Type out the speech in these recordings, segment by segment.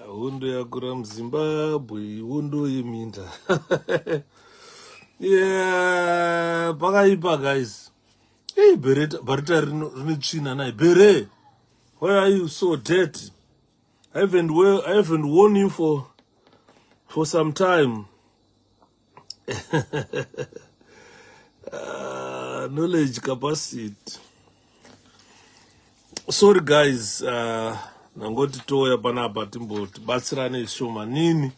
Hundo yakura Zimbabwe, hundo yeminda. Yeah, pakaipa guys. Hey, Barita Rinichina nai. Bere, why are you so dirty? I haven't worn you for some time. Knowledge capacity. Sorry guys, nangoti toya panapa timboti batsirane shoma nini.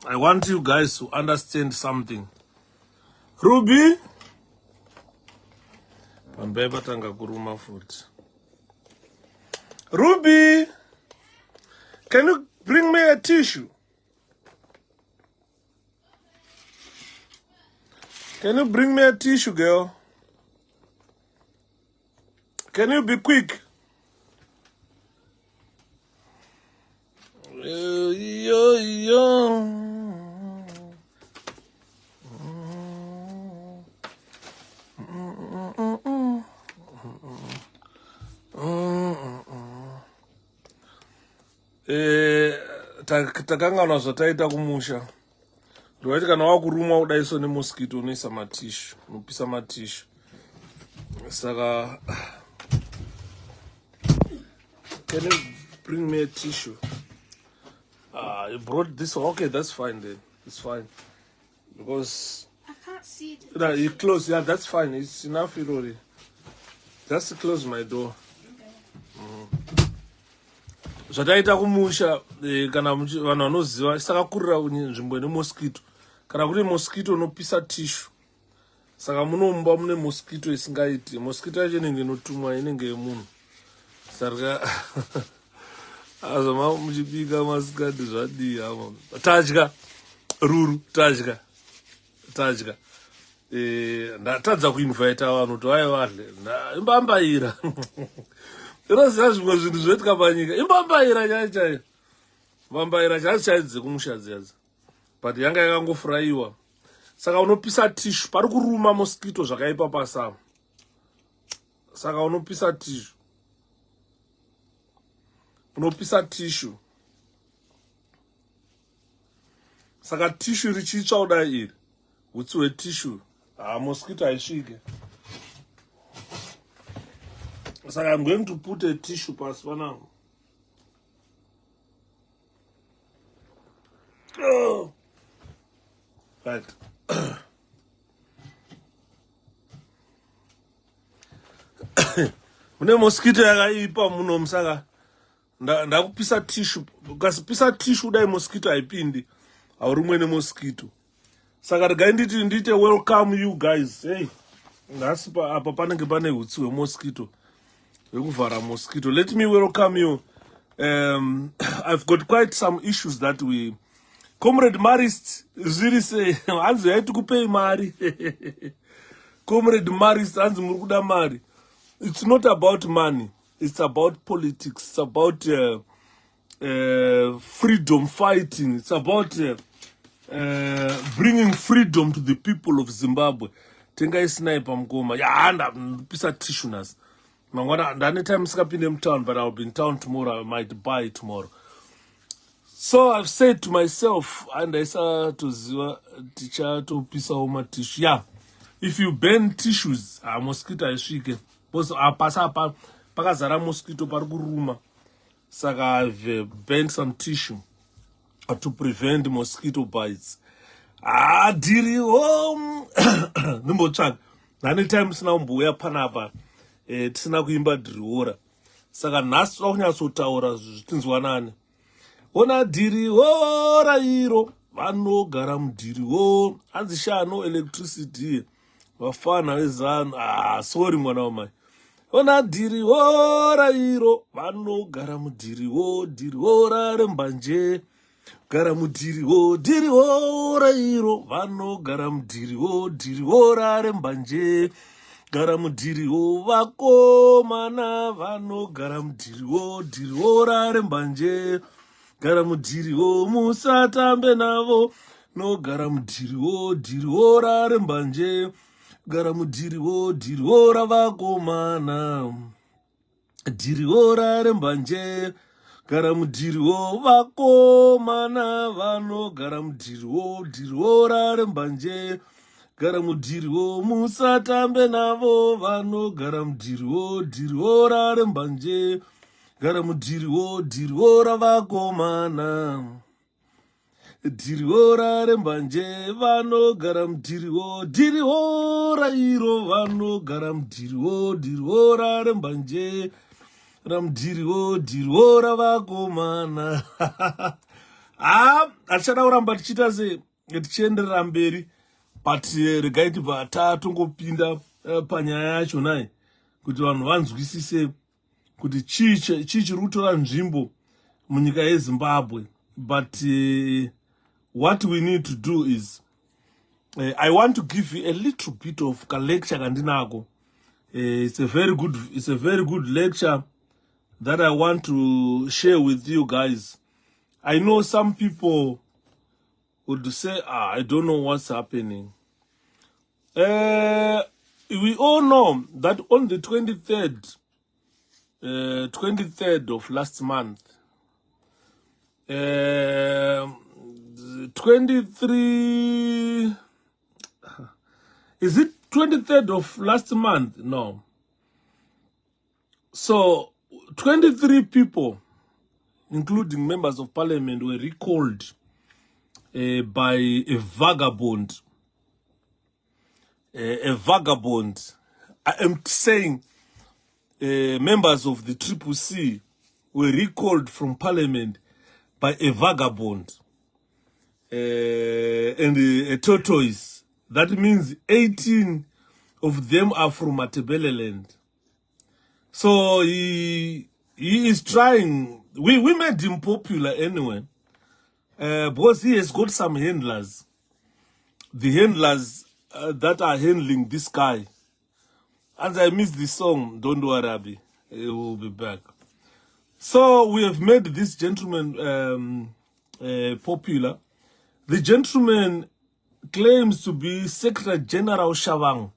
I want you guys to understand something. Ruby, Ruby, can you bring me a tissue? Can you bring me a tissue, girl? Can you be quick? Takangana zvataita kumusha. Ndoiti kana wakuruma udaiso nemosquito unoisa matishu, unopisa matishu. Saka, can you bring me a tissue? You brought this one. Okay, that's fine then. It's fine. Because I can't see it. No, you close. Yeah, that's fine. It's enough already. Just close my door. Zvataita kumusha kana vanhu vanoziva sakakurira nzvimbo ine mosquito kana kuti mosquito unopisa tissue. Saka munomba mune mosquito isingaiti. Mosquito yacho inenge inotumwa inenge yemunhu. Saka azama muchibika masikati zvadii hama. Tadya ruru, tadya. Ndatadza kuinvite vanhu kuti vauye vadle. Imbambaira. Inoziva zvimwe zvinhu zvoitika panyika. Imbambaira chaiyo. Mbambaira chaidze kumusha dziadza. But yanga yakangofurayiwa. Saka unopisa tissue. Pari kuruma mosquito zvakaipa pasama. Saka unopisa tissue. Unopisa tissue. Saka tissue richitsva kudai iri. Utsi hwetissue. Mosquito haisvike. Saka I'm going to put a tissue pasi panangu. Right. Mune mosquito yakaipa muno musaka ndakupisa tissue. Ukasipisa tissue dai mosquito haipindi. Haurumwe nemosquito. Saka regai ndite welcome you guys. Hey. Ngasi apa panenge pane hutsi hwemosquito. Wekuvhara mosquito. Let me welcome you. I've got quite some issues that we... Comrade Marist, ziri say, hanzi yaitu kupei mari. Comrade Marist, hanzi murukuda mari. It's not about money. It's about politics. It's about freedom fighting. It's about bringing freedom to the people of Zimbabwe. Tengai sniper mkoma. Ya anda, pisa tissue nasi. Ndane time sikapinde mtown, but I'll be in town tomorrow. I might buy tomorrow. So I've said to myself, and I saw to ziwa teacher to pisa homa tissue. Yeah, if you burn tissues, mosquito haisvike. Because pasa pakazara mosquito pari kuruma. Saka I've burnt some tissue to prevent mosquito bites. Diri home. Nimbotsvaga. Ndane time sina kumbuya panapa. Tisina kuimba dhiriora. Saka nhasi wakunyatsotaura zvitinzwanane. Ona dhiriora iro vanogara mudhiriwo. Hanzi shano electricity. Vafana vezanu. Sorry mwana wamai. Ona dhiriora iro vanogara mudhiriwo. Dhiriora rembanje. Gara mudhiriwo. Dhiriora iro vanogara mudhiriwo. Dhiriora rembanje. Gara mudhiriwo vakomana vanogara mudhiriwo. Dhiriora rembanje. Gara mudhiriwo musatambe navo. No gara mudhiriwo. Dhiriora rembanje. gara mudhiriwo dhiriwo ravakomana dhiriwo rarembanje gara mudhiriwo vakomana vanogara mudhiriwo dhiriwo rarembanje gara mudhiriwo musatambe navo vanogara mudhiriwo dhiriwo rarembanje gara mudhiriwo dhiriwo ravakomana dhiriwo rarembanje vanogara mudhiriwo dhiriwo rairo vanogara mudhiriwo dhiriwo rarembanje ramudhiriwo dhiriwo ravakomana. Hatichada kuramba tichiita tichienderera mberi, but regai tibva tatongopinda panyaya yacho nai kuti vanhu vanzwisise kuti chii chiri kutora nzvimbo munyika yeZimbabwe. But what we need to do is I want to give you a little bit of a lecture kandinako. It's a very good lecture that I want to share with you guys. I know some people would say, I don't know what's happening. We all know that on the 23rd of last month, 23, is it 23rd of last month? No. So 23 people, including members of parliament, were recalled by a vagabond. A vagabond. I am saying members of the CCC were recalled from parliament by a vagabond and a tortoise. That means 18 of them are from Matabeleland. So he is trying. We made him popular anyway, because he has got some handlers. The handlers that are handling this guy. And I missed the song, don't worry, Abby. He will be back. So we have made this gentleman popular. The gentleman claims to be Secretary General Shavang,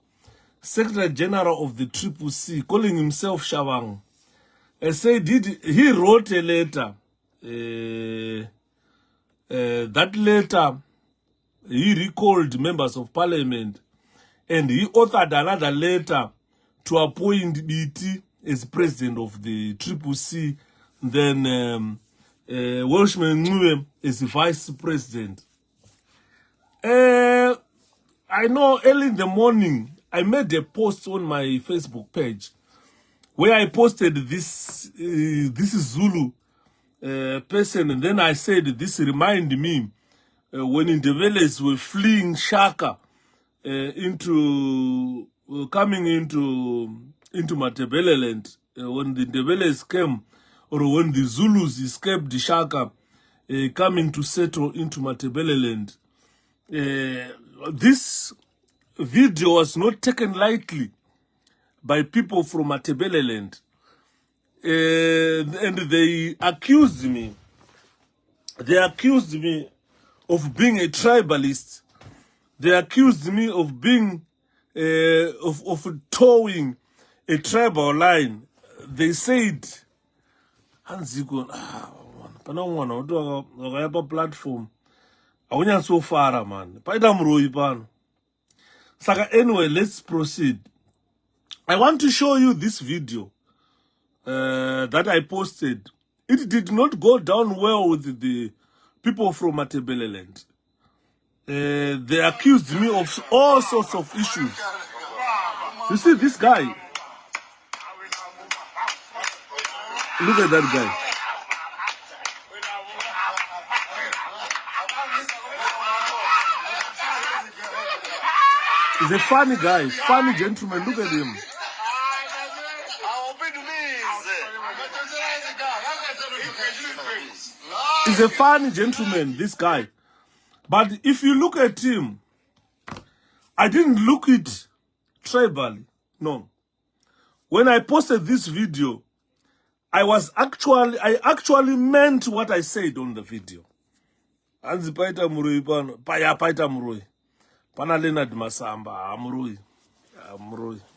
Secretary General of the CCC, calling himself Shavang. Said he wrote a letter. That letter, he recalled members of parliament, and he authored another letter to appoint BT as president of the CCC, then Welshman Nguyen as vice president. I know early in the morning, I made a post on my Facebook page where I posted this Zulu person, and then I said this reminded me when Indebelez were fleeing Shaka coming into Matabeleland, when the Indebelez came, or when the Zulus escaped the Shaka, coming to settle into Matabeleland. This video was not taken lightly by people from Matabeleland, and they accused me. They accused me of being a tribalist. They accused me of being of towing a tribal line. They said, "Hanzikon, platform. I want so far, man. Saka, anyway, let's proceed. I want to show you this video that I posted. It did not go down well with the people from Matabeleland. They accused me of all sorts of issues. You see this guy? Look at that guy. He's a funny guy, funny gentleman. Look at him. He's a funny gentleman, this guy. But if you look at him, I didn't look it tribally. No. When I posted this video, I actually meant what I said on the video. Anzi paita murui pano, paya paita murui. Pana Leonard Masamba, amurui.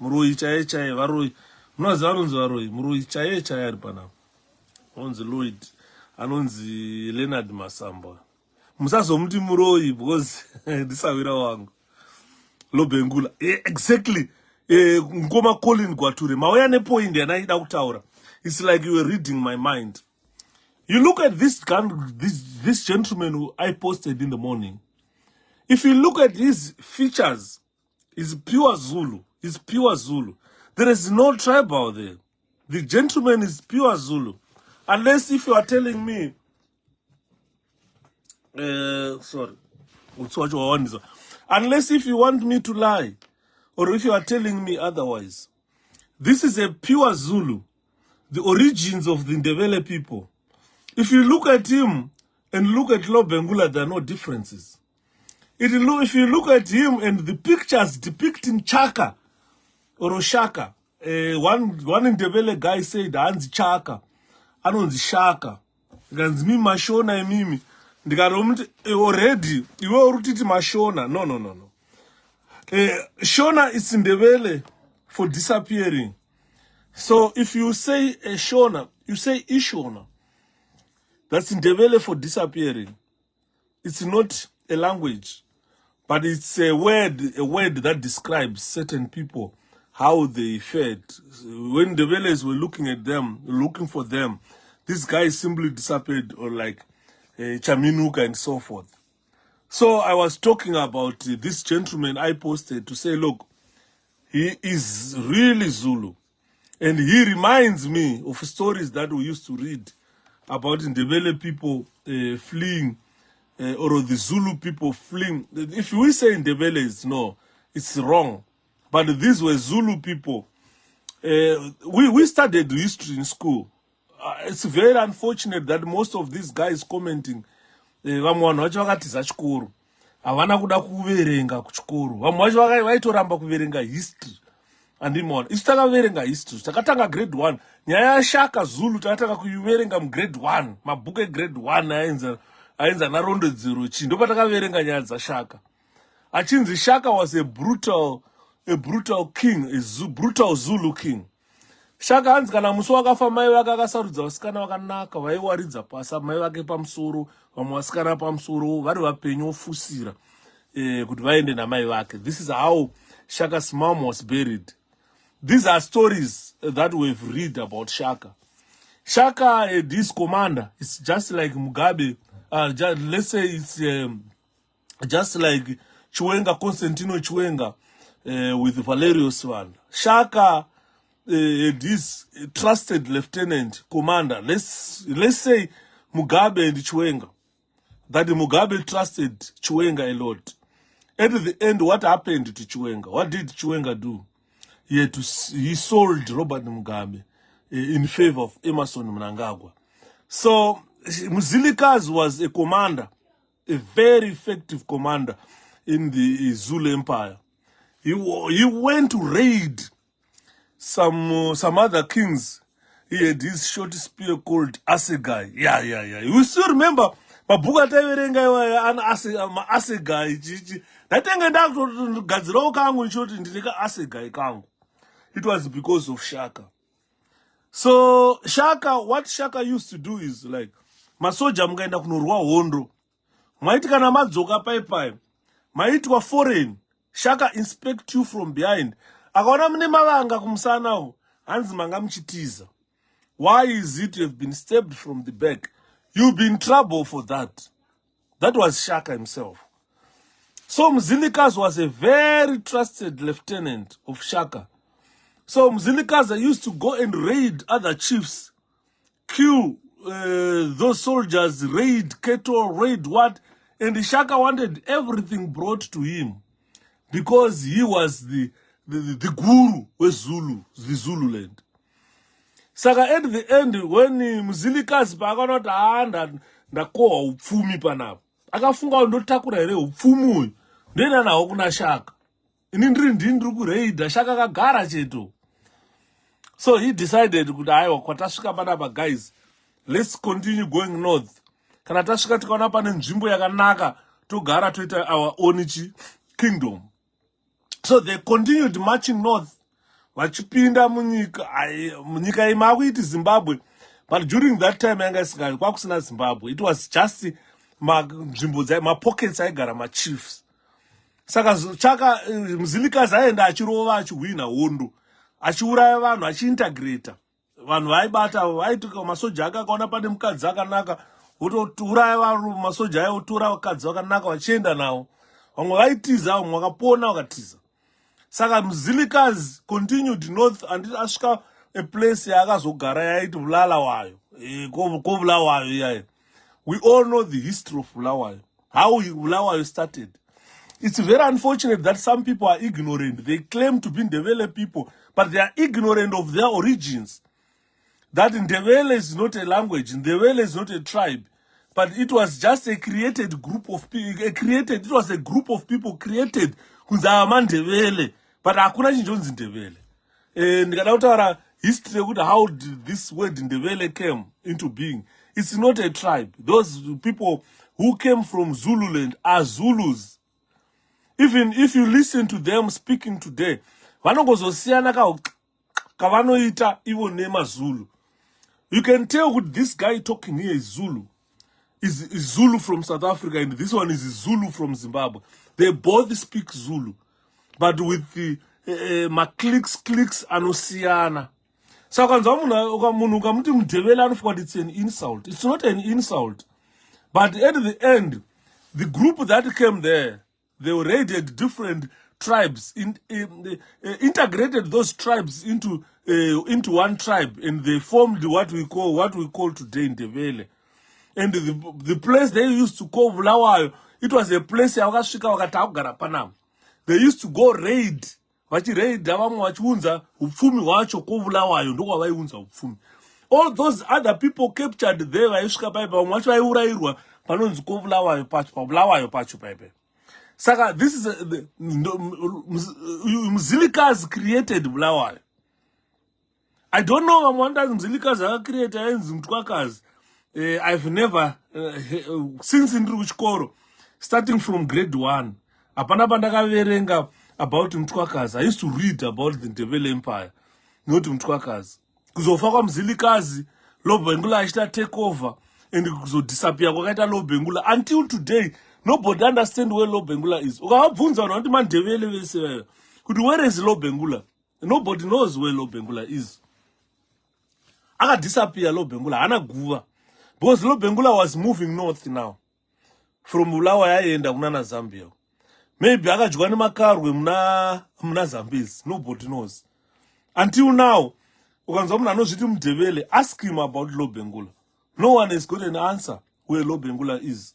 Muroi chaye varoi. Munoziva anonzi varoi. Muroi chaye ari panapa. Anonzi Lloyd. Anonzi Leonard Masamba. Musazomuti muroi because ndisawira wangu. Lobengula. Exactly. Ngoma Colin Gwature. Mauya nepoint yanaida kutaura. It's like you were reading my mind. You look at this gentleman who I posted in the morning. If you look at his features, he's pure Zulu. He's pure Zulu. There is no tribal there. The gentleman is pure Zulu. Unless if you are telling me, unless if you want me to lie, or if you are telling me otherwise. This is a pure Zulu. The origins of the Ndebele people. If you look at him and look at Lobengula, there are no differences. If you look at him and the pictures depicting Chaka or Oshaka, one Ndebele guy said, Anzi Chaka, Anonzi Shaka, Ganzmi Mashona Mimi, already, you already Mashona. No. Shona is Ndebele for disappearing. So if you say a Shona, you say Ishona. That's Ndebele for disappearing. It's not a language, but it's a word that describes certain people, how they fed. When Ndebeles were looking at them, looking for them, this guy simply disappeared, or like Chaminuka and so forth. So I was talking about this gentleman I posted to say, look, he is really Zulu. And he reminds me of stories that we used to read about Ndebele people fleeing, or the Zulu people fleeing. If we say Ndebele, no, it's wrong. But these were Zulu people. We studied history in school. It's very unfortunate that most of these guys commenting, vamwe vanhu vacho vakatiza chikoro havana kuda kuverenga kuchikoro, vamwe vacho vaitoramba kuverenga history. Andimona isu takaverenga history, takatanga grade 1. Nyaya yaShaka Zulu takatanga kuiverenga mugrade 1, mabhuku egrade 1 ainza narondedzero chi, ndopa takaverenga nyaya dzaShaka. Achinzi Shaka was a brutal king, brutal Zulu king. Shaka hanzi kana musi wakafa mai vake akasarudza vasikana vakanaka vaiwaridza pasa mai vake pamusoro, vamwe vasikana pamusoro, vari vapenyu vofusira kuti vaende namai vake. This is how Shaka's mom was buried. These are stories that we've read about Shaka. Shaka, this commander, it's just like Mugabe. Let's say it's just like Chiwenga, Constantino Chiwenga, with Valerio Swan. Shaka, this trusted lieutenant commander. Let's say Mugabe and Chiwenga. That Mugabe trusted Chiwenga a lot. At the end, what happened to Chiwenga? What did Chiwenga do? He sold Robert Mugabe in favor of Emerson Mnangagwa. So Mzilikazi was a commander, a very effective commander in the Zulu Empire. He went to raid some other kings. He had this short spear called Asegai. Yeah. You still remember Mabuga Taverenga and Asegai. It was because of Shaka. So Shaka, what Shaka used to do is like, masoja mgaenda kunorwa hondo. Maiti kana madzoka pai. Maiti wa foreign. Shaka inspect you from behind. Akaona mune mavanga kumusana, hanzi manga mchitiza. Why is it you have been stabbed from the back? You'll be in trouble for that. That was Shaka himself. So Mzilikazi was a very trusted lieutenant of Shaka. So Mzilikazi used to go and raid other chiefs, kill those soldiers, raid cattle, raid what, and Shaka wanted everything brought to him because he was the guru with Zulu, the Zulu land. Saka at the end, when Mzilikazi pakanoti haanda ndakohwa upfumi panapo, akafunga ndotakura here upfumi uyu ndena nawo kuna Shaka. Ini ndiri kureida, Shaka kagara cheto. So he decided kuti aiwa kwatasvika panapa guys, let's continue going north. Kana tasvika tikaona pane nzvimbo yakanaka togara toita our own kingdom. So they continued marching north. Vachipinda munyika imakuiti Zimbabwe. But during that time, kwakusina Zimbabwe. It was just ma pockets aigara ma chiefs. Saka chaka Mzilikazi aenda achirova achiwina hondo. Achiuraya vanhu achiintegrata. Vanhu vaibata vaituka masoja akakaona pane mukadzi akanaka. Votouraya vanhu masoja aitora vakadzi vakanaka vachienda nawo. Vamwe vaitiza vamwe vakapona vakatiza. Saka Mzilikazi continued north and asvika a place yaakazogara yaiti Bulawayo. Bulawayo iyayo. We all know the history of Bulawayo. How Bulawayo started. It's very unfortunate that some people are ignorant. They claim to be Ndebele people, but they are ignorant of their origins. That Ndebele is not a language, Ndebele is not a tribe, but it was just a created group of people. It was a group of people created kunzama Ndebele, but hakuna chinjonzi Ndebele. Ndikadautaura history of how this word Ndebele came into being. It's not a tribe. Those people who came from Zululand are Zulus. Even if you listen to them speaking today, vanongozosiyana kavanoita even name Zulu. You can tell with this guy talking here is Zulu. Is Zulu from South Africa, and this one is Zulu from Zimbabwe. They both speak Zulu, but with the clicks anosiyana. So it's an insult. It's not an insult. But at the end, the group that came there, they raided different tribes, integrated those tribes into one tribe, and they formed what we call today Ndebele. And the place they used to call Bulawayo, it was a place they used to go raid. All those other people captured there, Saka, this is Mzilikazi created Bulawayo. I don't know what Mzilikazi created Mtwakazi. I've never, since in Ruchkoro, starting from grade 1, about Mtwakazi. I used to read about the Ndebele Empire, not Mtwakazi. Kuzofaka Mzilikazi, Lobengula ashita take over, and kuzo disappear kwakaita Lobengula. Until today, nobody understands where Lobengula is. Where is Lobengula? Nobody knows where Lobengula is. Aka disappear Lobengula, ana guva. Because Lobengula was moving north now. From Bulawayo and Unana Zambia. Maybe aka jugani makarwe mna Zambezi. Nobody knows. Until now, ask him about Lobengula. No one has got an answer where Lobengula is.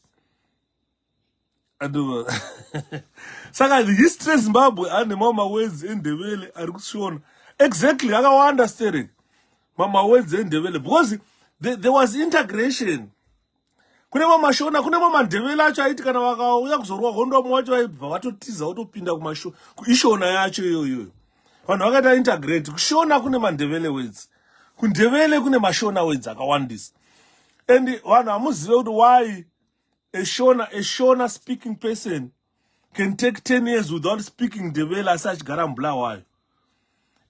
Saka the history of Zimbabwe and the mama words in the valley are shown. Exactly, I don't understand. Mama words in the valley. Because there was integration. Kune mama shona, kune mama ndevela chaiti kana wakauya kuzorwa hondo mwacho vaibva vatotiza votopinda kumasho ishona yacho iyoyo. Vanhu vakaita integrate kushona kune mandevele words. Kundevele kune mashona words akawandisa. And vanhu hamuzive kuti why a Shona speaking person can take 10 years without speaking Ndebele as such garam Bulawayo.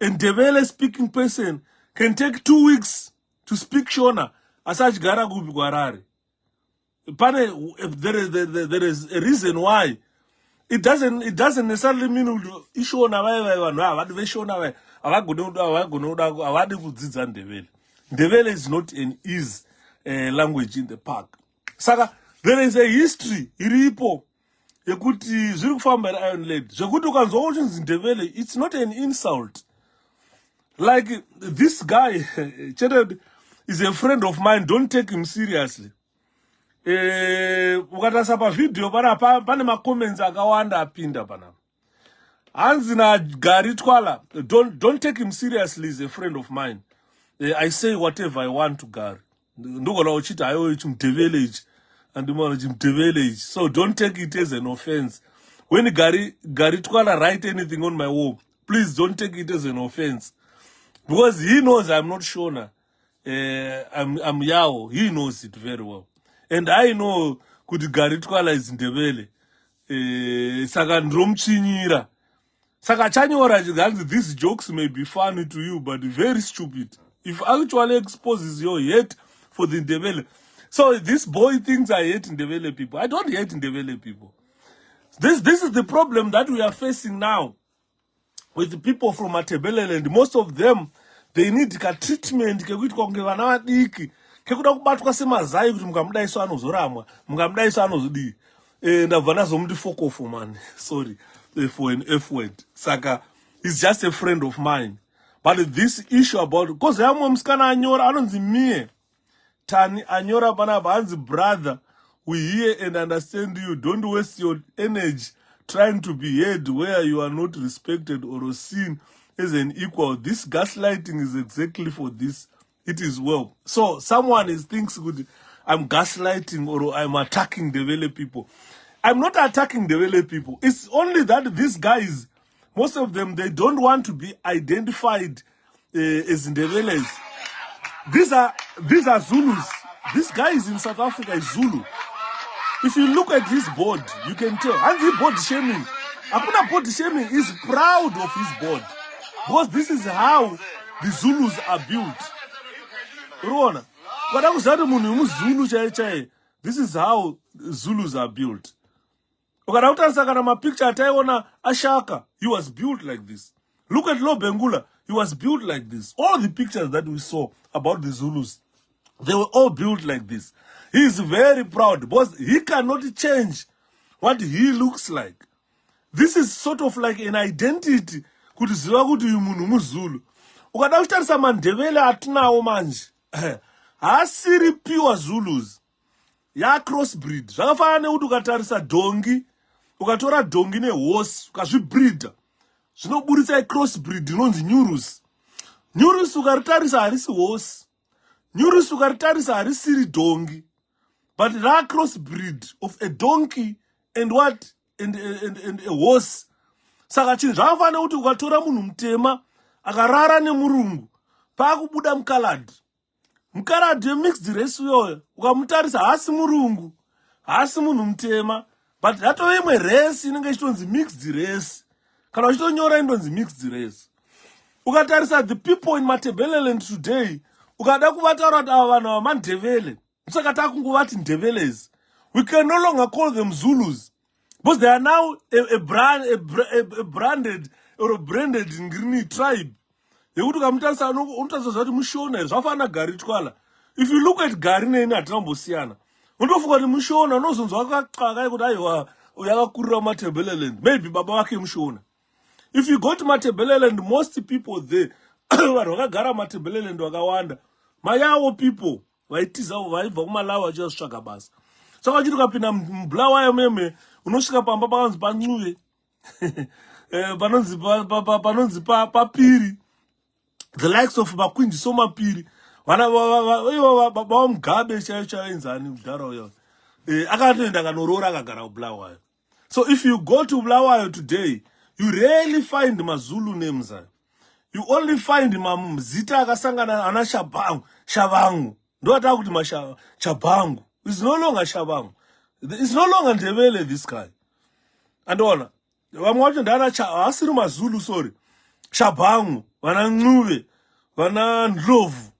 And Ndebele speaking person can take 2 weeks to speak Shona as such gara Gwarare. There is a reason why. It doesn't necessarily mean Ishona Ndebele is not an easy language in the park. Saka, there is a history, iripo, yekuti zviri kufamba iron lady. Zvekuti ukanzwa Ndebele, it's not an insult. Like this guy, Chered, is a friend of mine. Don't take him seriously. Ukatasa pa video pane ma comments akawanda apinda pana. Anzina Gari Twala, don't take him seriously. He's a friend of mine. I say whatever I want to Gary. Ndogona uchita ayo Ndebele and the so don't take it as an offense. When Gary Twala write anything on my wall, please don't take it as an offense. Because he knows I'm not Shona. I'm Yao. He knows it very well. And I know Gary Twala is Ndebele. Saka ndromchinyira. Saka chanyora chiganzi, these jokes may be funny to you, but very stupid. If actually exposes your hate for the Ndebele. So this boy thinks I hate Ndebele people. I don't hate Ndebele people. This is the problem that we are facing now with the people from Matebeleland. Most of them, they need treatment. Kekuda kubatwa semazai kuti mukamudaiso anozoramwa, mukamudaiso anozodi. Ndavana zomudi fokofu man. Sorry for an F word. Saka, he's just a friend of mine. But this issue about, because yamwe mskana anyora, anonzi mie. Tani anyora panapa, anzi brother, we hear and understand you. Don't waste your energy trying to be heard where you are not respected or seen as an equal. This gaslighting is exactly for this. It is well. So someone thinks good, I'm gaslighting or I'm attacking the Vele people. I'm not attacking the Vele people. It's only that these guys, most of them, they don't want to be identified as Ndeveles. These are Zulus. This guy is in South Africa is Zulu. If you look at his board, you can tell. And the board shaming. Akuna board shaming is proud of his board. Because this is how the Zulus are built. This is how Zulus are built. Ashaka, he was built like this. Look at Lo Bengula, he was built like this. All the pictures that we saw about the Zulus, they were all built like this. He is very proud because he cannot change what he looks like. This is sort of like an identity. Kutuziwa kuti umuntu muzulu. Ukada kutarisa mandebele atinawo manje. Asiri pure Zulus. Ya crossbreed. Zvakafanana nekuti ukatarisa dongi, ukatora dongi nehorse, ukazvibreeda. Zvinoburitsa crossbreed inonzi Nyurus. Nyurus ukaritarisa harisi horse. Nyurus ukaritarisa harisiri dongi. But that crossbreed of a donkey and what? And a horse. Saka chinhu zvakafanana kuti ukatora munhu mutema akarara nemurungu paakubuda mukaladi. Mukaladi wemixed race uyoyo ukamutarisa haasi murungu, haasi munhu mutema, but yatove imwe race inenge ichitonzi mixed race. Kana uchitonyora inonzi mixed race. Ukatarisa the people in Matebeleland today, ukada kuvataura kuti ava vanhu vamandebele, musaka takunguvati Ndeveles. We can no longer call them Zulus. Because they are now a branded or a branded Ngrini tribe. If you look at Gari in Atambosiana, maybe Baba came Shona. If you go to Matebeleland, most people there, Matebeleland, Wagawanda, Mayawo people, it is our Malawa just Shagabas. So I did up in Blawa meme, Unoshka Pambans Banue, Banonzi Papiri, the likes of Bakwin Soma Piri, one garbage chains and Daroyo. I can't Blawa. So if you go to Blawa today, you rarely find Mazulu names. You only find Zita Kasangana Ana Shabangu. Don't talk to Masha Chabangu. It's no longer Shabang. It's no longer Ndebele, this guy. And all. I'm watching that Asiruma Zulu, sorry. Shabang, Wananguve, Wanandlovu.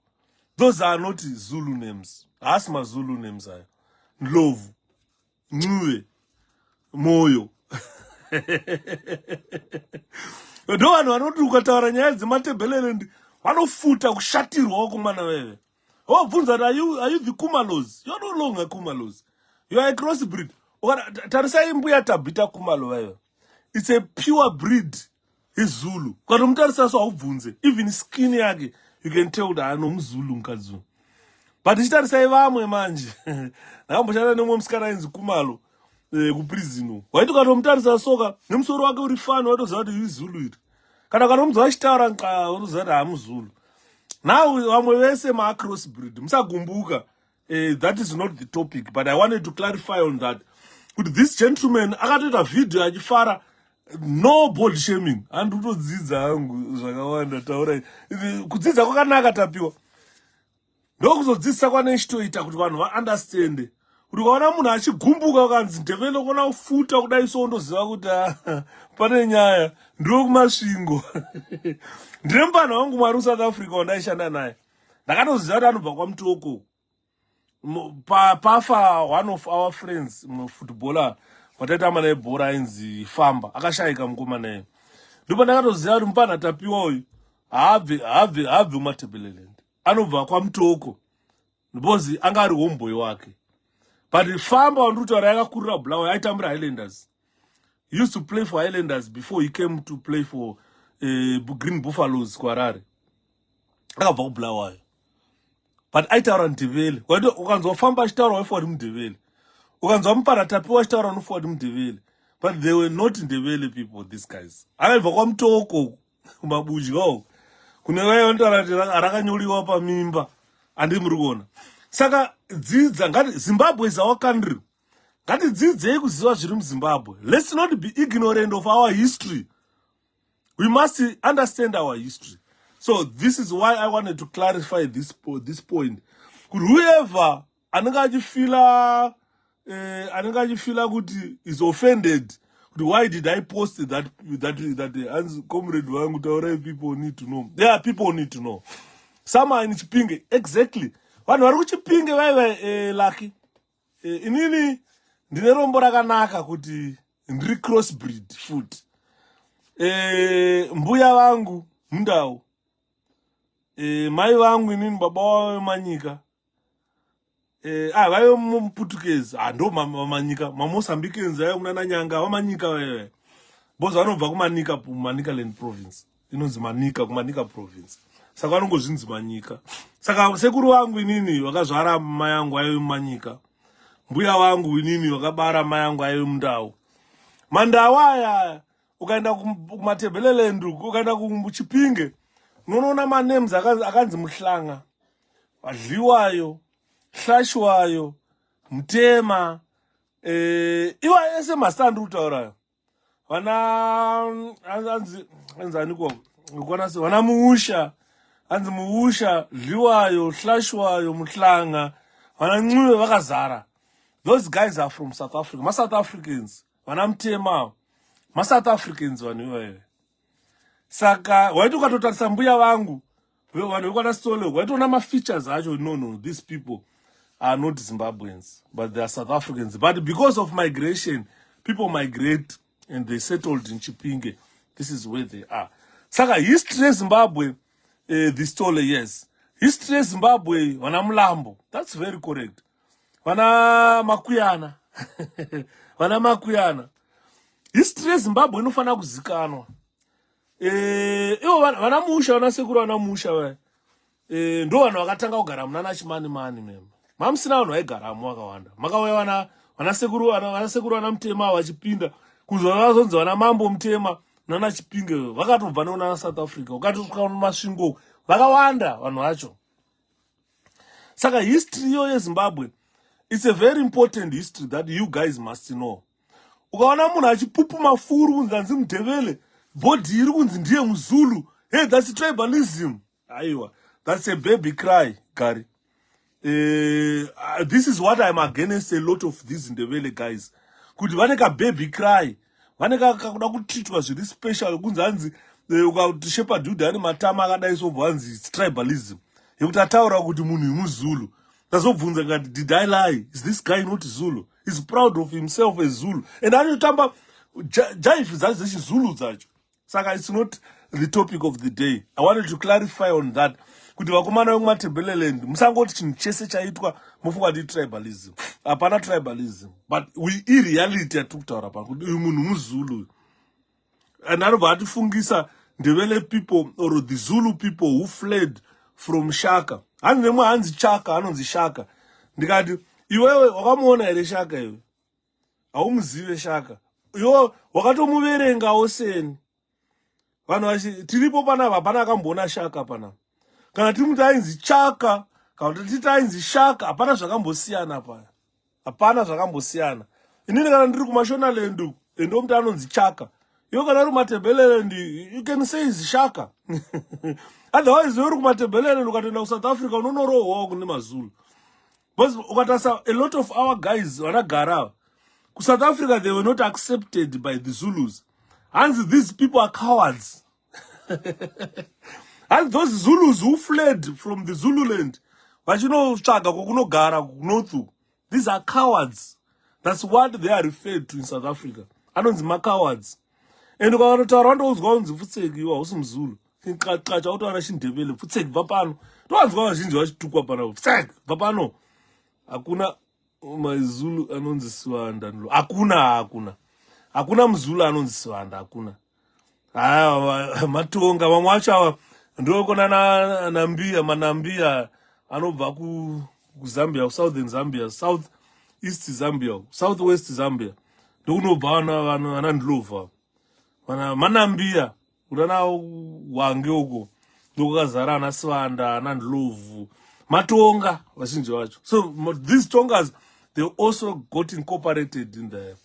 Those are not Zulu names. Ask my Zulu names. Ndlovu, Nguve, Moyo. Don't want to get our hands, the Matebeleland. One of foot of Shati Rokumana. Oh, Bunza, are you the Kumalos? You're no longer Kumalos. You are a crossbreed. Tarisa Imbuyata Bita Kumalo. It's a pure breed. It's Zulu. Even skinny agi, you can tell that I know Zulu Kazu. But it's not say Vamo Manji. Now, Mashana no Momskara in Kumalo. Prison. Why do Tarsa Soga? Nemsoro refine what was how to use Zulu. Kanakarum Zashtar and Kauzada Zulu. Now, I'm going to say my crossbreed. That is not the topic, but I wanted to clarify on that. With this gentleman, I got a video, no body shaming. And who knows this? Dogs of this Sakwane to it, I could understand. kuti ukaona munhu achigumbuka ukanzi ndebele ukona kufuta kudai so undoziva kuti pane nyaya ndiro kumasvingo. Ndine mupana wangu mwari South Africa wandaishanda naye, ndakatoziva kuti anobva kwamutoko. Pafa one of our friends footballer wataitamba naye bhora ainzi Famba, akashayika mukoma naye. Ndipo ndakatoziva kuti mupana tapiwa uyu haabve kumatabeleland, anobva kwamutoko because anga ari homeboy wake. But Famba wandutaura yakakurira Bulawayo aitambira Highlanders. He used to play for Highlanders before he came to play for Green Buffaloes kuHarare. Akabva kuBulawayo. But aitaura Ndebele. Ukanzwa Famba achitaura waifori Mudebele. Ukanzwa Mupana Tapiwa achitaura unofori Mudebele. But they were not Ndebele people, these guys. Akabva kwamutoko kumabudya. Kune vayo ndotaura rakanyoliwa pamimba. Andi muri kuona. Saka dzidza ngati Zimbabwe is our country. Ngati dzidzei kuziva zviri muZimbabwe. Let's not be ignorant of our history. We must understand our history. So this is why I wanted to clarify this point. Whoever anenge achifila kuti is offended, why did I post that comrade wangu taurai people need to know. Yeah, people need to know. Some are in Chipinge, exactly. Vanhu vari kuChipinge vaive Lucky. Inini ndine rombo rakanaka kuti ndiri crossbreed foot. Mbuya vangu Mundau. Mai vangu inini baba wavo Manyika. Vaive muPutukezi. Ndo Manyika. Mamosambikens vaive kunana Nyanga vaManyika vaive. Boza vanobva kuManika Manicaland province. Inonzi Manika kuManika province. Saka vanongozvinzi Manyika. Saka sekuru vangu inini vakazvara mai yangu aive Manyika. Mbuya vangu inini vakabara mai yangu aive Mundau. Mandau aya ukaenda kumatabeleland, ukaenda kuChipinge, unoona manems akanzi Muhlanga, Vadliwayo, Hlashwayo, Mutema, iwa ese masitandi kutaurayo. Anzaniko ukona se wana Muusha, anzi Muusha, Dliwayo, Hlashwayo, Muhlanga, wana Ncube vakazara. Those guys are from South Africa. Ma South Africans, wana Mutema, ma South Africans waniwe. Saka waitu ukatotarisa mbuya vangu, vanhu vekwana Solo, waitoona ma features acho. No, these people are not Zimbabweans, but they are South Africans. But because of migration, people migrate and they settled in Chipinge. This is where they are. Saka history Zimbabwe, the Stole, yes. History Zimbabwe, wana Mlambo. That's very correct. Wana Makuyana. Wana Makuyana. History Zimbabwe inofana kuzikanwa. Iwo wana Musha, wana sekuru wana Musha we. Ndo vanhu vakatanga kugara munana Chimani mema. Mamusina vanhu vaigaramu vakawanda. Makauya wana sekuru wana Mutema vachipinda. Kuzva vazonzi wana Mambo Mutema nana Chipinge vakatobva neunana South Africa. Ukatosvika mumasvingo vakawanda vanhu vacho. Saka history yeZimbabwe, it's a very important history that you guys must know. Ukaona munhu achipupuma furu kunzi anzi Mudebele, body iri kunzi ndiye muZulu. Hey, that's tribalism. Aiwa, that's a baby cry, Gary. This is what I'm against a lot of these Ndebele guys. Kuti vaneka baby cry. Vaneka kakuda kutreatwa zviri special kunzi anzi ukashepa dude ane matama akadai sobva anzi it's tribalism. Yekuti ataura kuti munhu muZulu. Tazobvunza ngati, did I lie? Is this guy not Zulu? He's proud of himself as Zulu. And anotamba jive dzacho Zulu dzacho. Saka it's not the topic of the day. I wanted to clarify on that. Kuti vakomana vekumatabeleland musangoti chinhu chese chaitwa mufunga kuti tribalism. Hapana tribalism. But reality yatiri kutaura pano kuti uyu munhu muZulu. And anobva atifungisa Ndebele people or the Zulu people who fled from Shaka. Hanzi nemwe hanzi Chaka, anonzi Shaka. Ndikati, iwewe wakamuona here Shaka iwe? Haumuzive Shaka. Iwe wakatomuverengawo seni. Vanhu vachi tiripo panapa hapana akamboona Shaka panapa. Kana timuti ainzi Chaka, kana titi ainzi Shaka, hapana zvakambosiyana paya. Hapana zvakambosiyana. Inini kana ndiri kuMashonaland uku, ndomuti anonzi Chaka. Iwe kana uri kumatabeleland, you can say is Shaka. Otherwise uri kumatabeleland ukatoenda kuSouth Africa unonorohwawo kune maZulu. Because a lot of our guys wanagara South Africa, they were not accepted by the Zulus. And these people are cowards. And those Zulus who fled from the Zululand, but you know, these are cowards. That's what they are referred to in South Africa. I don't see cowards. And you got around those guns, you are also Zulu. Think out on a shindeville, Futsek, Vapano. Don't go as you took up on a Vapano. Akuna Zulu anonziswanda. Akuna Mzulu anonziswanda. Akuna. Matonga wamwacha ndoko na manambia anobva ku Zambia, southern Zambia, south east Zambia, southwest Zambia. Ndokunobva vana ndlova. Manambia unana wange uko ndokazara ana swanda ana ndlovu matonga vazhinji vacho. So these tongas, they also got incorporated in the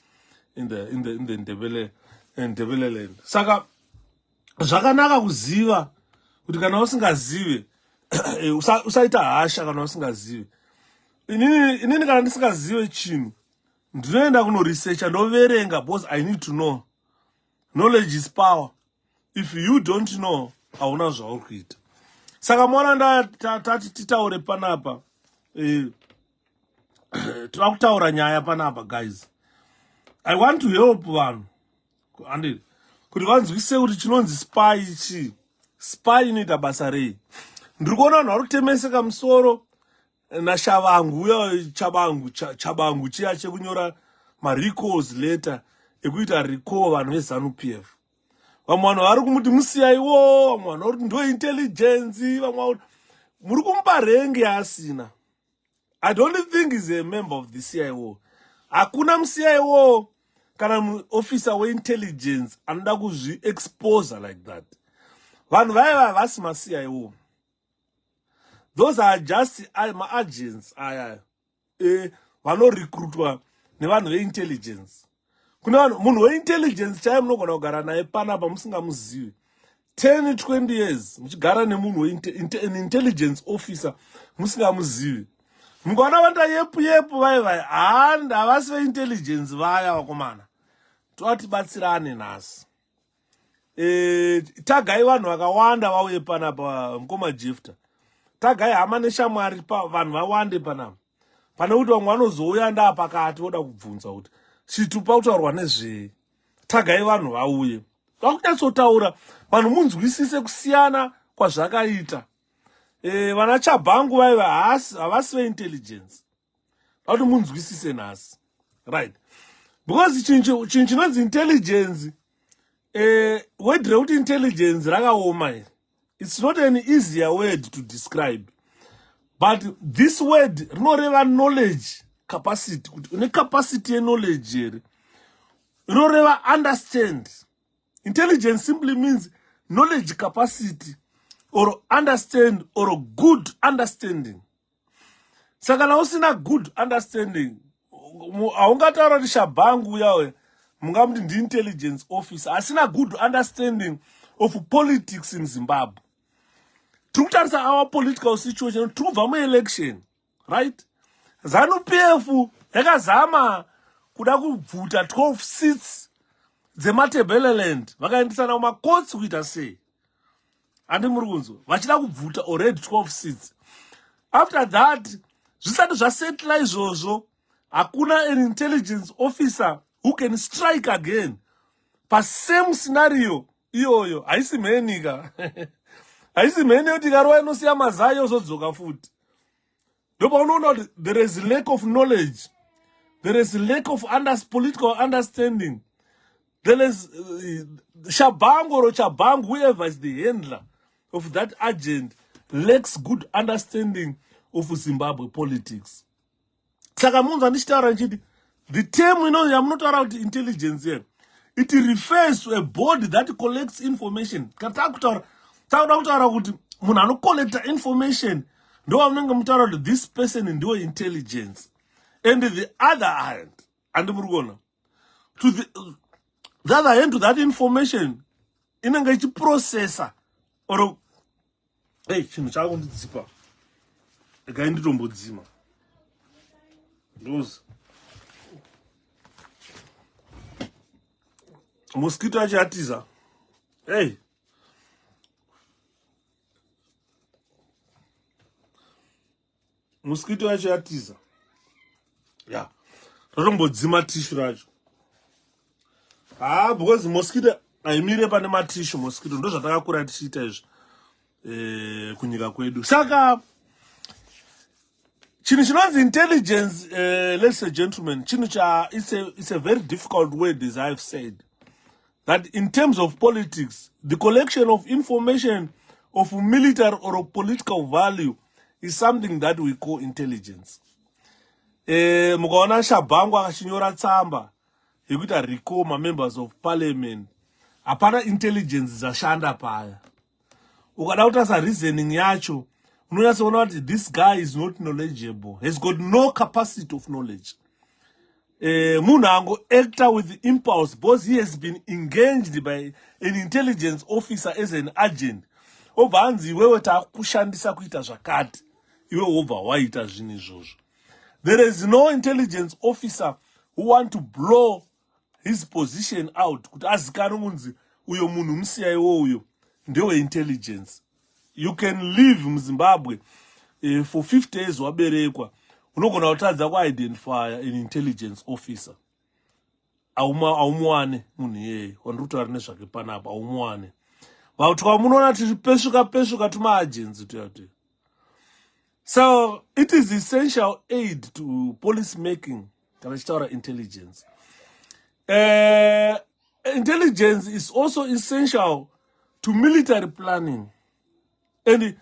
Ndebele land. Saka zvakanaka kuziva kuti kana usingazive usaita hasha kana usingazive. Inini kana ndisingazive chinhu ndinoenda kuno research ndoverenga because I need to know. Knowledge is power. If you don't know, hauna zvauri kuita. Saka mwana tati titaure panapa. Tira kutaura nyaya panapa, guys. I want to help vanhu. Andiri. Kuti vanzwise kuti chinonzi spy ichi. Spy inoita basa rei. Ndiri kuona vanhu vari kutemeseka musoro nashavangu uya chabangu chiya chekunyora recalls letter ekuita recall vanhu veZANU-PF. Vamwe vanhu vari kumuti musiyaiwo, vamwe vanhu vari ndo intelligence, vamwe vari muri kumupa renge asina. I don't think he's a member of the CIO. Hakuna mu-CIO kana officer we-intelligence anoda kuzvi-expose like that. Vanhu vaiva vasi ma-CIO. Those are just ma-agents vanorecruitwa nevanhu ve-intelligence. Kuna munhu we-intelligence chaiye munogona kugara naye panapa musingamuzivi 10-20 years muchigara nemunhu an intelligence officer musingamuzivi. Mungona vanda yepu vai handa havasi ve-intelligence vaya vakomana. Toatibatsirane nhasi. Tagai vanhu vakawanda vauye panapa mukoma Jefta. Tagai hama neshamwari vanhu vawande panapa. Pane kuti vamwe vanozouya ndaa pakati voda kubvunza kuti chitupa kutaurwa nezvei. Tagai vanhu vauye. Vakunyatsotaura vanhu munzwisise kusiyana kwazvakaita. Vana Chabangu vaiva havasi ve-intelligence. Vakuti munzwisise nhasi. Right. Because chinhu chinonzi intelligence, word rekuti intelligence rakaoma here. It's not an easier word to describe. But this word rinoreva knowledge capacity. Une capacity and knowledge here. Rinoreva understand. Intelligence simply means knowledge capacity or understand or a good understanding. Saka na usina good understanding, haungataura kuti Shabangu yawe mungamuti ndi intelligence officer asina good understanding of politics in Zimbabwe. Tukutarisa our political situation, tubva mu-election, right? ZANU-PF yakazama kuda kubvuta 12 seats dzematebeleland vakaendesana kumakotsi kuita sei. Handi muri kunzwa vachida kubvuta already 12 seats. After that, zvisati zvasetla izvozvo, hakuna an intelligence officer who can strike again pa same scenario iyoyo. Haisi mhenika. Haisi mhene kuti karova inosiya mazayo zodzoka futi. Ndopa unoona kuti there is lack of knowledge. There is lack of political understanding. There is Shabangu or Chabangu, whoever is the handler of that agent, lacks good understanding of Zimbabwe politics. Saka munhu andichitaura nchiti, the term yamunotaura kuti intelligence here, it refers to a body that collects information. Takuda kutaura kuti munhu anocollecta information ndo amunenge mutaura kuti this person ndiwo intelligence. And the other hand, and murikuona, to the other hand, to that information inenge ichiprocessa or chinhu chakundidzipa gai nditombodzima. Those mosquito achatiza. Hey. Mosquito achatiza. Yeah. Rotombodzima tissue racho. Because mosquito aimire pane matishu mosquito ndo zvatakakura tichiita izvi kunyika kwedu. Saka chinhu chinonzi intelligence, ladies and gentlemen, it's a very difficult word, as I've said. That in terms of politics, the collection of information of military or political value is something that we call intelligence. Mukaona Shabangu akashinyora tsamba yekuti recall members of parliament, hapana intelligence dzashanda paya. Ukada kutasa reasoning yacho, unonyatsoona kuti this guy is not knowledgeable, has got no capacity of knowledge. Munhu ango-actor with the impulse because he has been engaged by an intelligence officer as an agent. Obva hanzi iwewe takushandisa kuita zvakati, iwe wobva waita zvinhu izvozvo. There is no intelligence officer who want to blow his position out kuti azikane kunzi uyo munhu musiya iwoyo ndewe intelligence. You can live muZimbabwe for 50 days waberekwa, unogona kutadza kuidentify an intelligence officer. Aumuwane munhu yeye wandiri kutaura nezvake panapa, aumuwane. Vautwa munoona tiri peshuka tumaagents tuyati. So it is essential aid to police making kana tichitaura intelligence. Intelligence is also essential to military planning, and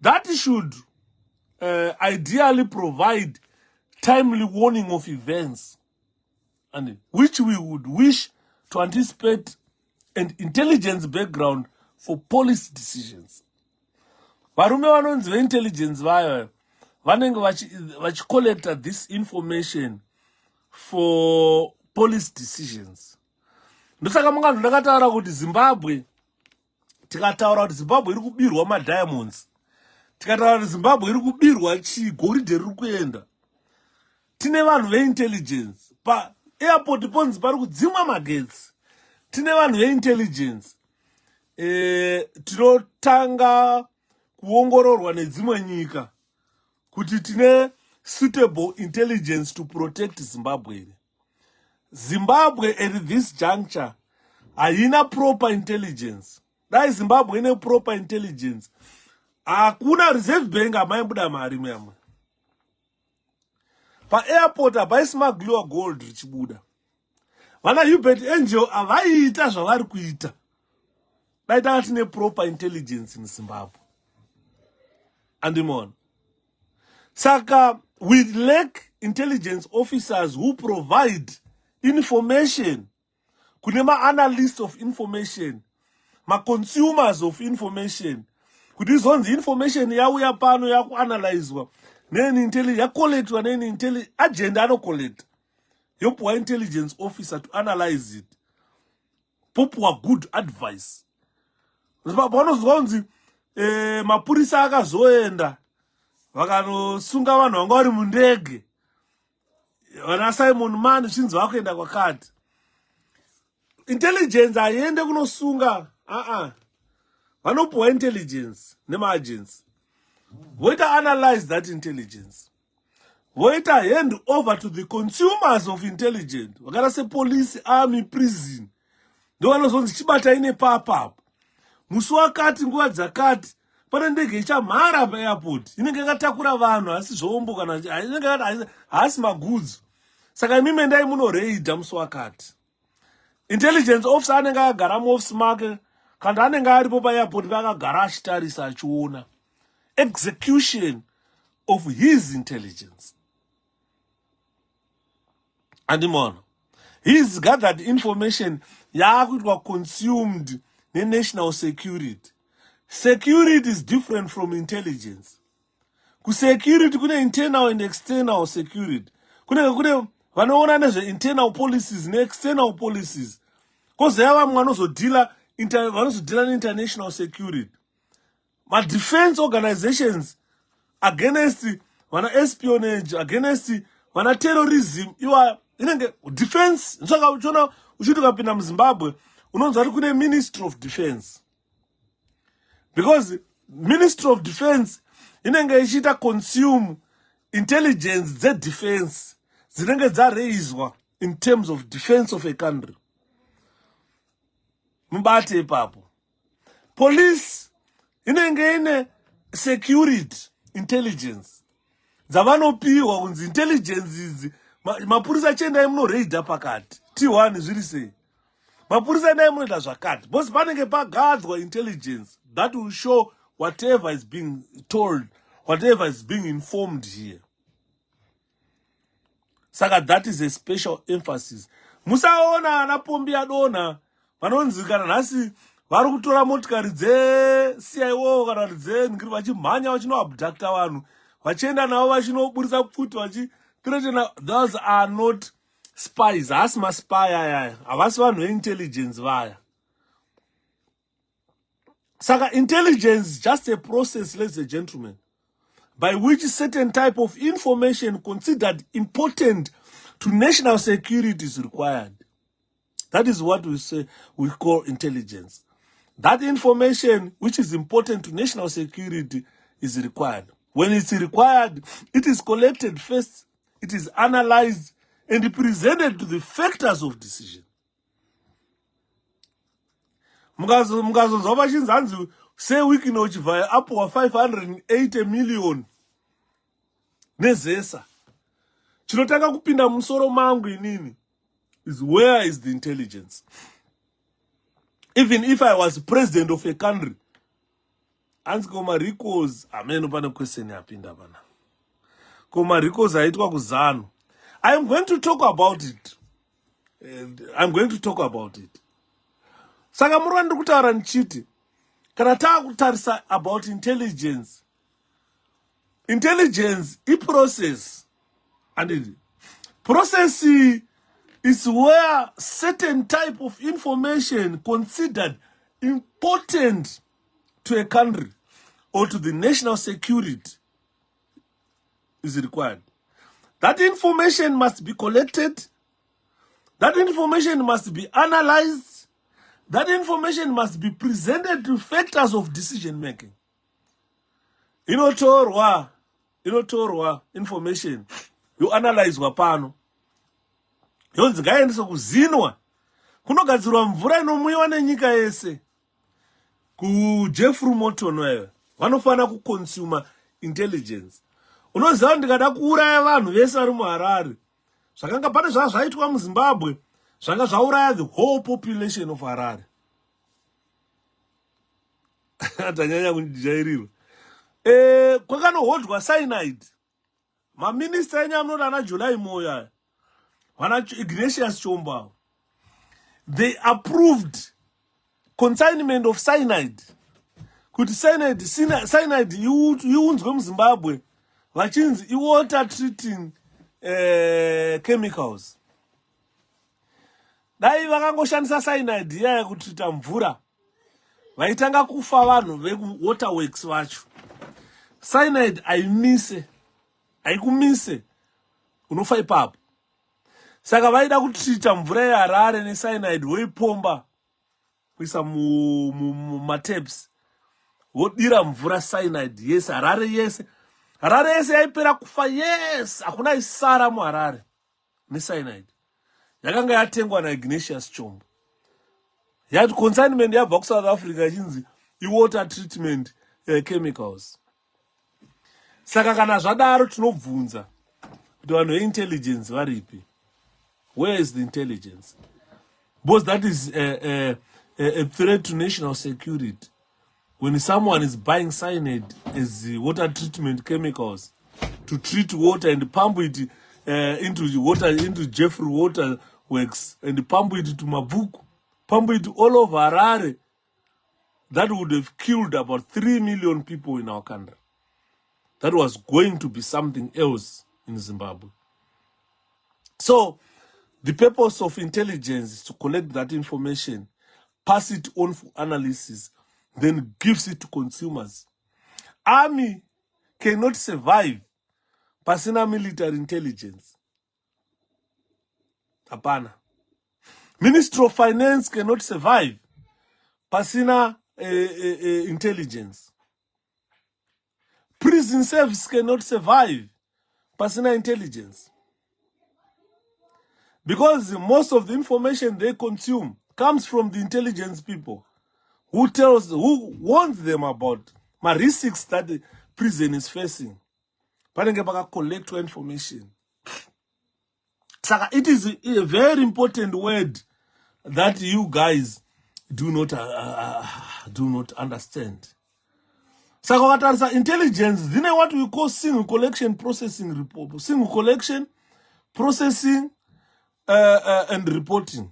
that should ideally provide timely warning of events, and which we would wish to anticipate an intelligence background for policy decisions. Varume vanonzi veintelligence vayo vanenge vachicollecta this information for police decisions. Ndosaka mungano ndakataura kuti Zimbabwe, tikataura kuti Zimbabwe iri kubirwa madiamonds, tikataura kuti Zimbabwe iri kubirwa chigoridhe riri kuenda, tine vanhu veintelligence pa airport ponzi pari kudzimwa magetsi, tine vanhu veintelligence. Tinotanga kuongororwa nedzimwe nyika kuti tine suitable intelligence to protect Zimbabwe. Zimbabwe at this juncture haina proper intelligence. Dai Zimbabwe ine proper intelligence, hakuna reserve bank amaibuda mari memwe. Pa airport apaismagliwa gold richibuda. Vana Hubert Angel avaiita zvavari kuita. Dai tanga tine proper intelligence in Zimbabwe. Andimon. Saka we lack intelligence officers who provide information. Kune ma-analysts of information, ma-consumers of information. Kuti izonzi information yauya pano yakuanalyzwa, neni intelligence yacollectwa, neni intelligence agenda anocollect. Yopuwa intelligence officer to analyze it. Popuwa good advice. Vanozonzi mapurisa akazoenda vakanosunga vanhu vanga vari mundege, vana Simon Man chinzi vakuenda kwakati. Intelligence haiende kunosunga, vanopuwa intelligence nemaagents, voita analyze that intelligence, voita hand over to the consumers of intelligence, vakaita sepolice, army, prison. Ndo vanozonzi chibata ine papapo. Musi wakati nguva dzakati pane ndege ichamhara paairport, inenge yakatakura vanhu asi zvombo kana inenge haasi magudzi. Saka imi mendai munoreidha musi wakati. Intelligence officer anenge akagara muofisi make, kana anenge aripo paairport paakagara achitarisa achiona execution of his intelligence. Andimona, his gathered information yakuitwa consumed national security. Security is different from intelligence. Security kune internal and external security. Kune vanoona nezve internal policies ne external policies. Koze yava vanozodila international security. Ma defense organizations against vana espionage, against Vana terrorism, iwa, inenge, defense, nsaka uchona, uchiti ukapinda muZimbabwe, unonzwa kuti kune Ministry of Defense. Because Ministry of Defense, inenge ichita consume intelligence, the defense, zinenge dzareizwa in terms of defense of a country. Mbate papo. Police, inenge ine security, intelligence. Dzavanopiwa kunzi intelligence izi mapurisa chenda imuno raida pakati T1 zviri sei mapurisa enda imunoita zvakati bosi panenge pagadzwa intelligence that will show whatever is being told, whatever is being informed here. Saka that is a special emphasis. Musaona anapombi adona vanonzikana nhasi vari kutora motikari dzeCIO kana dzengiri vachimhanya vachinoabducta vanhu vachienda navo vachinoburisa pfuti vachithreatena. Those are not spies. Haasi maspy aya, havasi vanhu veintelligence vaya. Saka intelligence is just a process, ladies and gentlemen, by which certain type of information considered important to national security is required. That is what we say we call intelligence. That information which is important to national security is required. When it's required, it is collected first, it is analyzed, and presented to the factors of decision. Mukazonzwa vachinzi sewiki uchivhaya apuwa 580 million nezesa. Chinotanga kupinda musoro mangu inini is where is the intelligence? Even if I was president of a country, anzi koma recalls, ameno pane question yapinda pana. Koma recalls haitwa kuzano. I am going to talk about it. I'm going to talk about it. Saka muri ndikutaura ndichiti kana taakutarisa about intelligence. Intelligence process, and process is where certain type of information considered important to a country or to the national security is required. That information must be collected. That information must be analyzed. That information must be presented to factors of decision making. Inotorwa information you analyze wapano yonzi ngaendeswe kuzinwa kunogadzirwa mvura inomwiwa nenyika yese kuJeffrey Morton wewe vanofana kuconsume intelligence. Unoziva ndikada kuuraya vanhu vese vari muHarare zvakanga pane zvaitwa muZimbabwe zvanga zvauraya the whole population of Harare. Atanyanya kundijairira. Kwakanohodwa cyanide. Maminista enyu amunoti ana July Moya, vana Ignatius Chomba, they approved consignment of cyanide. Kuti cyanide iunzwe muZimbabwe vachinzi water treating chemicals. Dai vakangoshandisa cyanide iya kutreata mvura vaitanga kufa vanhu veku-waterworks vacho. Cyanide haikumise unofa ipapo. Saka vaida kutreata mvura yeHarare necyanide voipomba kuisa mumataps vodira mvura cyanide yese. Harare yese yaipera kufa. Yes, hakuna isara muHarare necyanide. Yakanga yatengwa naIgnatius Chombo. Yati consignment yabva kuSouth Africa yachinzi water treatment chemicals. Saka kana zvadaro tinobvunza kuti vanhu veintelligence varipi? Where is the intelligence? Because that is a threat to national security. When someone is buying cyanide as water treatment chemicals to treat water and pump it into Jeffrey Water Works and pump it to Mavuku, pump it all over Harare, that would have killed about 3 million people in our country. That was going to be something else in Zimbabwe. So, the purpose of intelligence is to collect that information, pass it on for analysis, then gives it to consumers. Army cannot survive pasina military intelligence. Apana. Ministry of Finance cannot survive. Pasina intelligence. Prison service cannot survive. Pasina intelligence. Because most of the information they consume comes from the intelligence people who warns them about my risks that the prison is facing. Panenge baka collect information. Saka, it is a very important word that you guys do not understand. Saka, intelligence, you know what we call single collection processing report, single collection processing and reporting,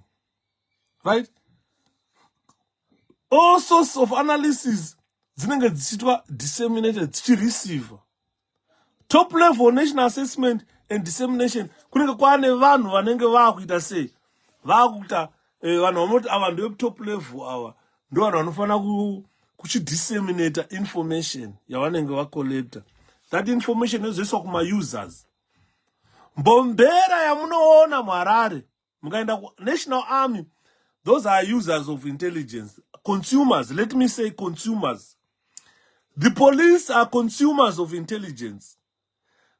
right? All sorts of analysis zinenge dzichitwa disseminated receive top level national assessment and dissemination kunenge kwane vanhu vanenge vakuita sei vakuita vanhu vanoti ava ndio top level ava ndio vanhu vanofana kuchidisseminata information yavanenge vacollecta. That information yozoiswa kuma-users. Mbombera yamunoona muHarare mukaenda national army, those are users of intelligence, consumers. Let me say consumers. The police are consumers of intelligence.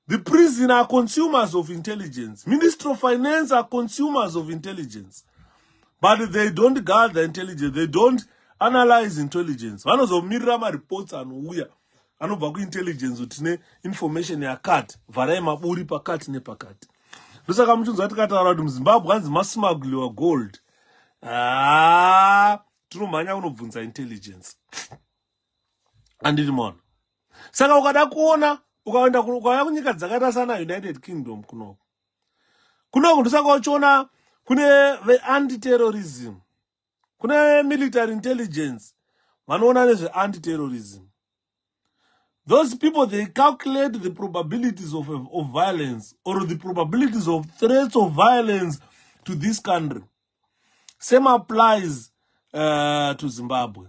The prison are consumers of intelligence. Ministry of Finance are consumers of intelligence. But they don't guard the intelligence. They don't analyze intelligence. One of the mirama reports and we anobva kuintelligence utine information yakati vharai maburi pakati nepakati. Ndosaka muchinzwa tikataura kuti muZimbabwe hanzi masmuggler gold. Tinomhanya unobvunza intelligence. Anditi mona. Saka ukada kuona ukaenda kunyika dzakaita sana United Kingdom kunoku ndosaka uchiona kune anti-terrorism, kune military intelligence vanoona nezve anti-terrorism. Those people, they calculate the probabilities of violence or the probabilities of threats of violence to this country. Same applies to Zimbabwe.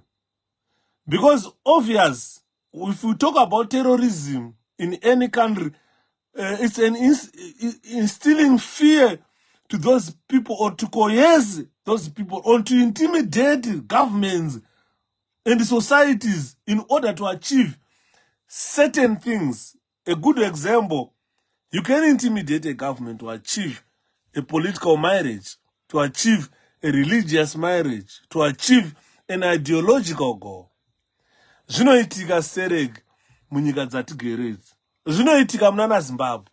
Because obvious, if we talk about terrorism in any country, it's instilling fear to those people or to coerce those people or to intimidate governments and societies in order to achieve certain things. A good example, you can intimidate a government to achieve a political marriage, to achieve a religious marriage, to achieve an ideological goal. Zvinoitika sereg munyika dzatigeredzi. Zvinoitika muna Zimbabwe.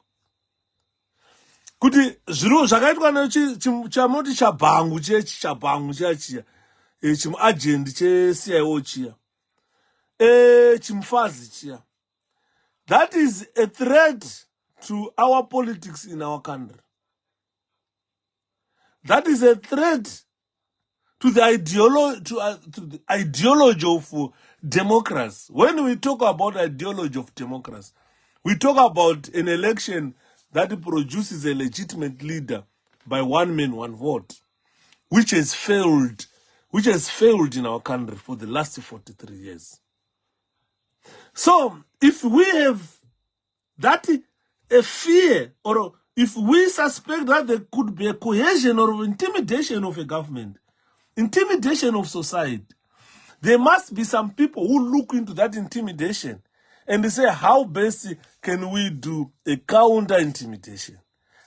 Kuti zviro zvakaitwa nechamoti chabhangu chiya chimuagent cheCIO chiya. Chimufazi chiya. That is a threat to our politics in our country. That is a threat to the ideology of democracy. When we talk about ideology of democracy, we talk about an election that produces a legitimate leader by one man, one vote, which has failed in our country for the last 43 years. So, if we have that a fear, or if we suspect that there could be a coercion or intimidation of a government, intimidation of society, there must be some people who look into that intimidation and they say, how best can we do a counter-intimidation?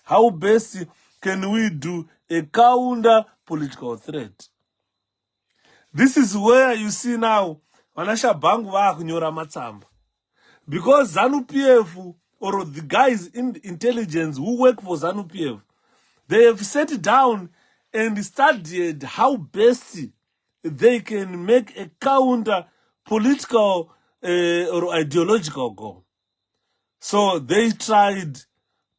How best can we do a counter-political threat? This is where you see now, vanashabhangu vakunyora matsamba. Because ZANU-PF, or the guys in the intelligence who work for ZANU-PF, they have sat down and studied how best they can make a counter-political or ideological goal. So they tried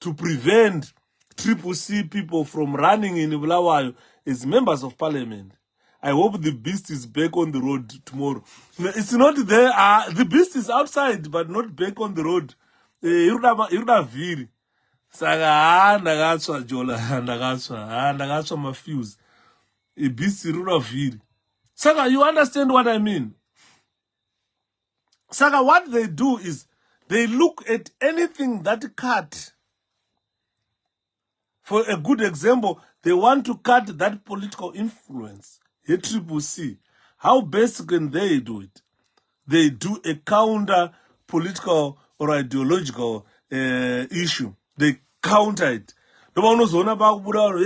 to prevent C people from running in Bulawayo as members of parliament. I hope the beast is back on the road tomorrow. It's not there. The beast is outside, but not back on the road. Iruda viri. Saka ndagatswa jola, ndagatswa mafuse. A beast iruda viri. Saka, you understand what I mean? Saka, what they do is they look at anything that cut. For a good example, They want to cut that political influence. C. How best can they do it? They do a counter political or ideological issue. They counter it. They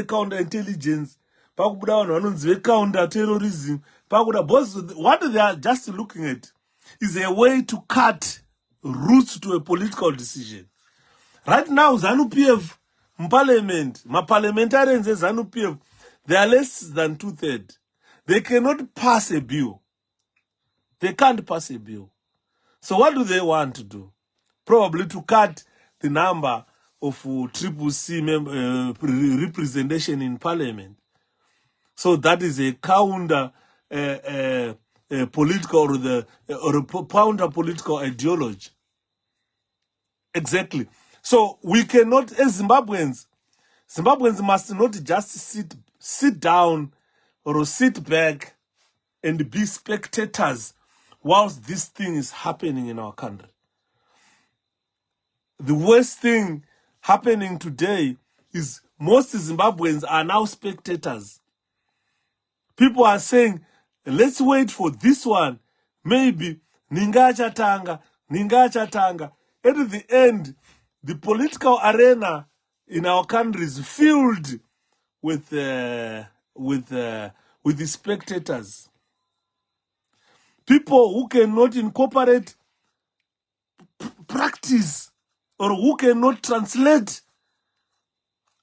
counter intelligence. They counter terrorism. What they are just looking at is a way to cut roots to a political decision. Right now, ZANU-PF, parliament, my parliamentarians in ZANU-PF, they are less than 2/3. They cannot pass a bill. They can't pass a bill. So what do they want to do? Probably to cut the number of CCC representation in parliament. So that is a counter political or a counter political ideology. Exactly. So we cannot, as Zimbabweans must not just sit down or sit back and be spectators whilst this thing is happening in our country. The worst thing happening today is most Zimbabweans are now spectators. People are saying, let's wait for this one. Maybe Ninga chatanga. At the end, the political arena in our country is filled with the spectators. People who cannot incorporate practice or who cannot translate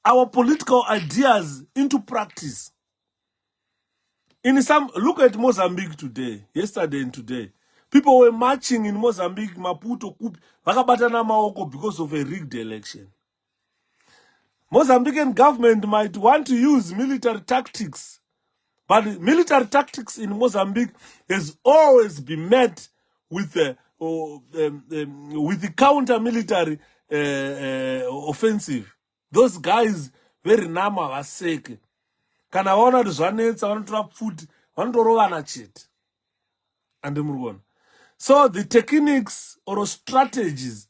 our political ideas into practice. Look at Mozambique today, yesterday and today. People were marching in Mozambique, Maputo, Vakabatana Maoko because of a rigged election. Mozambican government might want to use military tactics, but military tactics in Mozambique has always been met with the counter-military offensive. Those guys very nama vaseke. Kana wana zvanetsa vanotora pfuti vanotorovana chete. And so the techniques or strategies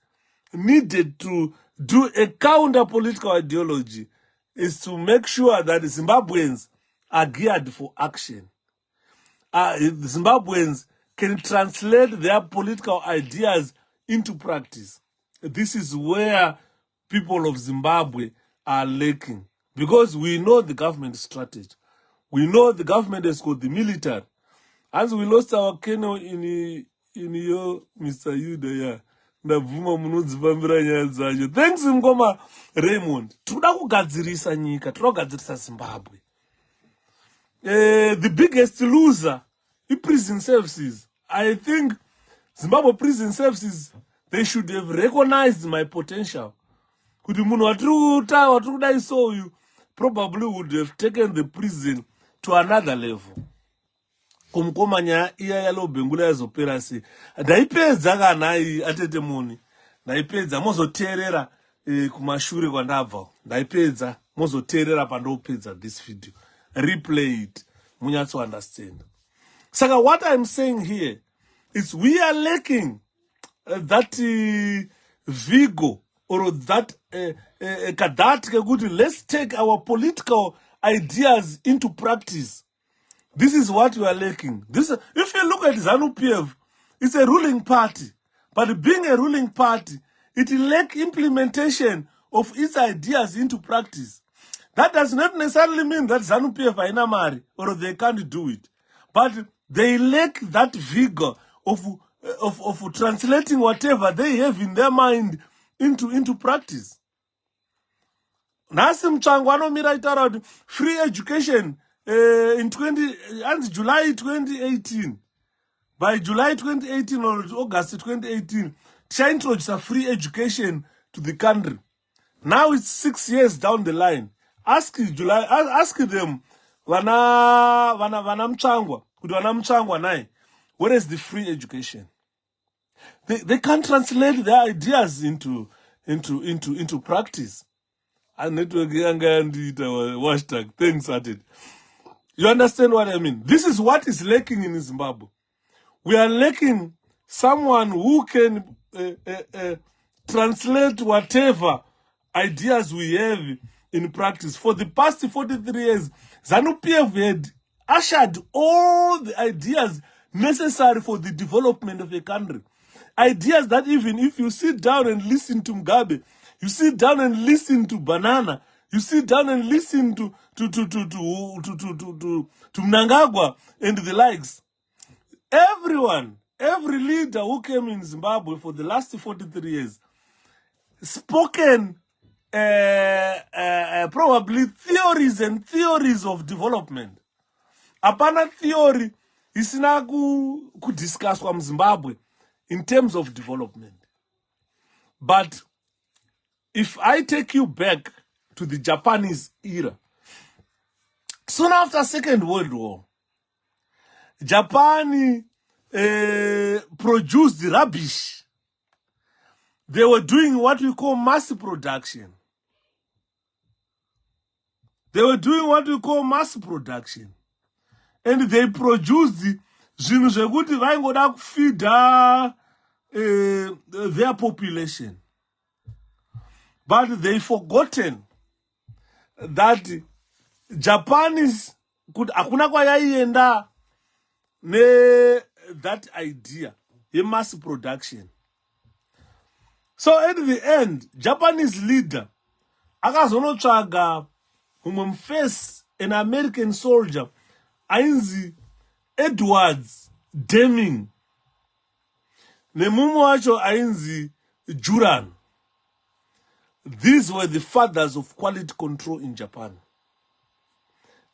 needed to do a counter-political ideology is to make sure that the Zimbabweans are geared for action. The Zimbabweans can translate their political ideas into practice. This is where people of Zimbabwe are lacking. Because we know the government strategy. We know the government has got the military. As we lost our Keno in your Mr. Yuda, thanks Ngoma Raymond. Toda kugadzirisa nyika, toda kugadzirisa Zimbabwe. The biggest loser is prison services. I think Zimbabwe prison services, they should have recognized my potential. Kuti munhu watiri kudai so you probably would have taken the prison to another level. Kumkomanya iya yalo bengula yazopera sei. Ndaipedza kana atete muni. Ndaipedza mozoteerera kumashure kwandabva. Ndaipedza mozoteerera pandopedza this video. Replay it. Munyatso understand. Saka what I'm saying here is we are lacking that vigo or that let's take our political ideas into practice. This is what we are lacking. If you look at ZANU-PF, it's a ruling party. But being a ruling party, it lacks implementation of its ideas into practice. That does not necessarily mean that ZANU-PF are inamari or they can't do it. But they lack that vigor of translating whatever they have in their mind into practice. Nasim Changwano Miraita free education in July 2018. By July 2018 or August 2018, China introduced a free education to the country. Now it's 6 years down the line. Ask them, where is the free education? They can't translate their ideas into practice. And network hashtag thanks at it. You understand what I mean? This is what is lacking in Zimbabwe. We are lacking someone who can translate whatever ideas we have in practice. For the past 43 years, ZANU-PF had ushered all the ideas necessary for the development of a country. Ideas that even if you sit down and listen to Mugabe, you sit down and listen to Banana, you sit down and listen to Mnangagwa and the likes. Everyone, every leader who came in Zimbabwe for the last 43 years, spoken probably theories and theories of development. Apana theory isina ku discuss from Zimbabwe in terms of development. But if I take you back to the Japanese era, soon after Second World War, Japan produced rubbish. They were doing what we call mass production. They were doing what we call mass production. And they produced zvinhu zvekuti vaingoda kufeeda their population. But they forgotten that Japanese could hakuna kwayaienda that idea, a mass production. So at the end, Japanese leader akazonotsvaga umwe mufesi, an American soldier ainzi Edwards Deming nemumwe wacho ainzi Juran. These were the fathers of quality control in Japan.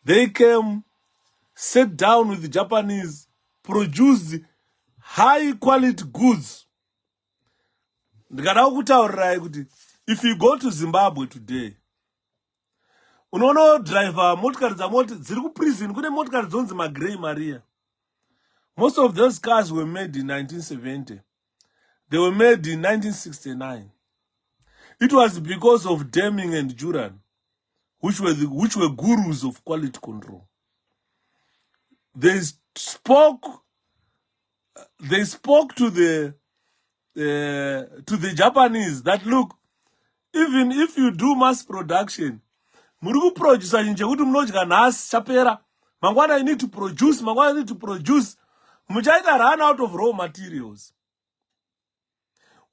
They came, sat down with the Japanese, produced high quality goods. If you go to Zimbabwe today, unono driver motikari dzamoti dziri ku prison kune motikari dzonzi maGrey Maria. Most of those cars were made in 1970. They were made in 1969. It was because of Deming and Juran, which were gurus of quality control. They spoke to the Japanese that, look, even if you do mass production, muri kuproduce nje kuti munodya nhasi chapera, mangwana you need to produce, muchaita run out of raw materials.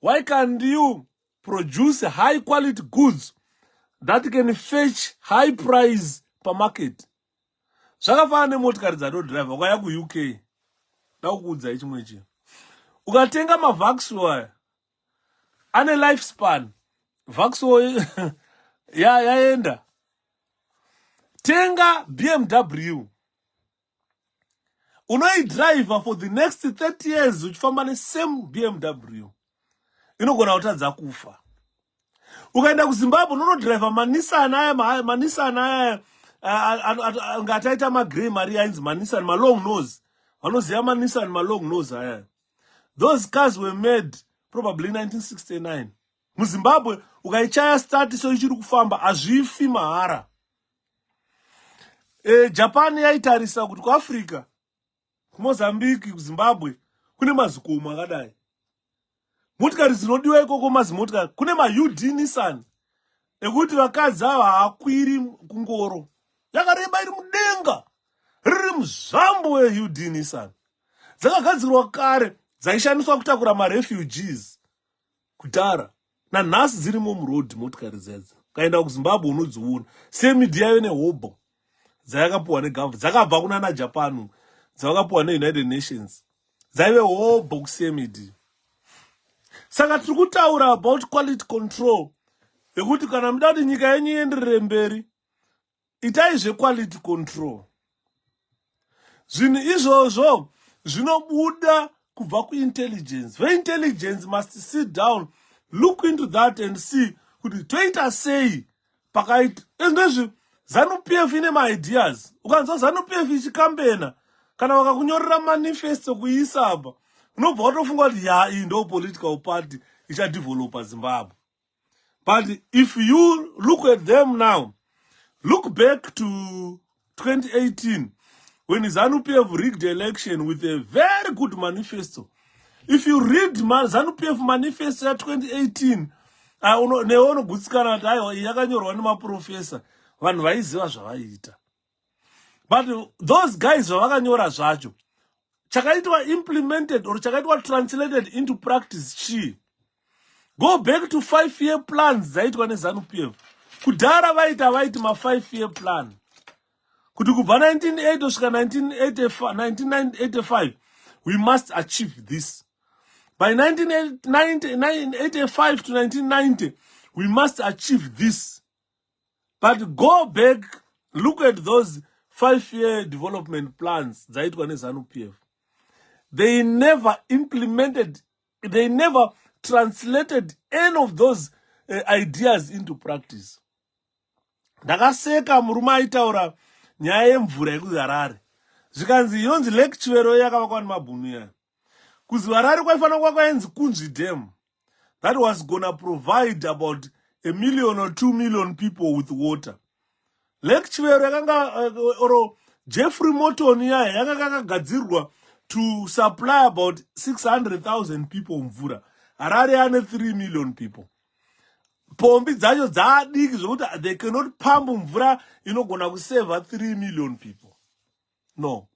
Why can't you produce high quality goods that can fetch high price per market? Zvakafanana nemotikari dzanodriver ukaya ku-UK. Ndakuudza chimwe chinhu. Ukatenga maVauxhall ane lifespan. Vauxhall yaenda. Tenga BMW. Unoidriver for the next 30 years uchifamba nesame BMW. Inogona kutadza kufa. Ukaenda kuZimbabwe unodriver maNissan aya ngataita maGrey Maria ainzi maNissan malong nose. Vanoziva maNissan malong nose aya. Those cars were made probably in 1969. MuZimbabwe ukaichaya start so ichiri kufamba hazvifi mahara. Japan yaitarisa kuti kuAfrica, kuMozambique, kuZimbabwe kune mazikomo akadai. Motikari dzinodiwa ikoko mazimotikari kune maUD Nissan ekuti vakadzi ava haakwiri kungoro. Yakareba iri mudenga, riri muzvambo weUD Nissan. Dzakagadzirwa kare, dzaishandiswa kutakura marefugees kutara. Nanhasi dzirimo muroad motikari dzedzi. Ukaenda kuZimbabwe unodziona. Semidi yave nehobho dzayakapuwa negovernment. Dzakabva kunana Japan, dzakapuwa neUnited Nations. Dzaive hobho kusemidi. Saka tiri kutaura about quality control. Ekuti kana muda kuti nyika yenyu ienderere mberi, itai zvequality control. Zvinhu izvozvo zvinobuda kubva kuintelligence. Intelligence must sit down, look into that and see kuti toita sei pakaita. Endezvi ZANU-PF ine maideas. Ukanzwa ZANU-PF ichikambena kana vakakunyorera manifesto kuisa apa, unobva watofunga kuti iyi ndo political party ichadevelopa Zimbabwe. But if you look at them now, look back to 2018 when ZANU-PF rigged the election with a very good manifesto. If you read ZANU-PF manifesto at 2018, neonogutsikana kuti aiwa iyi yakanyorwa nemaprofesa vanhu vaiziva zvavaiita. But those guys zvavakanyora zvacho chakaitwa implemented or chakaitwa translated into practice chi. Go back to 5-year plans dzaitwa neZANU-PF. Kudhara vaiti ma 5-year plan. Kuti kubva 1980 kusvika 1985 we must achieve this. By 1985 to 1990 we must achieve this. But go back, look at those 5-year development plans dzaitwa neZANU-PF. They never implemented, they never translated any of those ideas into practice. Ndakaseka murume aitaura nyaya yemvura yekuHarare. Zvikanzi yonzi lecture yakavakwa nemabhunu iya. Kuzi Harare kwaifanira kuva kwainzi Kunzvi Dam. That was gonna provide about 1 million or 2 million people with water. Lecture yakanga oro Jeffrey Morton iya yakanga kagadzirwa to supply about 600,000 people mvura. Harare ane 3 million people. Pombi dzacho dzadiki zvokuti they cannot pump mvura inogona kuseva 3 million people. No.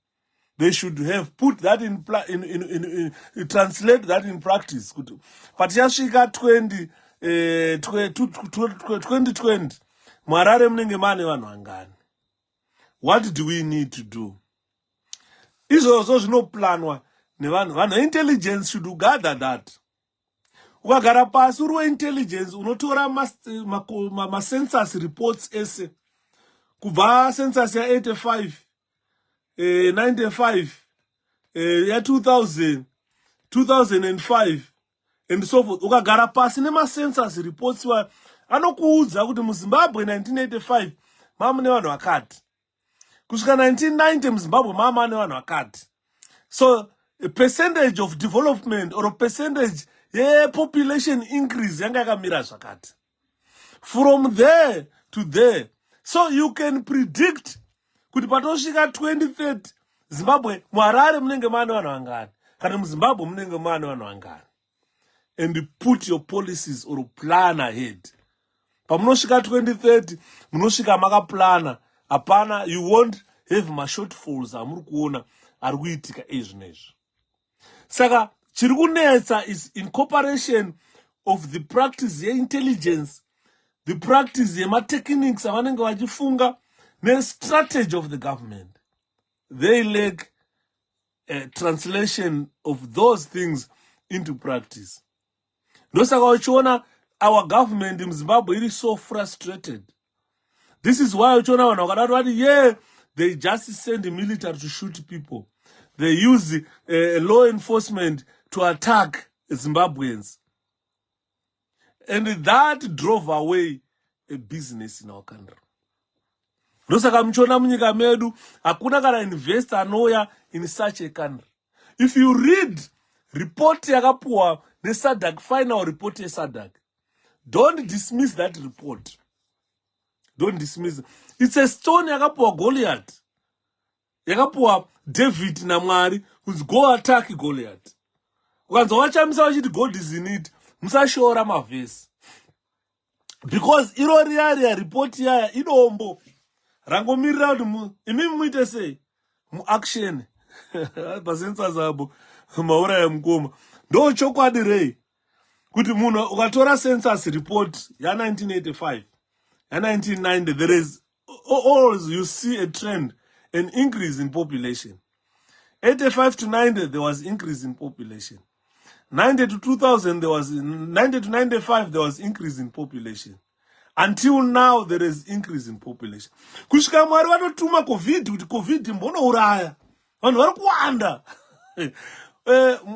They should have put that in translate that in practice. Patichasvika 2020 muHarare munenge mane vanhu vangani. What do we need to do? Izvozvo zvinoplanwa nevanhu. Vanhu intelligence should gather that. Ukagara pasi uri weintelligence unotora ma-census reports ese. Kubva census ya 85, 95, ya 2000, 2005, and so forth. Ukagara pasi nema-census reports anokuudza kuti muZimbabwe 1985 mama mune vanhu vakati. Kusvika 1990 muZimbabwe mama ane vanhu vakati. So a percentage of development or a percentage population increase yanga yakamira zvakati. From there to there. So you can predict kuti patosvika 2030 Zimbabwe muHarare munenge mane vanhu vangani kana muZimbabwe munenge mane vanhu vangani. And put your policies or plan ahead. Pamunosvika 2030 munosvika makaplana. Apana, you won't have ma-shortfalls amuri kuona ari kuitika ezvinezvi. Saka chiri kunetsa is incorporation of the practice ye-intelligence, the practice yema-techniques avanenge vachifunga, ne-strategy of the government. They lack a translation of those things into practice. Ndosaka uchiona our government in Zimbabwe is so frustrated. This is why uchiona vanhu vakadaro vati yeah, they just send the military to shoot people. They use law enforcement to attack Zimbabweans. And that drove away a business in our country. Ndosaka muchiona munyika medu hakuna kana investor anouya in such a country. If you read report yakapuwa neSADC, final report yeSADC, don't dismiss that report. Don't dismiss it. It's a stone yakapuwa Goliath. Yakapuwa David naMwari who's go attack Goliath. Ukanza wachamisa wachiti God is in it, musashora mavhesi. Because iro riya report yaya idombo. Rangomirira kuti imimi muite sei? Mu-action. Pasensa zabo. Maura ya mkoma. Ndo chokwadi rei. Kuti munhu ukatora census report ya 1985. In 1990, there is always you see a trend, an increase in population. 85 to 90, there was increase in population. 90 to 2000, 90 to 95, there was increase in population. Until now, there is increase in population. Kusvika Mwari vatotuma COVID, kuti COVID mbonouraya. Vanhu vari kuwanda.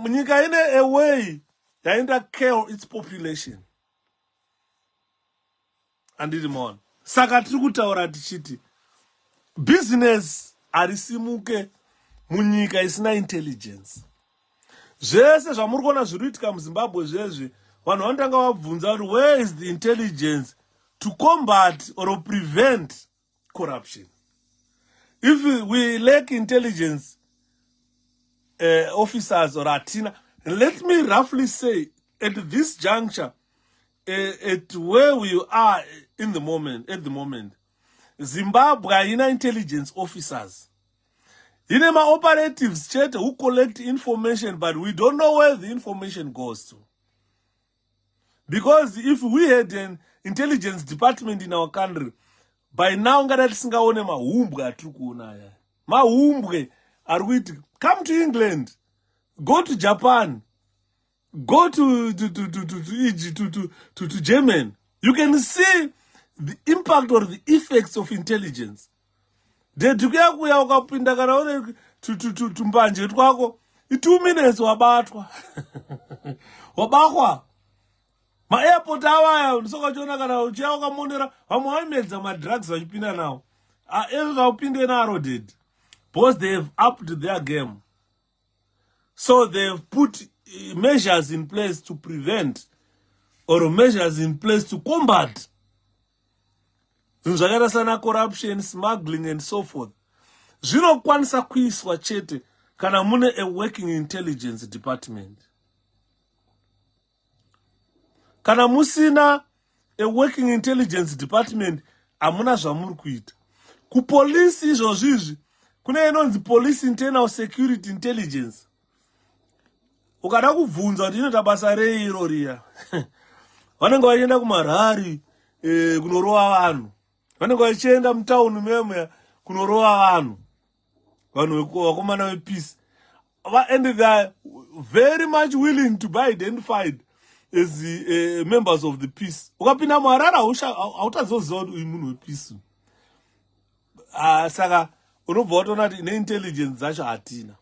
Nyika ine a way yaenda kill its population. Andiri mon. Saka tiri kutaura tichiti business arisimuke munyika isina intelligence. Zvese zvamuri kuona zviri kuitika muZimbabwe zvezvi, vanhu vanotanga vabvunza kuti where is the intelligence to combat or prevent corruption? If we lack intelligence officers or atina, let me roughly say at this juncture, at where we are in the moment, at the moment, Zimbabwe haina intelligence officers. Ine operatives chat who collect information, but we don't know where the information goes to. Because if we had an intelligence department in our country, by now ngada tisingaone mahumbwe atiri kuona aya. Mahumbwe are with come to England, go to Japan, go to Egypt, to German. You can see the impact or the effects of intelligence. De tukuya kuya ukapinda kana one tumbanje twako, 2 minutes wabatwa. Wabakwa. Ma airport awaya usoka chona kana uchiya ukamonera vamwe vaimedza madrugs vachipinda nawo. Ezo upinde naro dead. Because they have upped their game. So they've put measures in place to prevent or measures in place to combat zvinhu corruption, smuggling and so forth. Zvinokwanisa kuiswa chete kana mune a working intelligence department. Kana musina a working intelligence department, amuna zvamuri kuita. Kupolisi izvozvizvi kune inonzi police internal security intelligence. Ukada kubvunza kuti inoita basa rei iro riya. Vanenge vachienda kumarari kunorova vanhu. Vanenge vachienda mutauni memwe kunorova vanhu. Vanhu vakomana vepeace. And they are very much willing to be identified as the members of the peace. Ukapinda marara hautazoziva kuti uyu munhu wepeace. Saka unobva watoona kuti intelligence dzacho hatina.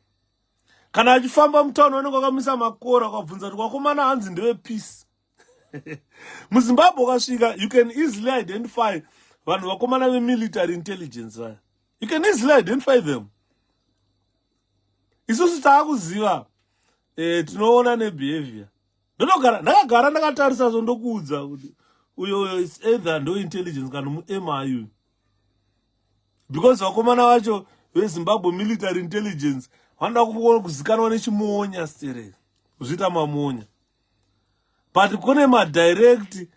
Kana achifamba mutauni vanenge vakamisa makora ukabvunza kuti kwakomana hanzi ndevepeace. MuZimbabwe ukasvika, you can easily identify vanhu vakomana vemilitary intelligence vaya. You can easily identify them. Isusu taakuziva tinoona nebehavior. Ndakagara ndakatarisa ndokuudza kuti uyo is either ndo intelligence kana mu-MIU. Because vakomana vacho veZimbabwe military intelligence vanoda kuzikanwa nechimonya stere. Kuzviita mamonya. But kune ma-direct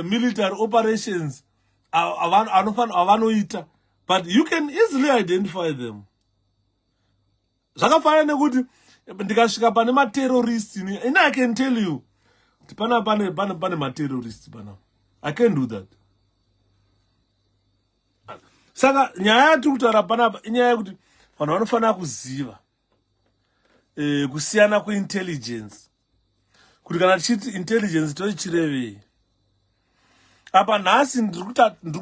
military operations avanoita. But you can easily identify them. Zvakafanana nekuti ndikasvika pane ma-terrorists and I can tell you kuti pane ma-terrorists pana. I can do that. Saka nyaya yatiri kutaura panapa inyaya yekuti vanhu vanofanira kuziva kusiyana kweintelligence. Kuti kana tichiti intelligence tochirevei. Apa nhasi ndiri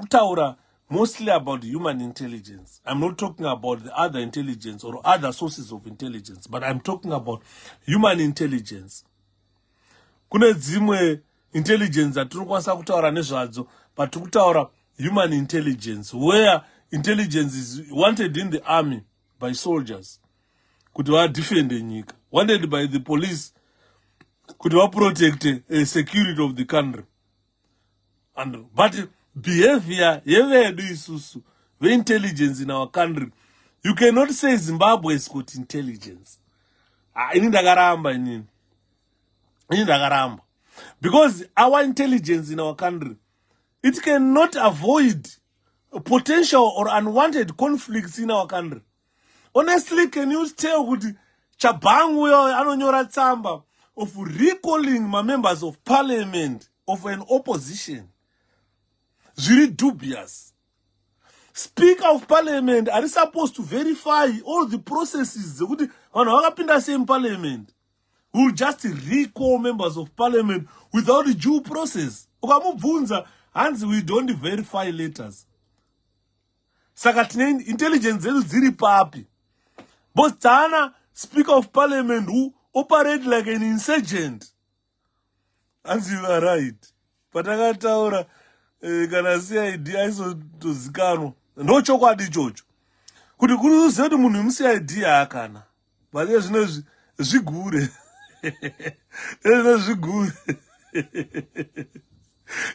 kutaura mostly about human intelligence. I'm not talking about the other intelligence or other sources of intelligence, but I'm talking about human intelligence. Kune dzimwe intelligence atinokwanisa kutaura nezvadzo, but tiri kutaura human intelligence, where intelligence is wanted in the army by soldiers kuti vadefende nyika, wanted by the police kuti vaprotect security of the country. But behavior yevedu isusu ve-intelligence in our country, you cannot say Zimbabwe has got intelligence. Ini ndakaramba. Because our intelligence in our country, it cannot avoid potential or unwanted conflicts in our country. Honestly, can you tell kuti Chabangu anonyora tsamba of recalling members of parliament of an opposition? Very dubious. Speaker of parliament are supposed to verify all the processes. Same parliament will just recall members of parliament without the due process. Hands we don't verify letters. Sakatine intelligence ziri papi. But Tana, Speaker of Parliament, who operate like an insurgent. As you are right. Patagataura, kana idea iso tozikano. No chokwadi chocho. Kuti kuri zedu munhu musi idea akana. But there's zvigure. There's zvigure.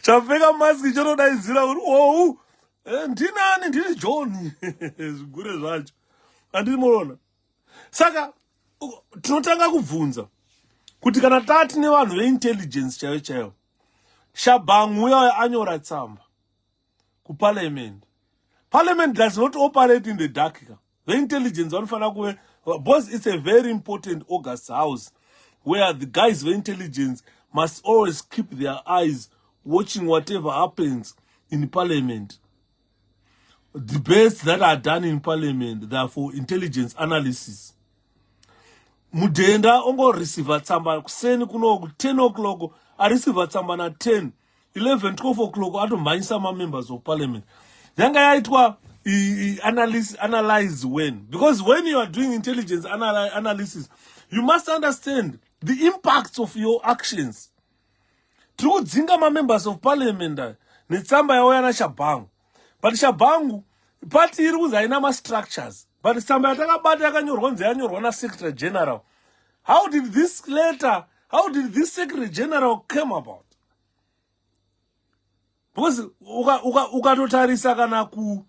Chapfeka maski chonodaizira kuti oh ndinani ndiri John. Zvigure zvacho. Andiri muona. Saka tinotanga kubvunza kuti kana tati nevanhu veintelligence chaivo Shabangu uya anyora tsamba ku parliament. Parliament does not operate in the dark. The intelligence boss, it's a very important August house where the guys with intelligence must always keep their eyes watching whatever happens in parliament. Debates that are done in parliament, they are for intelligence analysis. Mudenda ongo receive tsamba kuseni kuno 10 o'clock, I receive tsamba na 10, 11, 12 o'clock, I don't mind some members of parliament. Yanga yaitwa analyze when. Because when you are doing intelligence analysis, you must understand the impacts of your actions. Through Zingama members of parliament, Nitsamba Yawana Shabangu. But Shabangu, party rules are in structures. But Sambata Badagan, Secretary General. How did this Secretary General come about? Because ukatotarisaka ku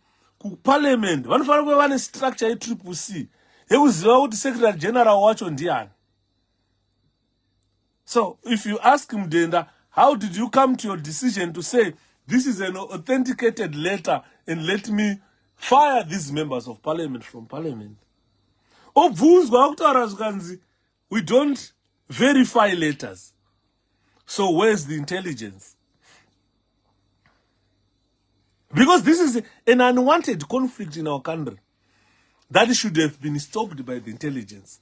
parliament vanofana kuva vane structure yeCCC yekuziva kuti Secretary General wacho ndiani. So if you ask Mudenda, how did you come to your decision to say this is an authenticated letter and let me fire these members of parliament from parliament? We don't verify letters. So where's the intelligence? Because this is an unwanted conflict in our country that should have been stopped by the intelligence.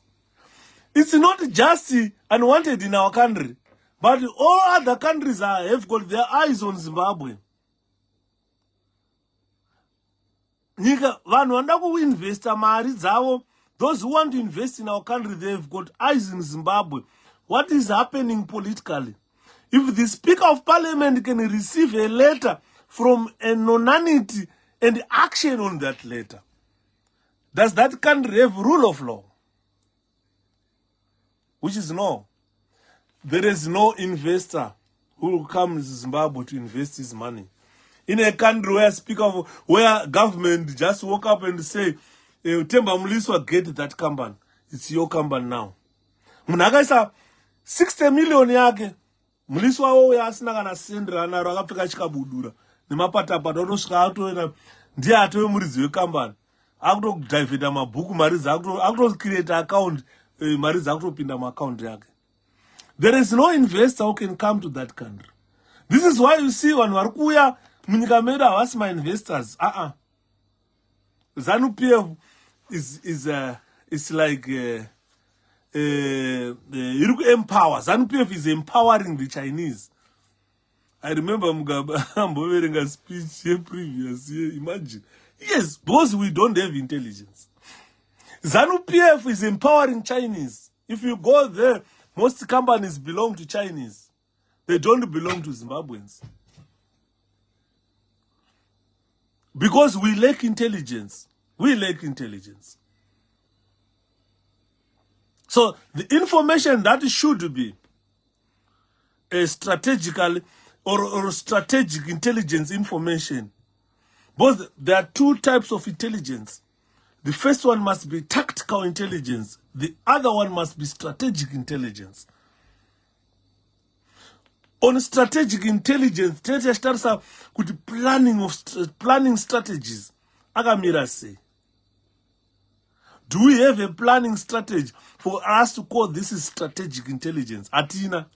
It's not just unwanted in our country, but all other countries have got their eyes on Zimbabwe. Those who want to invest in our country, they've got eyes in Zimbabwe. What is happening politically? If the Speaker of Parliament can receive a letter from anonymity and action on that letter, does that country have rule of law? Which is no. There is no investor who will come to Zimbabwe to invest his money. In a country where government just woke up and say, Temba Muliswa, get that company. It's your company now. Munagaisa 60 million yake. Muliswa owe asina kana sendra na rakapfeka chikabudura. Nemapatapata otosvika atoena ndiye atove muridzi wekambani. Akutodivida mabhuku mari akutocreate account mari dzakutopinda muaccount yake. There is no investor who can come to that country. This is why you see vanhu vari kuuya munyika medu havasi ma-investors. ZANU-PF is like empower. ZANU-PF is empowering the Chinese. I remember Mugabe wearing a speech here previous year. Imagine. Yes, because we don't have intelligence. ZANU-PF is empowering Chinese. If you go there, most companies belong to Chinese. They don't belong to Zimbabweans. Because we lack intelligence. We lack intelligence. So the information that should be a strategical or strategic intelligence information. Both there are two types of intelligence. The first one must be tactical intelligence. The other one must be strategic intelligence. On strategic intelligence, planning strategies. Agamira say, do we have a planning strategy for us to call this is strategic intelligence? Atina.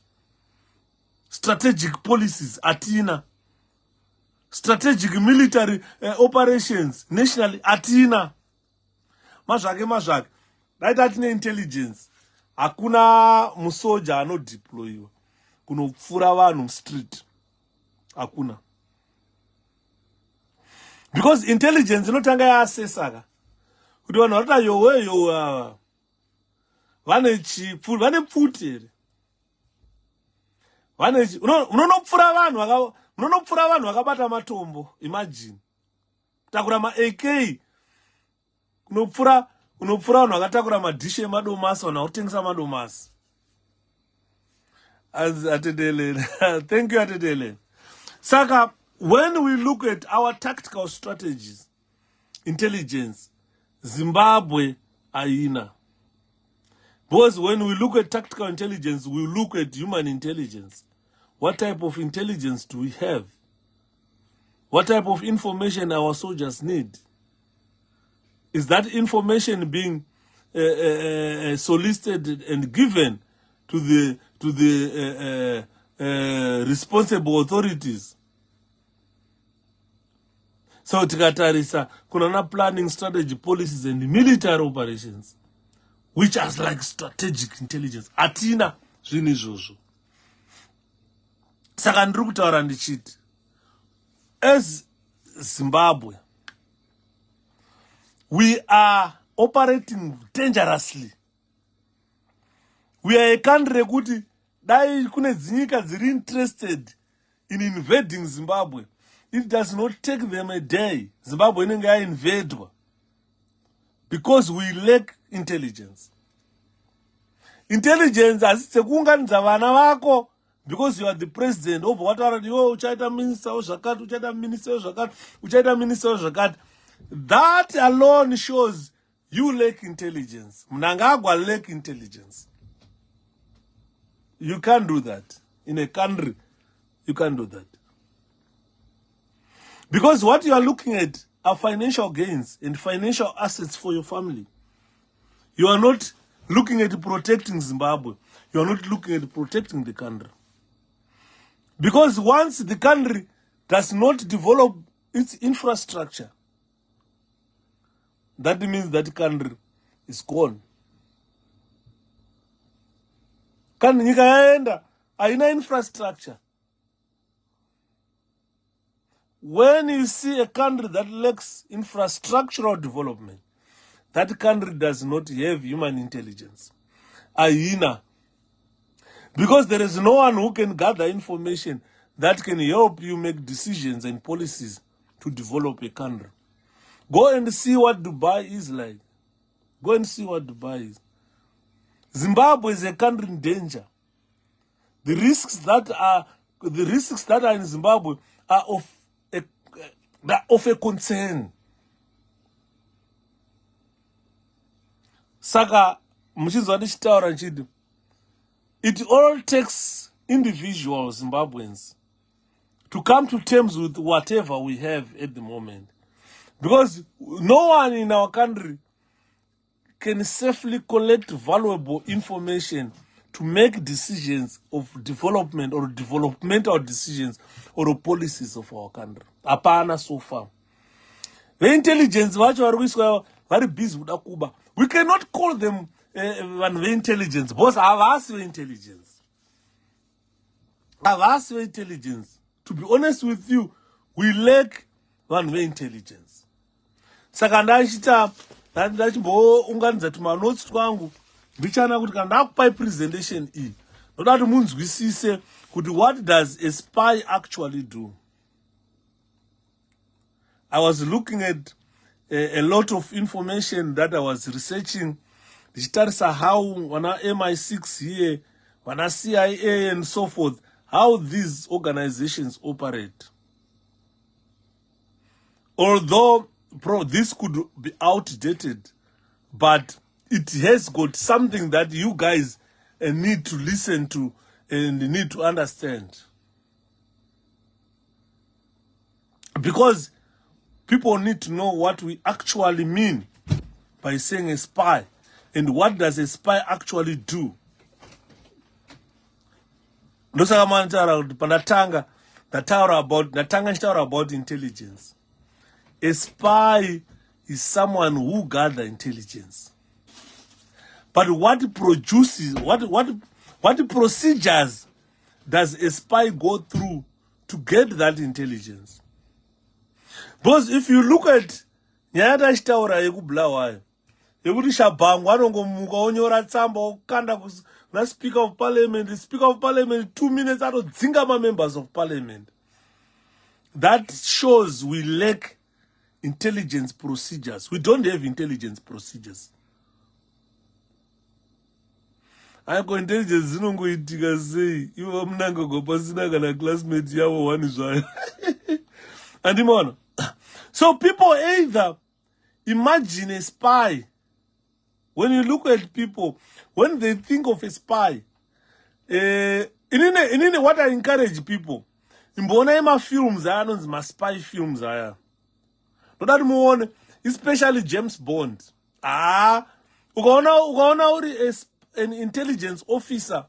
Strategic policies. Atina. Strategic military operations nationally. Atina. Mazvake. Right atina intelligence. Hakuna musoja ano deployiwa. Kunopfura vanhu street. Hakuna. Because intelligence inotanga yaasesaka. Kuti vanhu varita yoweyo vane pfuti. Munonopfura vanhu vakabata matombo. Imagine. Takura ma-AK. Unopfura vanhu vakatakura madhishi emadomasi, vanhu vakutengesa madomasi. Thank you, Atedele. Saka, when we look at our tactical strategies, intelligence, Zimbabwe, aina. Because when we look at tactical intelligence, we look at human intelligence. What type of intelligence do we have? What type of information our soldiers need? Is that information being solicited and given to the responsible authorities? So tikatarisa kuna planning, strategy, policies and military operations, which are like strategic intelligence. Atina zvini izvozvo. Saka ndiri kutaura ndichiti, as Zimbabwe, we are operating dangerously. We are a country kuti dai kune dzinyika dziri interested in invading Zimbabwe. It does not take them a day. Zimbabwe inenge yainvadwa because we lack intelligence. Intelligence asitse kuunganidza vana vako because you are the president of what are you, uchaita minister ozvakati, uchaita minister ozvakati, uchaita minister ozvakati. That alone shows you lack intelligence. Mnangagwa lack intelligence. You can't do that. In a country, you can't do that. Because what you are looking at are financial gains and financial assets for your family. You are not looking at protecting Zimbabwe. You are not looking at protecting the country. Because once the country does not develop its infrastructure, that means that country is gone. Kan nyika yaenda haina infrastructure. When you see a country that lacks infrastructural development, that country does not have human intelligence. Aina. Because there is no one who can gather information that can help you make decisions and policies to develop a country. Go and see what Dubai is like. Go and see what Dubai is. Zimbabwe is a country in danger. The risks that are in Zimbabwe are of a concern. Saka muchinzwa ndichitaura nchiti, it all takes individual Zimbabweans to come to terms with whatever we have at the moment. Because no one in our country can safely collect valuable information to make decisions of development or developmental decisions or policies of our country. Apana so far. The intelligence very busy with Akuba. We cannot call them the intelligence. Both have asked for intelligence. I've asked for intelligence. To be honest with you, we lack one way intelligence. Saka ndachita ndachimbounganidza tumanotsi twangu ndichana kuti kana ndakupai presentation iyi ndoda kuti munzwisise kuti what does a spy actually do. I was looking at a lot of information that I was researching. Ndichitarisa how wana MI6 here, wana CIA and so forth, how these organizations operate. Although this could be outdated, but it has got something that you guys need to listen to and need to understand. Because people need to know what we actually mean by saying a spy and what does a spy actually do. Natanga about intelligence. A spy is someone who gathers intelligence. But what produces, what procedures does a spy go through to get that intelligence? Because if you look at nyaya chitaura yekubulawayo yekuti Shabhangu anongomuka onyora tsamba okanda kuna Speaker of Parliament, the Speaker of Parliament 2 minutes atodzinga members of Parliament. That shows we lack intelligence procedures. We don't have intelligence procedures. Aiko intelligence zinongoitika sei ivo munangogo pasina kana classmates yavo wani zvayo. Andimona. So people either imagine a spy. When you look at people, when they think of a spy, inini what I encourage people. Imbona ima films anonzi ma spy films aya. Nodati muone, especially James Bond. Ukaona uri an intelligence officer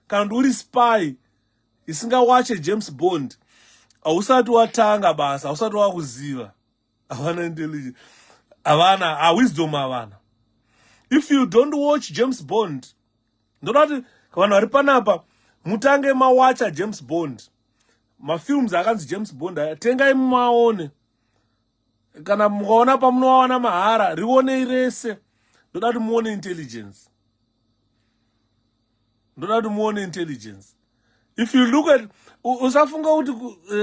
kana uri spy isingawache James Bond. Ausati watanga basa, ausati wakuziva. Avana intelligence. Avana, wisdom avana. If you don't watch James Bond, ndodati kana vari panapa mutange mawacha James Bond. Mafilms akanzi James Bond tengai mumaone. Kana mukaona pamunowana mahara rione irese. Ndodati muone intelligence. Ndodati muone intelligence. If you look at usafunga kuti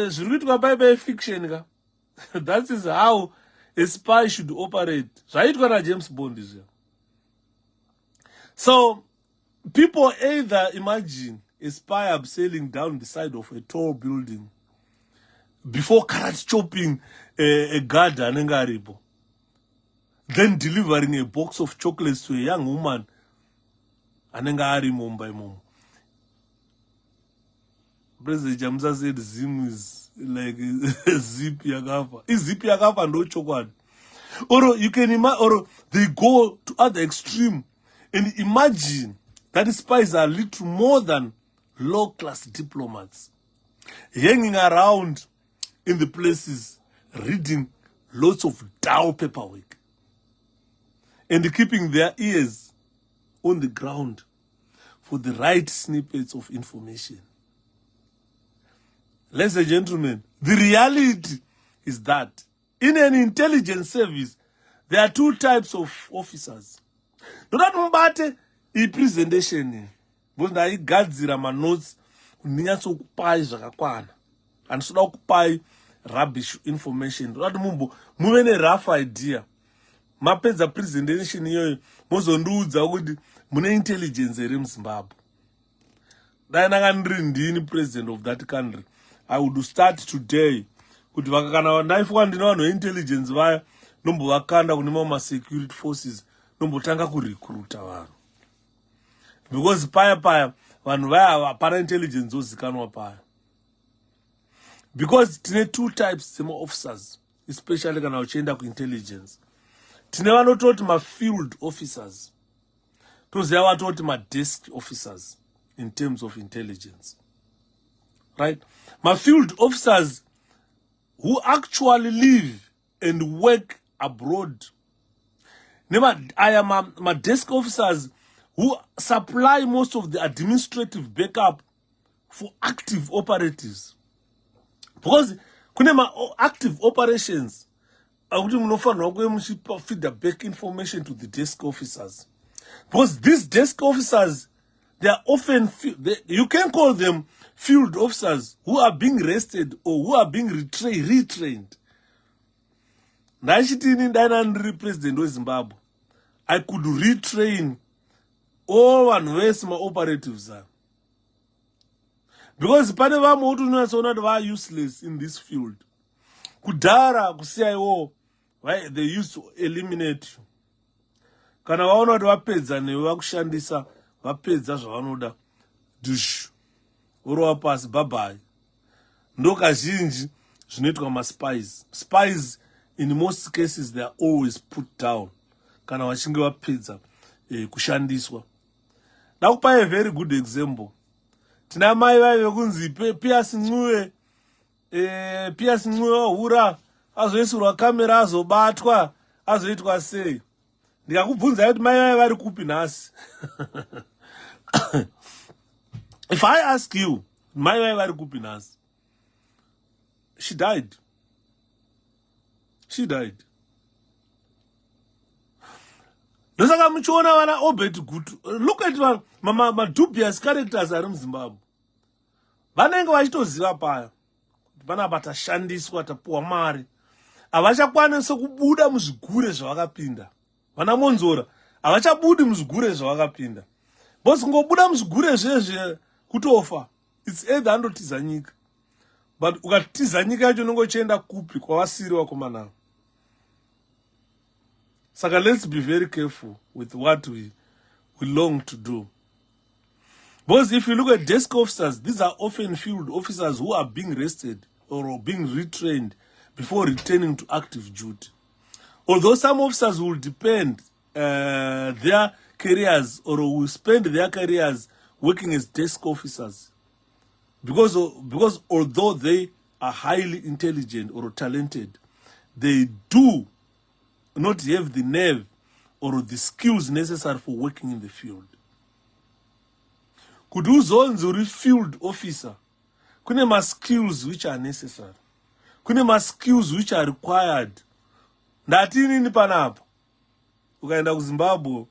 zviri kuitwa pai fiction ka. That is how a spy should operate. Zvaitwa na James Bond izvo. So people either imagine a spy abseiling down the side of a tall building before carrot chopping a guard anenge aripo, then delivering a box of chocolates to a young woman anenge ari mumba imomo. President Jamza said Zim is like a zip yakafa. Is zip yakafa no chocolate? Or you can imagine, or they go to other extreme and imagine that spies are little more than low-class diplomats, hanging around in the places, reading lots of dull paperwork, and keeping their ears on the ground for the right snippets of information. Ladies and gentlemen, the reality is that in an intelligence service, there are two types of officers. Nodati mubate presentation because ndaigadzira manotes kunyatsokupai zvakakwana andisoda kupai rubbish information. Nodati muve ne-rough idea. Mapedza presentation iyoyo mozondiudza kuti mune intelligence here muZimbabwe. Dai ndanga ndiri ndini president of that country, I would start today kuti vakakana ndaifuka ndine vanhu intelligence vaya nombovakanda kune mamwe security forces nombotanga kurecruita vanhu. Because paya vanhu vaya hapana intelligence ozikanwa paya. Because tine two types of officers, especially kana uchienda kuintelligence. Tine vanototi ma-field officers, toziva vatoti ma-desk officers in terms of intelligence. Right? Ma-field officers who actually live and work abroad. I am my desk officers who supply most of the administrative backup for active operatives. Because kunema active operations, feed the back information to the desk officers. Because these desk officers, they are often, you can call them field officers who are being rested or who are being retrained. Ndiri president of Zimbabwe, I could retrain all and my operatives. Because pane vamwe utonoona kuti vaa useless in this field. Kudhara kuCIO, right? They used to eliminate you. Kana vaona kuti vapedza newe vakushandisa, vapedza zvavanoda, dush, urova pasi, bye bye. Ndo kazhinji zvinoitwa ma-spies. Spies, in most cases, they are always put down. Kana vachinge vapedza kushandiswa. Ndakupa a very good example. Tina mai vaive kunzi Piers Ncube, Piers Ncube wahura, azoisirwa kamera azobatwa, azoitwa sei. Ndikakubvunza kuti mai vaive vari kupi nhasi. If I ask you, mai vaive vari kupi nhasi? She died. She died. Ndosaka muchiona vana Obed Gutu. Look at my dubious characters are in Zimbabwe. Vanenge vachitoziva paya. Vana vatashandiswa tapuwa mari. Havachakwanisa kubuda muzvigure zvavakapinda. Vana Monzora havachabudi muzvigure zvavakapinda. Bosi kungobuda muzvigure zvezve kutofa. It's either andotiza nyika. But ukatiza nyika yacho unongochienda kupi kwavasiri vakomana. Saka let's be very careful with what we long to do. Because if you look at desk officers, these are often field officers who are being rested or being retrained before returning to active duty. Although some officers will depend their careers or will spend their careers working as desk officers, because although they are highly intelligent or talented, they do not have the nerve or the skills necessary for working in the field. Could uzonzi field officer, kune ma skills which are necessary, kune ma skills which are required. Ndatini ni panapa. Ukaenda ku Zimbabwe,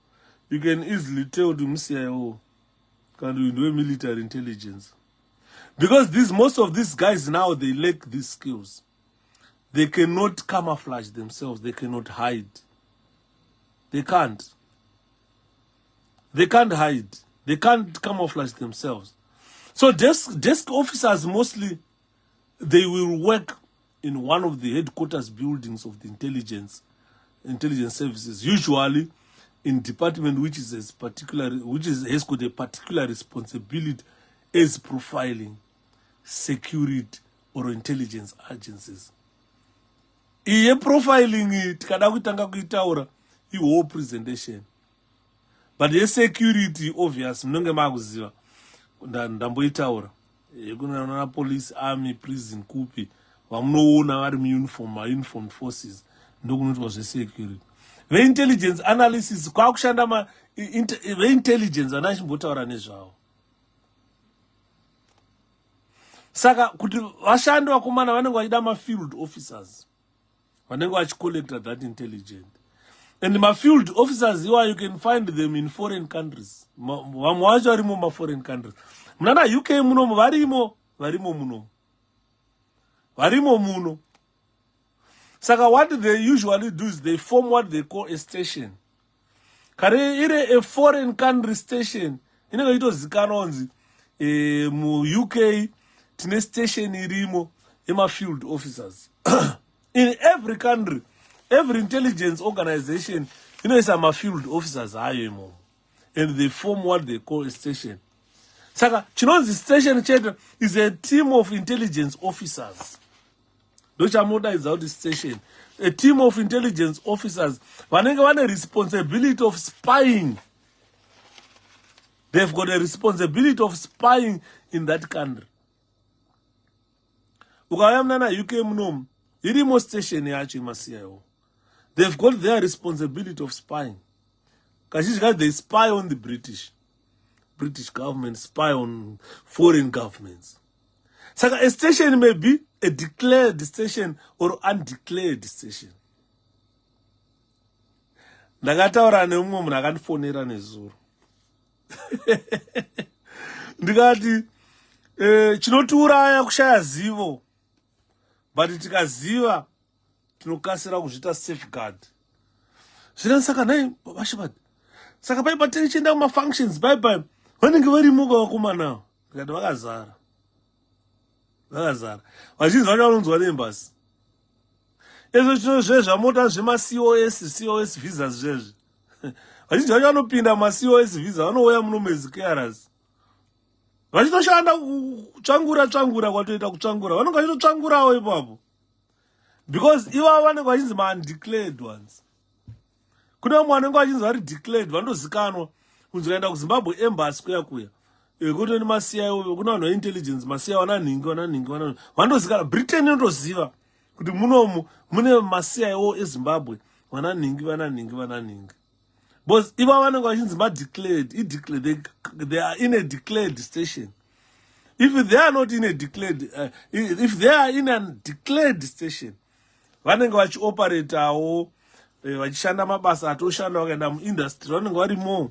you can easily tell to MCIO, can do military intelligence. Because most of these guys now, they lack these skills. They cannot camouflage themselves. They cannot hide. They can't. They can't hide. They can't camouflage themselves. So desk officers mostly, they will work in one of the headquarters buildings of the intelligence services, usually in department which has got a particular responsibility as profiling, security, or intelligence agencies. Iye profiling tikada kutanga kuitaura iwo presentation. But the security obvious mnonge makuziva ndamboitaura. Kuna police, army, prison, kupi vamunoona vari uniform forces ndokunoitwa zvesecurity. Ve-intelligence analysis kwakushanda ve-intelligence anachimbotaura nezvavo. Saka kuti vashandi vakomana vanenge vachida ma-field officers vanenge vachicollecta that intelligence. And ma-field officers here, you can find them in foreign countries. Vamwe vacho varimo ma-foreign countries. Munana UK munomu varimo muno. Saka what they usually do is they form what they call a station. Kare ire a foreign country station. Inenge itozikanwa kunzi mu UK tine station irimo ema field officers. In every country, every intelligence organization, some field officers ayo, and they form what they call a station. Saka chinonzi station chetu is a team of intelligence officers. Dochamoda is out the station. A team of intelligence officers. Vanenge vane responsibility of spying. They've got a responsibility of spying in that country. Ukaya mnana UK munomu, irimo station yacho imasiyayo. They've got their responsibility of spying. Kazhinji they spy on the British government, spy on foreign governments. Saka a station may be a declared station or undeclared station. Ndakataura neumwe munhu akandifonera nezuro. Ndikati chinotiuraya kushaya zivo, but tikaziva tinokasira kuzvita safeguard. Zvina saka nai vashibadi. Saka pai tichienda kuma functions bye vanenge varimuka vakomana. Ndikati vakazara. Vazhinji vacho vanonzwa nembasi. Ezvo zvino zvezvamota zvema-COS visas zvezvi. Vazhinji vacho vanopinda ma-COS visa vanouya muno mezikeras. Vachitoshanda kutsvangura kwatoita kutsvangura. Vanenge vachitotsvangurawo ipapo. Because ivavo vanenge vachinzi ma-undeclared ones. Kune vamwe vanenge vachinzi vari declared vandozikanwa kunzi vaenda kuZimbabwe embassy kuya. Kuti ni ma-CIO, kuna vanhu intelligence, ma-CIO vananhingi. Vandozikana, Britain inotoziva kuti munomu mune ma-CIO eZimbabwe vananhingi. Because iva vanenge vachinzi ma-declared, they are in a declared station. If they are not in a declared, if they are in a declared station, vanenge vachioperatawo, vachishanda mabasa atoshanda vakaenda muindustry, vanenge varimo.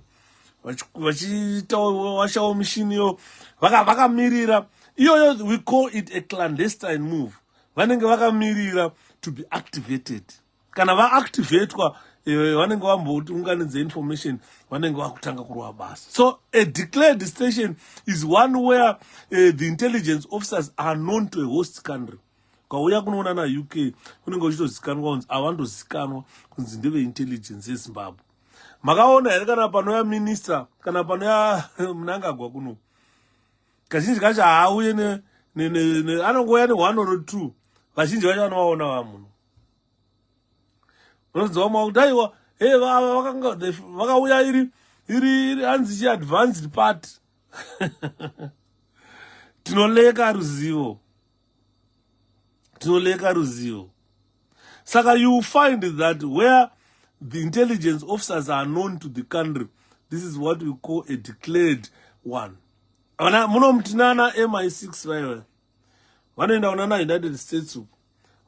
Vachitawo mishini yo vakamirira iyoyo, we call it a clandestine move. Vanenge vakamirira to be activated. Kana vaactivatwa vanenge vambounganidza information, vanenge vakutanga kurwa basa. So a declared station is one where the intelligence officers are known to a host country. Kauya kunoona na UK kunenge kuchitozikanwa kunzi avandozikanwa kunzi ndeve intelligence yeZimbabwe. Makaona here kana panoya minister kana panoya Mnangagwa kuno kazhinji kacho haauye anongoya ne1 or 2 vazhinji vacho vanovaona vamunhu unonzwa mwa kuti aiwa vakauya iri hanzi chi-advanced party tinoleka ruzivo saka you find that where the intelligence officers are known to the country, this is what we call a declared one. Muno mtinana MI6 vaiwe vanoenda kunana United States uku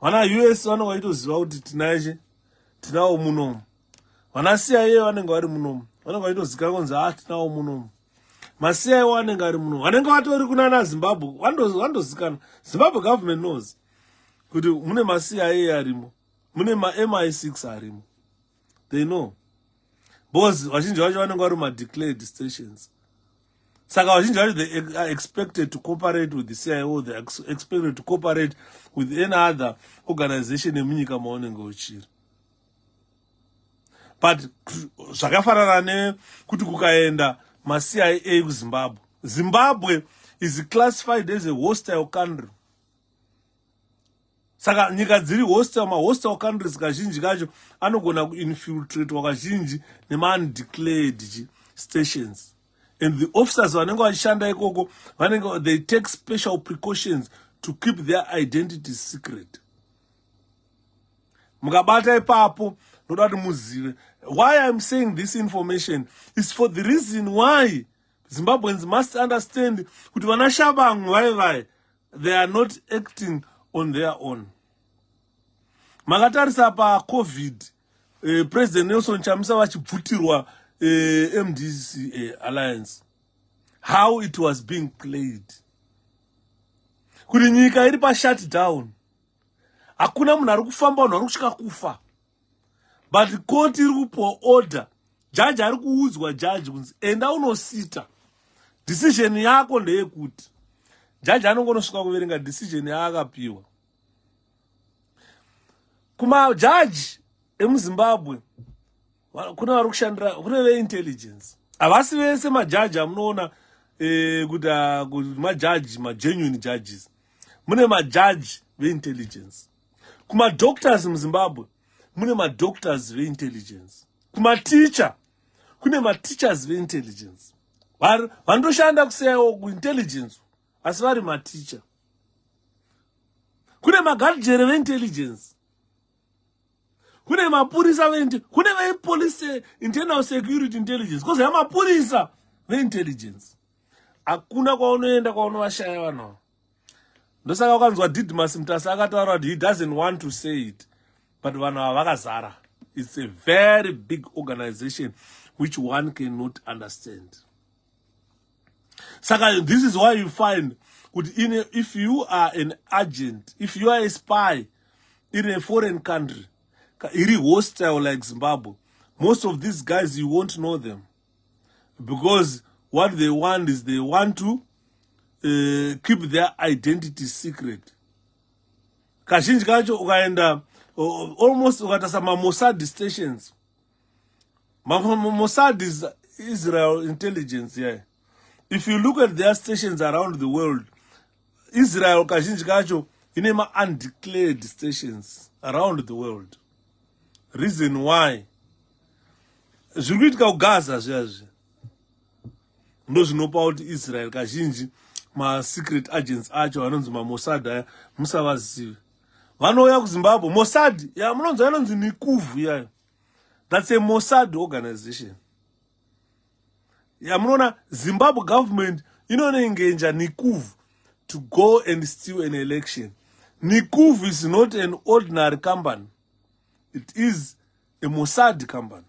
vana US vanovaitoziva kuti tinaye tinawo munomu vana CIA vanenge vari munomu vanenge vaitozika kunzi tinawo munomu maCIA vanenge vari munomu vanenge vatori kunana Zimbabwe vandozikana Zimbabwe government knows kuti mune maCIA arimo mune MI6 arimo. They know because vazhinji vacho vanenge vari ma-declared stations saka vazhinji vacho they are expected to cooperate with the CIO, they are expected to cooperate with any other organization emunyika maunenge uchiri. But zvakafanana nekuti kukaenda ma-CIA kuZimbabwe, Zimbabwe is classified as a hostile country. Saka nyika dziri hostile countries kazhinji kacho anogona kuinfiltrate wakazhinji nema-undeclared stations. And the officers vanenge vachishanda ikoko they take special precautions to keep their identities secret. Mukabata ipapo noda kuti muzive. Why I'm saying this information is for the reason why Zimbabweans must understand kuti vanashabangu vai they are not acting on their own. Makatarisa pa COVID, President Nelson Chamisa vachibvutirwa MDC alliance, how it was being played. Kuti nyika iri pa shutdown, hakuna munhu ari kufamba, munhu ari kusvika kufa. But court iri kupa order, judge ari kuudzwa judge kunzi enda unosita. Decision yako ndeyekuti. Judge anongonosvika kuverenga decision yaakapiwa. Kuma judge emuZimbabwe kuna vari kushandira kune veintelligence havasi vese majaji amunoona kuti majaji magenuine judges mune majaji veintelligence. Kuma doctors muZimbabwe mune madoctors veintelligence. Kuma teacher kune mateachers veintelligence vandoshanda kuseyawo kuintelligence asi vari mateacher. Kune magadjere veintelligence, kune mapurisa kune police internal security intelligence kozi mapurisa veintelligence. Hakuna kwaunoenda kwaunovashaya vanhu. Ndosaka ukanzwa Didmus Mutasa akataura kuti he doesn't want to say it, but vanhu ava vakazara. It's a very big organization which one cannot understand. Saka this is why you find if you are an agent, if you are a spy in a foreign country, iri hostile like Zimbabwe, most of these guys you won't know them, because what they want is they want to keep their identity secret. Kazhinji kacho ukaenda almost ukatasa Mossad stations. Mossad is Israel intelligence. Yeah. If you look at their stations around the world, Israel kazhinji kacho inema undeclared stations around the world. Reason why zvikuitika kuGaza zvazvo ndozvinopa kuti Israel kazhinji ma-secret agents acho vanonzi maMossad aya musavazive. Vanouya kuZimbabwe, Mossad munonzwa inonzi Nikuvu yayo. That's a Mossad organization. Munoona Zimbabwe government inonengenja Nikuvu to go and steal an election. Nikuvu is not an ordinary company. It is a Mossad company.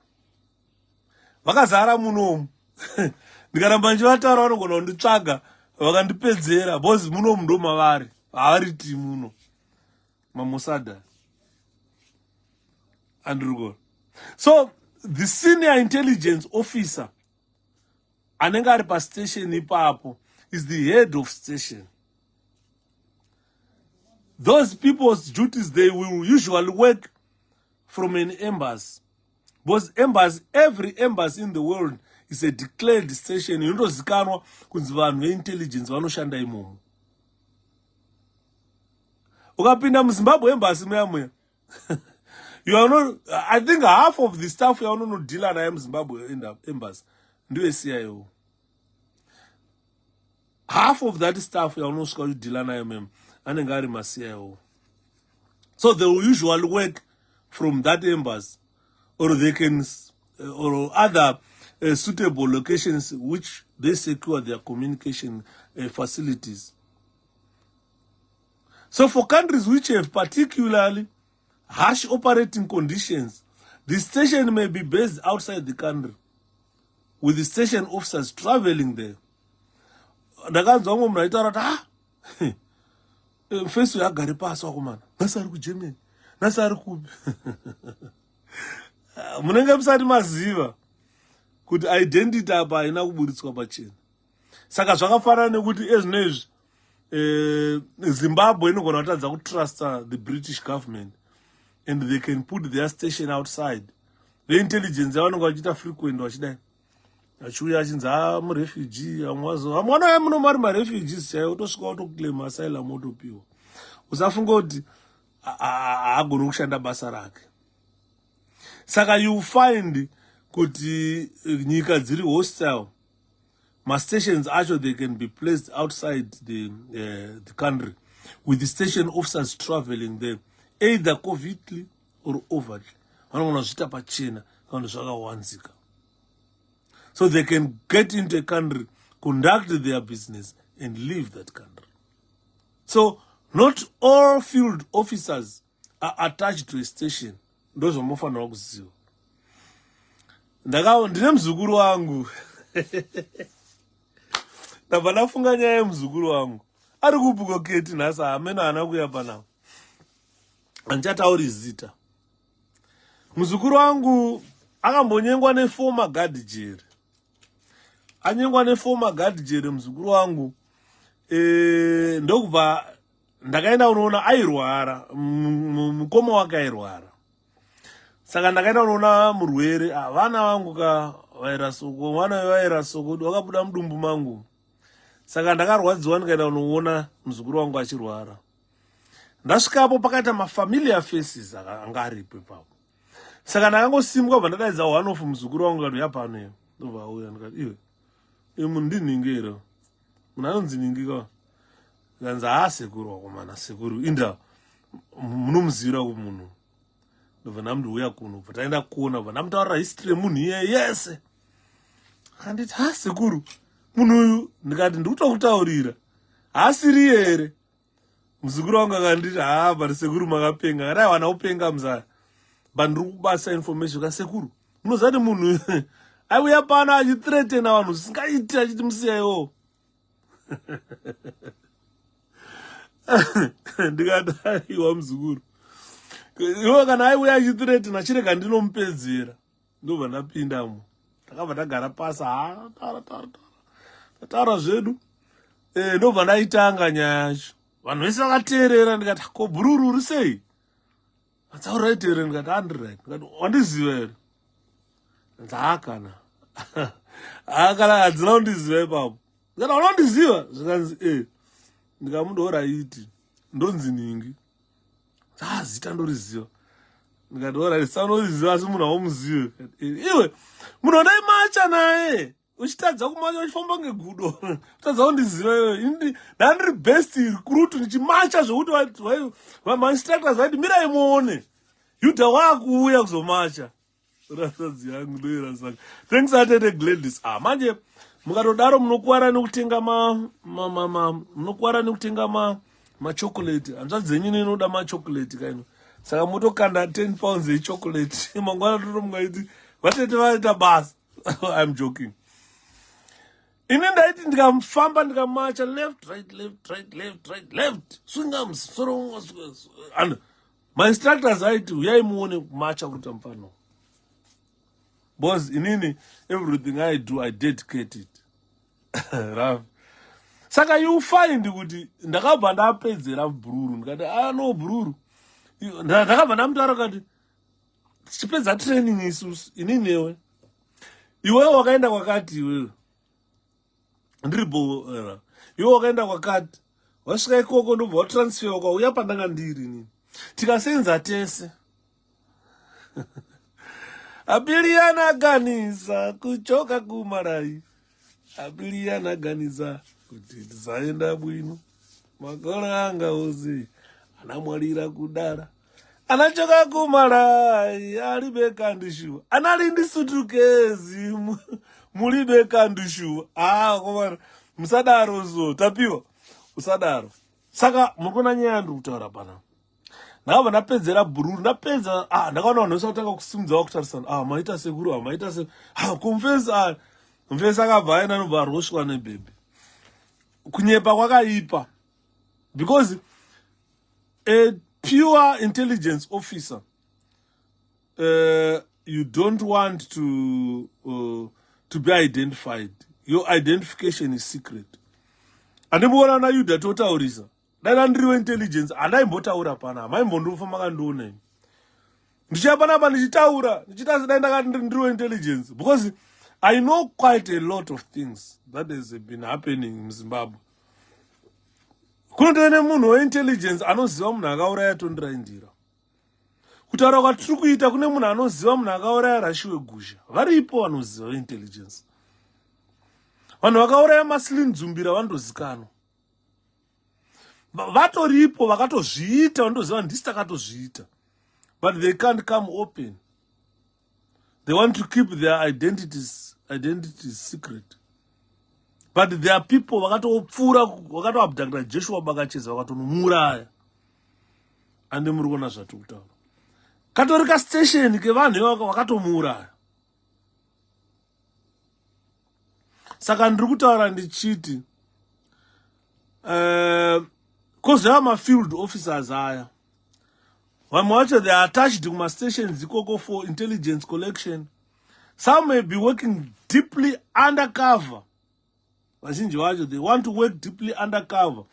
Vakazara munomu. Ndikaramba ndichivataura vanogona kunditsvaga vakandipedzera because munomu ndo mavari. Havari timu muno. MaMossad. Andrugo. So the senior intelligence officer anenge ari pa station ipapo is the head of station. Those people's duties, they will usually work from an embassy. Because embassy, every embassy in the world is a declared station inotozikanwa kunzi vanhu veintelligence vanoshanda imomo. Ukapinda muZimbabwe embassy muya you are not, I think half of the staff you are not dealer naye muZimbabwe embassy ndiwe CIO. Half of that staff you are not going to dealer naye mem anenge ari ma-CIO. So they will usually work from that embassy, or they can, or other suitable locations which they secure their communication facilities. So for countries which have particularly harsh operating conditions, the station may be based outside the country, with the station officers traveling there. Ndakanzwa umwe munhu aitaura kuti fesu yagare pasi wakomana, nhasi ari kuGermany, nhasi ari kupi. Munenge musati maziva kuti identity apa haina kuburitswa pachena. Saka zvakafanana nekuti ezvinezvi Zimbabwe inogona kutadza kutrusta the British government and they can put their station outside. The intelligence yavanonga vachiita frequent vachidai achiuya achinzi murefugee amwana muno mari marefugees chaiwo utosvika utoclaim asylum otopiwa. Usafunga kuti haagoni kushanda basa rake. Saka you find kuti nyika dziri hostile, ma-stations acho they can be placed outside the country with the station officers traveling there, either covertly or overtly. Vanogona zviita pachena kana zvakawanzika. So they can get into a country, conduct their business, and leave that country. So not all field officers are attached to a station. Those are mofanira kuziva. Ndine muzukuru wangu. Ndabva ndafunga nyaya yemuzukuru wangu. Ari kupukoketi nhasi hamena haana kuuya panapa. Handichatauri zita. Muzukuru wangu akambonyengwa neformer guard jail. Anyengwa neformer guard jail muzukuru wangu. Ndokubva ndakaenda unoona airwara, mukoma wake airwara. Saka ndakaenda unoona murwere, vana vangu vaira soko, vana vaira soko, wakabuda mudumbu mangu. Saka ndakarwadziwa ndikaenda unoona muzukuru wangu achirwara. Ndasvikapo pakaita mafamiliar faces anga aripo ipapo. Saka ndakangosimuka kubva ndadaidza one of muzukuru wangu akati yapano ndobva auya ndikati iwe munhu ndinhingero munhu anonzi ningika. Ndikanzi sekuru wakomana, sekuru inda munomuzivira kuti munhu. Ndobva ndamuti kuno, bva taenda kuona, bva ndamutaurira history yemunhu iye yese. Akanditi sekuru munhu uyu, ndikati ndikutokutaurira haasiri here. Muzukuru wangu akanditi bari sekuru makapenga. Akati aiwa naupenga muzaya, bva ndiri kubasa information. Ka sekuru munozati munhu aiuya pano achithreatena vanhu zvisingaiti achiti musiyaiwo. Ndikati aiwa muzukuru, iwe kana aiuya achithreatena chirega ndinomupedzera. Ndobva ndapindamo, takabva tagara pasi taura zvedu. Ndobva ndaitanga nyaya yacho, vanhu vese vakateerera. Ndikati ko bhururu uri sei? Atsauright here. Ndikati handiright. Ndikati wandiziva here? Ndakana akala hadzina kundiziva ipapo. Ndikati unondiziva? Zvikanzi ndikamundoraiti ndonzi ningi. Zita ndoriziva. Ndikati oraiti sanoriziva asi munhu haumuzive. Iwe munhu andaimacha naye uchitadza kumacha uchifamba ngegudo. Utadza kundiziva iwe. Ndandiri best recruit ndichimacha zvokuti ma-instructors vaiti mirai muone Yuda wakuuya kuzomacha. Rasadzi yangu ndoira saka. Thanks atete Gladys. Manje mukatodaro munokuwara nekutenga munokuwara nekutenga chocolate. Hanzvadzi dzenyu inoda chocolate kaino. Saka motokanda 10 pounds chocolate. Mangwana totomungaiti vatete vaita basa. I'm joking. Ini ndaiti ndikamfamba ndikamacha left right. Swingams and my instructors aiti uyai muone kumacha kuti mfano. Boss, inini everything I do I dedicate it. Rav. Saka you find kuti ndakabva ndapedzera bhururu. Ndikati no bhururu. Ndakabva ndamutaura kuti tichipedza training isusu inini newe. Iwe wakaenda kwakati iwe. Ndiribo iwe wakaenda kwakati. Wasvika ikoko ndobva watransfer ukauya pandanga ndiri ni. Tikasenza tese. Abiliana aganisa kuchoka kumarai. Abiliana aganisa kuti tisaenda bwino. Makolo anga ozi anamwalira kudara. Anachoka kumarai alibeka ndishuwa. Analindi sutukezi mulibeka ndishuwa. Komana musadaro zo tapiwa. Usadaro. Saka mukona nyandu kutaura pana. Nava napedzera bururu napedza ndakaona vanhu vese kutanga kusimudza wakutarisana maita sekuru maita se kumfesa mfesa akabva aenda nobva arosvwa nebhebhi kunyepa kwakaipa because a pure intelligence officer you don't want to be identified. Your identification is secret. Andimboona naYuda totaurisa dai ndiriwe intelligence andaimbotaura pana maimbondofa makandiona ndichapana apa ndichitaura ndichita dai ndakati ndiriwe intelligence because I know quite a lot of things that has been happening in Zimbabwe. Kunotone munhu weintelligence anoziva munhu akauraya tondiraindira kutaura kwatiri kuita kune munhu anoziva munhu akauraya rashiwe gusha varipo vanoziva intelligence vanhu vakauraya Maslin Dzumbira vandozikanwa vatoripo vakatozviita vandoziva ndisi takatozviita but they can't come open. They want to keep their identities secret. But there are people vakatopfura vakatoabducta Joshua Bakacheza vakatonomuraya ande muri kuona zvatiri kutaura katori kastation kevanhu ivavo vakatomuraya. Saka ndiri kutaura ndichiti kozova mafield officers aya vamwe vacho they are attached kumastations ikoko for intelligence collection. Some may be working deeply undercover. Vazhinji vacho they want to work deeply undercover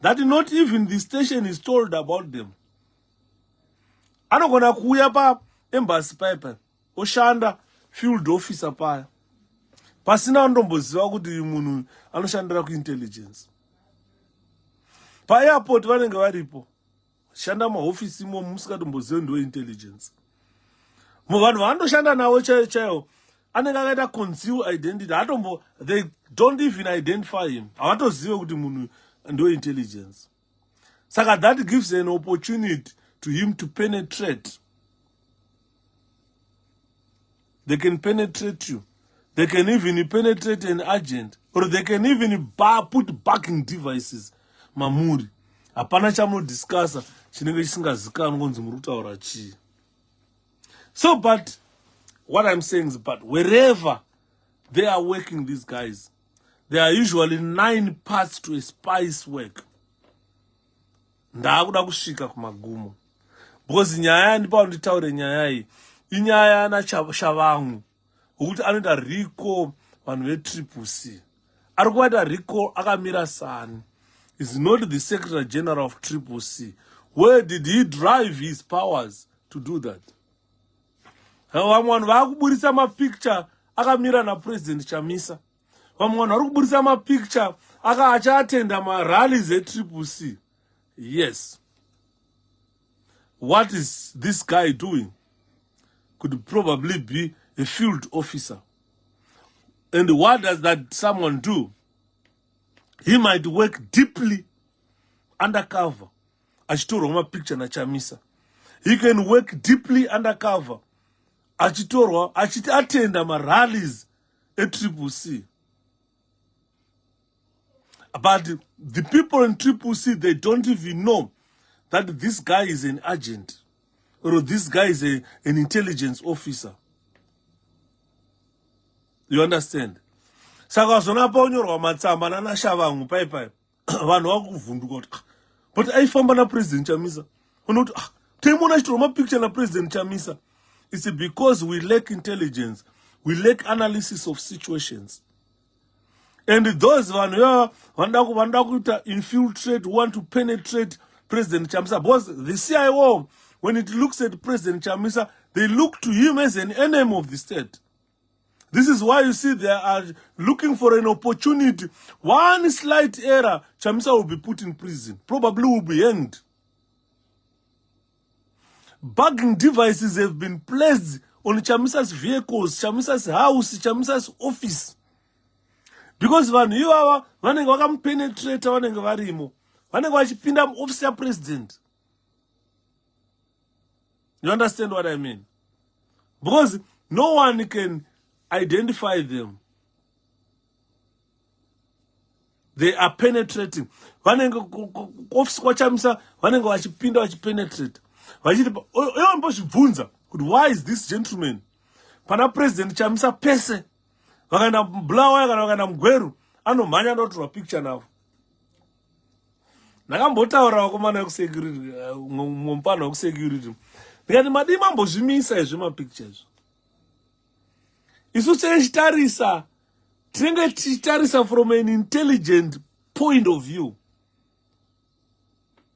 that not even the station is told about them. Anogona kuuya pa embassy paipa oshanda field officer paya pasina andomboziva kuti munhu anoshandira kuintelligence. Pa-airport vanenge varipo shanda mahofisi imo musikatombozive ndo intelligence. Vanhu vaandoshanda navo chaivo anenge akaita conceal identity they don't even identify him havatozive kuti munhu ndo intelligence. Saka that gives an opportunity to him to penetrate. They can penetrate you. They can even penetrate an agent, or they can even put backing devices. Mamuri. Hapana chamunodiscussa chinenge chisingazikanwi kunzi muri kutaura chii. So, but what I'm saying is, but wherever they are working, these guys, there are usually 9 parts to a spy's work. Ndakuda kusvika kumagumo. Because nyaya ndipo nditaure nyaya iyi. Inyaya ana shavangu. Ukuthi anoita recall vanhu veCCC. Ari kuita recall akamira sani. Is not the Secretary General of CCC. Where did he drive his powers to do that? Vamwe vanhu vakuburisa mapicture akamira naPresident Chamisa. Vamwe vanhu vari kuburisa mapicture achaatenda marallies eCCC. Yes. What is this guy doing? Could probably be a field officer. And what does that someone do? He might work deeply undercover. Achitorwa mapicture na Chamisa. He can work deeply undercover. Achitorwa, achitenda marallies eCCC. But the people in CCC, they don't even know that this guy is an agent. Or this guy is an intelligence officer. You understand? Saka zona ponyorwa matsamba na shavangu paipai. Vanhu vakuvhunduka kuti but aifamba na President Chamisa. Unoti temona chitorwa mapicture na President Chamisa. It's because we lack intelligence. We lack analysis of situations. And those vanu vanda kuita infiltrate, want to penetrate President Chamisa. Because the CIO, when it looks at President Chamisa, they look to him as an enemy of the state. This is why you see they are looking for an opportunity. One slight error, Chamisa will be put in prison. Probably will be hanged. Bugging devices have been placed on Chamisa's vehicles, Chamisa's house, Chamisa's office. Because when you are wanenge penetrate wanenge varimo, wanenge vachipinda office ya president. You understand what I mean? Because no one can identify them. They are penetrating. Wanenge office kwa Chamisa, wanenge vachipinda vachipenetrate. Why is this gentleman? Pana president Chamisa pese. Wakanda blawa kana wakanda mgweru anomhanya ndotora picture navo. Ndakambotaura wakomana wekusecurity mumpano wekusecurity. Ndikati madii mambozvimisa izvi mapictures. Isu tichitarisa tinenge tichitarisa from an intelligent point of view.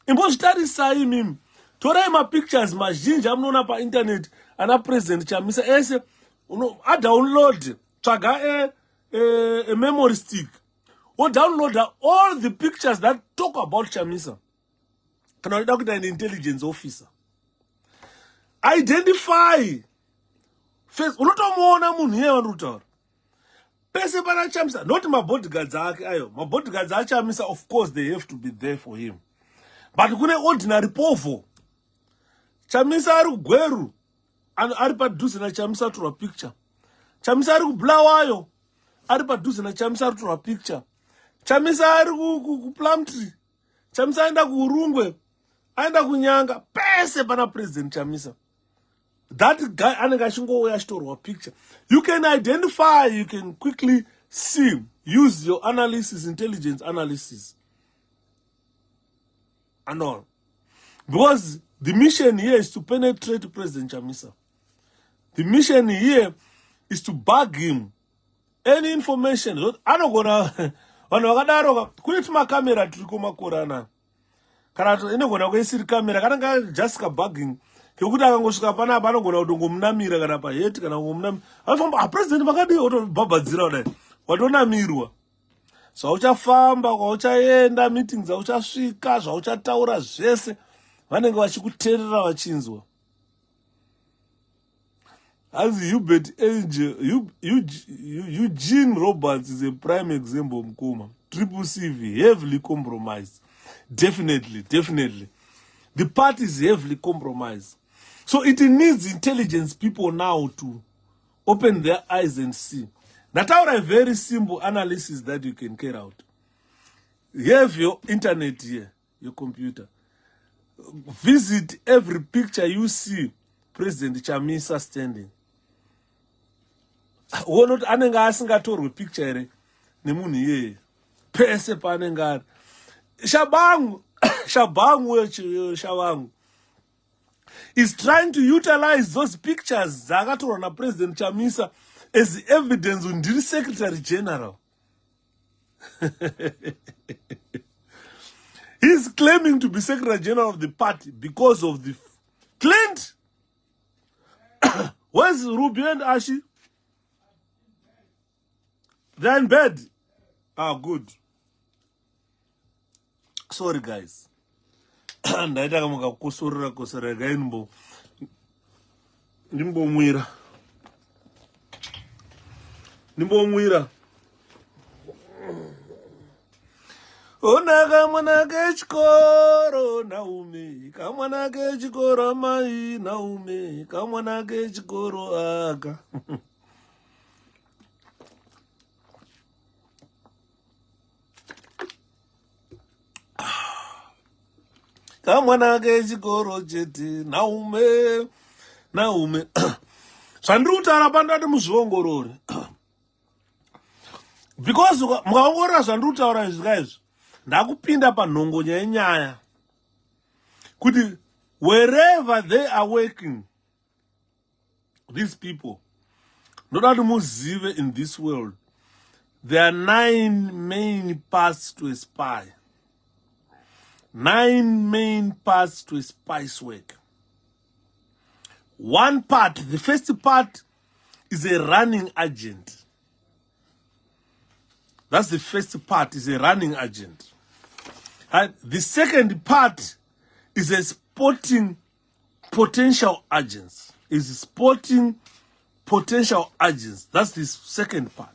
Imbozvitarisai mimi. Torai mapictures mazhinji amunoona painternet ana president Chamisa ese adownload tsvaga a memory stick or download all the pictures that talk about Chamisa. Kana uchida kuita an intelligence officer. Identify. First, unotomuona munhu iye wandotaura. Pese pana Chamisa, not my bodyguards ake ayo. My bodyguards are Chamisa, of course they have to be there for him. But kune ordinary povo. Chamisa ari kugweru ari padhuze na Chamisa tora picture. Chamisa ari kubulawayo ari padhuze na Chamisa ari tora picture. Chamisa ari ku Plumtree. Chamisa aenda kuurungwe, aenda kunyanga, pese pana president Chamisa. That guy anenge achingouya achitorwa picture. You can identify, you can quickly see, use your analysis, intelligence analysis and all. Because the mission here is to penetrate President Chamisa. The mission here is to bug him. Any information. Anogona vanhu vakadaro kune tumakamera turi kumakore anaya. Kana inogona kuisiri kamera kananga just kabugging. Kekuti akangosvika panapa anogona kutongomunamira kana paheti kana kungomunamira. Afamba president vakadii otobhabhadzira kudai. Watonamirwa. Zvauchafamba, kwauchaenda, meetings zvauchasvika, zvauchataura zvese. Vanenge vachikuteerera vachinzwa. As Hubert Angel, Eugene Roberts is a prime example, Mkuma. Triple CV, heavily compromised. Definitely. The party is heavily compromised. So it needs intelligence people now to open their eyes and see. That's a very simple analysis that you can carry out. You have your internet here, your computer. Visit every picture you see President Chamisa standing. Wonot anenge asingatorwe picture ere nemunhu iyeye pese paanenge ari. Shabangu is trying to utilize those pictures dzakatorwa naPresident Chamisa as evidence on the Secretary General. He's claiming to be Secretary General of the party because of the Clint. Where's Ruby and Ashi? They're in bed. Ah, good. Sorry, guys. Ndaita kusorera gainbo. Nimbo mwira. Ona kamwana kechikoro Naume, kamwana kechikoro mai Naume, kamwana kechikoro aka. Kamwana kechikoro chete Naume. Zvandikutaura pandati muzviongorore. Because mukaongorora zvandikutaura izvi ndakupinda panhongonya yenyaya kuti wherever they are working, these people, ndoda kuti muzive in this world, there are 9 main parts to a spy. 9 main parts to a spy's work. One part, the first part, is a running agent. That's the first part, is a running agent. And the second part is a spotting potential agents. Is spotting potential agents. That's the second part.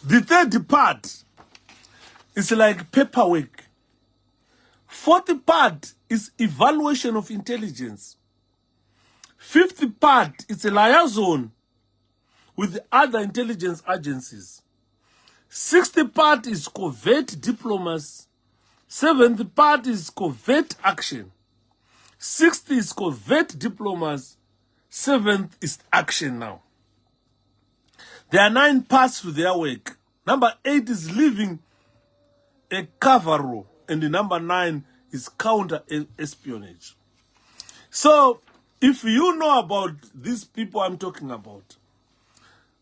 The third part is like paperwork. Fourth part is evaluation of intelligence. Fifth part is a liaison with other intelligence agencies. Sixth part is covert diplomacy. Seventh part is covert action. Sixth is covert diplomacy. Seventh is action now. There are 9 parts to their work. Number 8 is leaving a cover row. And the number 9 is counter-espionage. So, if you know about these people I'm talking about,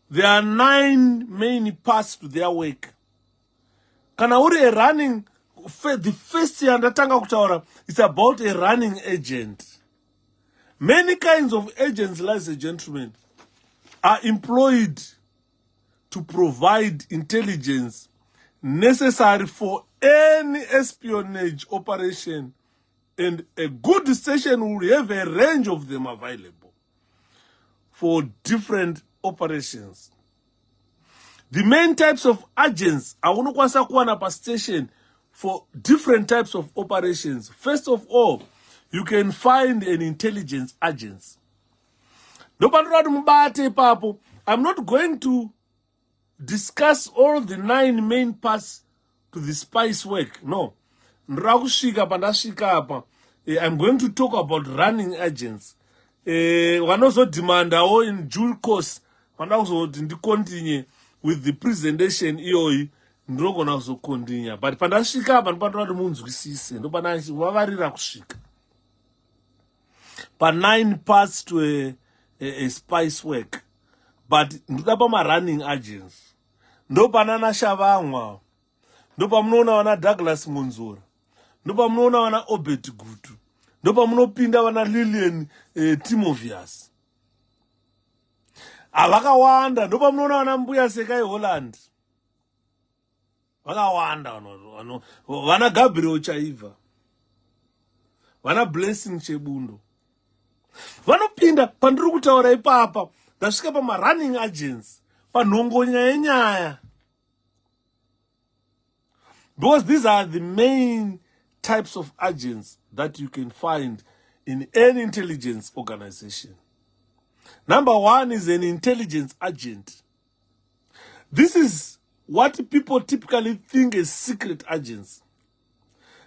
there are 9 main parts to their work. Kana uri a running, the first year ndatanga kutaura, it's about a running agent. Many kinds of agents, ladies and gentlemen, are employed to provide intelligence necessary for any espionage operation, and a good station will have a range of them available for different operations. The main types of agents aunokwanisa kuwana pa station for different types of operations. First of all, you can find an intelligence agent. I'm not going to discuss all the 9 main parts to the spice work. No. I'm going to talk about running agents. One also demand in due course, one also continue with the presentation EOE. Ndrogona also continue. But pandashika, pandashika munzwisise. No panashi wavarira kushika. Pa 9 parts to a spice work. But ndudapa running agents. Ndo panana Shavangwa. Ndo pamunoona wana Douglas Munzura. Ndo pamunoona wana Obet Gutu. Ndo pamunopinda wana Lillian Timovius. Avakawanda. Ndo pamunoona wana Mbuya Sekai Holland. Vakawanda wana Gabriel Chaiva. Wana Blessing Chebundo. Vanopinda pandiri kutaura ipapa. Ndasvika pama running agents. Panhongonya yenyaya. Because these are the main types of agents that you can find in any intelligence organization. Number 1 is an intelligence agent. This is what people typically think as secret agents.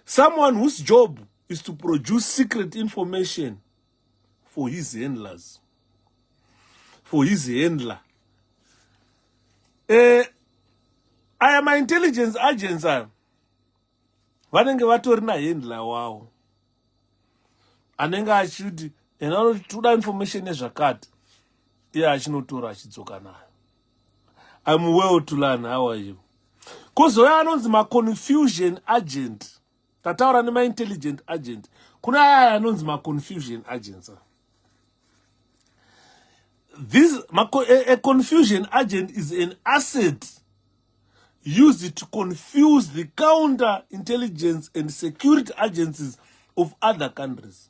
Someone whose job is to produce secret information for his handlers. For his handler. I am an intelligence agent, sir. Vanenge vatori na handler wavo. Anenge achiti toda information ezvakati. Iye achinotora achidzoka nayo. I'm well to learn. How are you? Kozouya anonzi ma-confusion agent. Tataura nema-intelligent agent. Kuna aya anonzi ma-confusion agents. A confusion agent is an asset used to confuse the counter-intelligence and security agencies of other countries.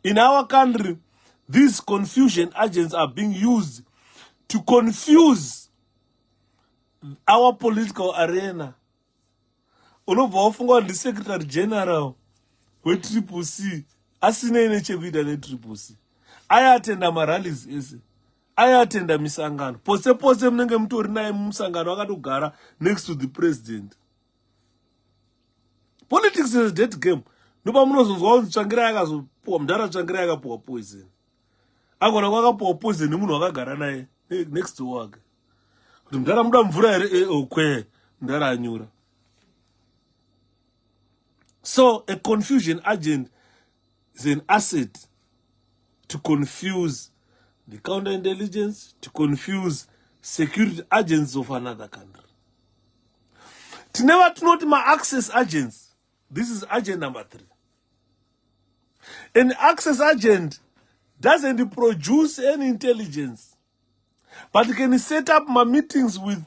In our country, these confusion agents are being used to confuse our political arena. Unobva wafunga ndi Secretary General we-CCC asine nechekuita ne-CCC. Ayatenda marallies ese. Ayatenda misangano. Pose mnenge mutori naye musangano akatogara next to the president. Politics is a dead game. Ndopa munozonzwa kuti Tsvangirai akazopuwa mudhara Tsvangirai akapuwa poison. Agona kwakapuwa poison nemunhu wakagara naye next to wake. Kuti mudhara muda mvura here okwe mudhara anyura. So a confusion agent is an asset to confuse the counterintelligence, to confuse security agents of another country. Tineva tinoti ma-access agents. This is agent number 3. An access agent doesn't produce any intelligence, but can set up my meetings with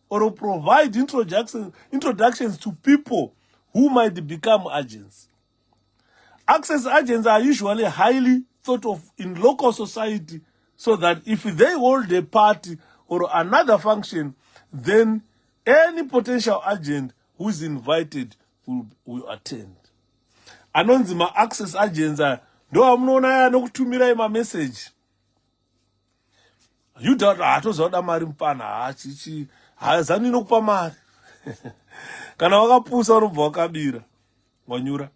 or provide introductions to people who might become agents. Access agents are usually highly thought of in local society, so that if they hold a party or another function, then any potential agent who is invited will attend. Anonzi ma-access agents are ndo amunoona aya nokutumirai mamessage. You don't hatozoda mari mupana chichi hazani nokupa mari. Kana wakapusa unobva wakabira wanyura.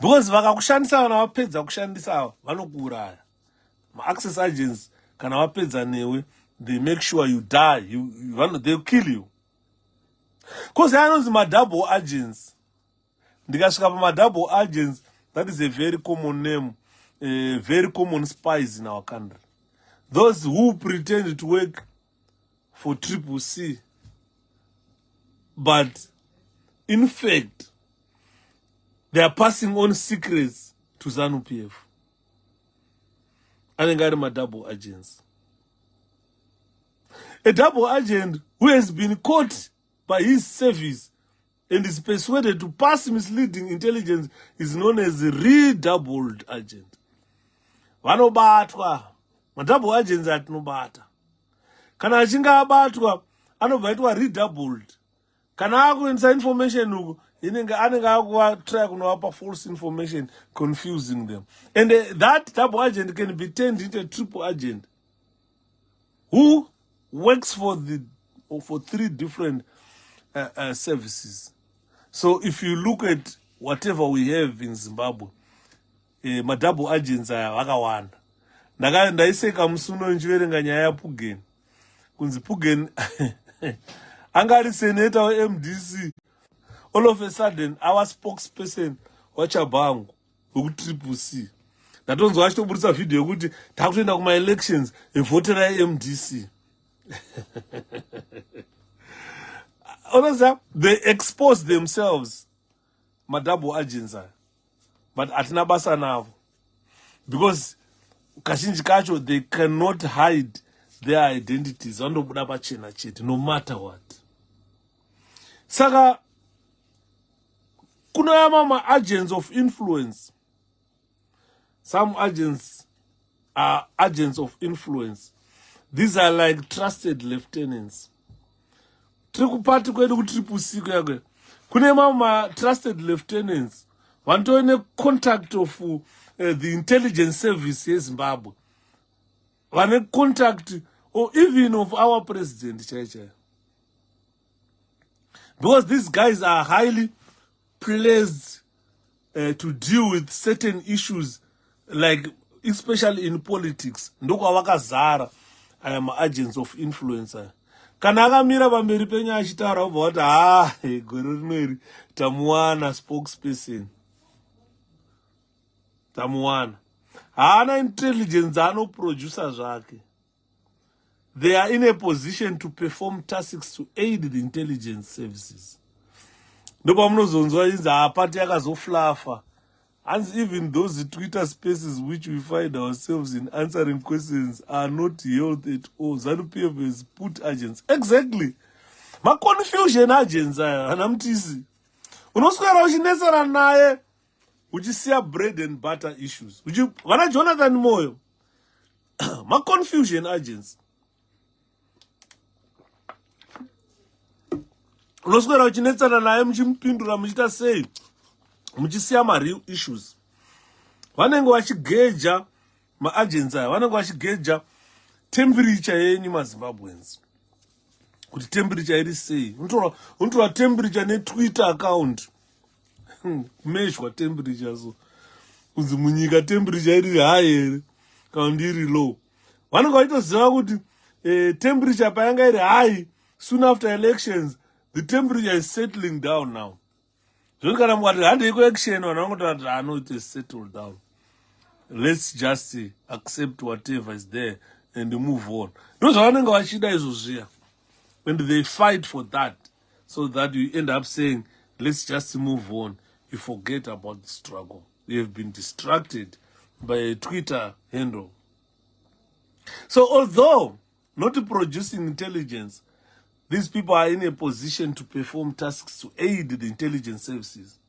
Because vakakushandisa kana vapedza kushandisa vanokuuraya. Ma-access agents kana vapedza newe, they make sure you die. They'll kill you. Because anonzi ma-double agents. Ndikasvika pama-double agents, that is a very common name, very common spies in our country. Those who pretend to work for CCC, but in fact, they are passing on secrets to ZANU-PF. And they are double agents. A double agent who has been caught by his service and is persuaded to pass misleading intelligence is known as a redoubled agent. Vanobatwa. Madouble agents atinobata. Kana achinga abatwa, anobva aitwa redoubled. Kana akuendesa information uku, anenge akuvatry kunovapa false information, confusing them. And that double agent can be turned into a triple agent who works for 3 different services. So if you look at whatever we have in Zimbabwe, madouble agents aya vakawanda. Ndaiseka musuno nchiverenga nyaya yaPugen. Kunzi Pugen angari senator weMDC. All of a sudden, our spokesperson waChabangu wekuCCC. Ndatonzwa achitoburisa video yekuti takutoenda kuma-elections evhotera eMDC. They expose themselves, madouble agents are. But atina basa navo. Because kazhinji kacho, they cannot hide their identities. Vanobuda pachena chete, no matter what. Saka, kunoyama agents of influence. Some agents are agents of influence. These are like trusted lieutenants. Trikupati kwedu kuCCC kuyakwe. Kune mama trusted lieutenants. Vantoine contact of the intelligence service in Zimbabwe. Vane contact or even of our president, Chaicha. Because these guys are highly placed to deal with certain issues, like especially in politics. Ndokwa vakazara, I am agents of influence. Kana akamira pamberi penyu achitaura ubva kuti gore rinori tamuwana spokesperson. Tamuwana. Haana intelligence anoproducer zvake. They are in a position to perform tasks to aid the intelligence services. Ndopa munozonzwa inzi hapati yakazoflafa. And even those Twitter spaces which we find ourselves in answering questions are not held at all. ZANU-PF has put agents. Exactly. Ma confusion agents aya, anamtisi. Unoswera uchinetsana naye, uchisiya bread and butter issues. Vana Jonathan Moyo. Ma confusion agents. Unoswera uchinetsana naye muchimpindura muchita sei. Muchisiya ma-real issues. Vanenge vachigeja ma-agents aya, vanenge vachigeja temperature yenyu maZimbabweans. Kuti temperature iri sei. Unotora temperature ne-Twitter account. Kumeshwa temperature so. Kunzi munyika temperature iri high here, kana iri low. Vanenge vachitoziva kuti temperature payanga iri high, soon after elections, the temperature is settling down now. Kana mwati hande iko action vanongoti no, it is settled down. Let's just accept whatever is there and move on. Ndozvavanenge vachida izvozviya. And they fight for that, so that you end up saying, let's just move on. You forget about the struggle. You have been distracted by a Twitter handle. So although not producing intelligence, these people are in a position to perform tasks to aid the intelligence services.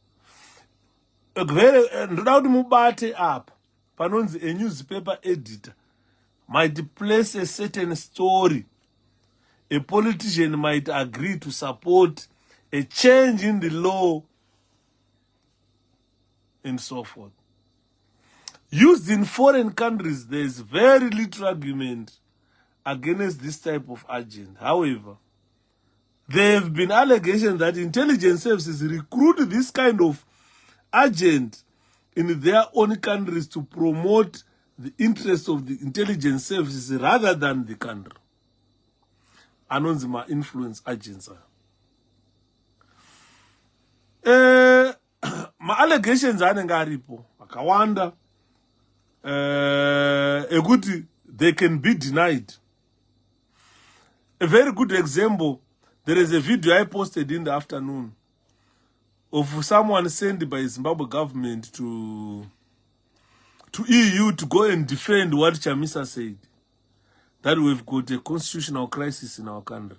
Ndoda kuti mubate up panonzi a newspaper editor might place a certain story. A politician might agree to support a change in the law and so forth. Used in foreign countries, there is very little argument against this type of agent. However, there have been allegations that intelligence services recruit this kind of agent in their own countries to promote the interests of the intelligence services rather than the country. Anonzima influence agents. Ma allegations anenge aripo akawanda ekuti they can be denied. A very good example, there is a video I posted in the afternoon of someone sent by Zimbabwe government to EU to go and defend what Chamisa said, that we've got a constitutional crisis in our country.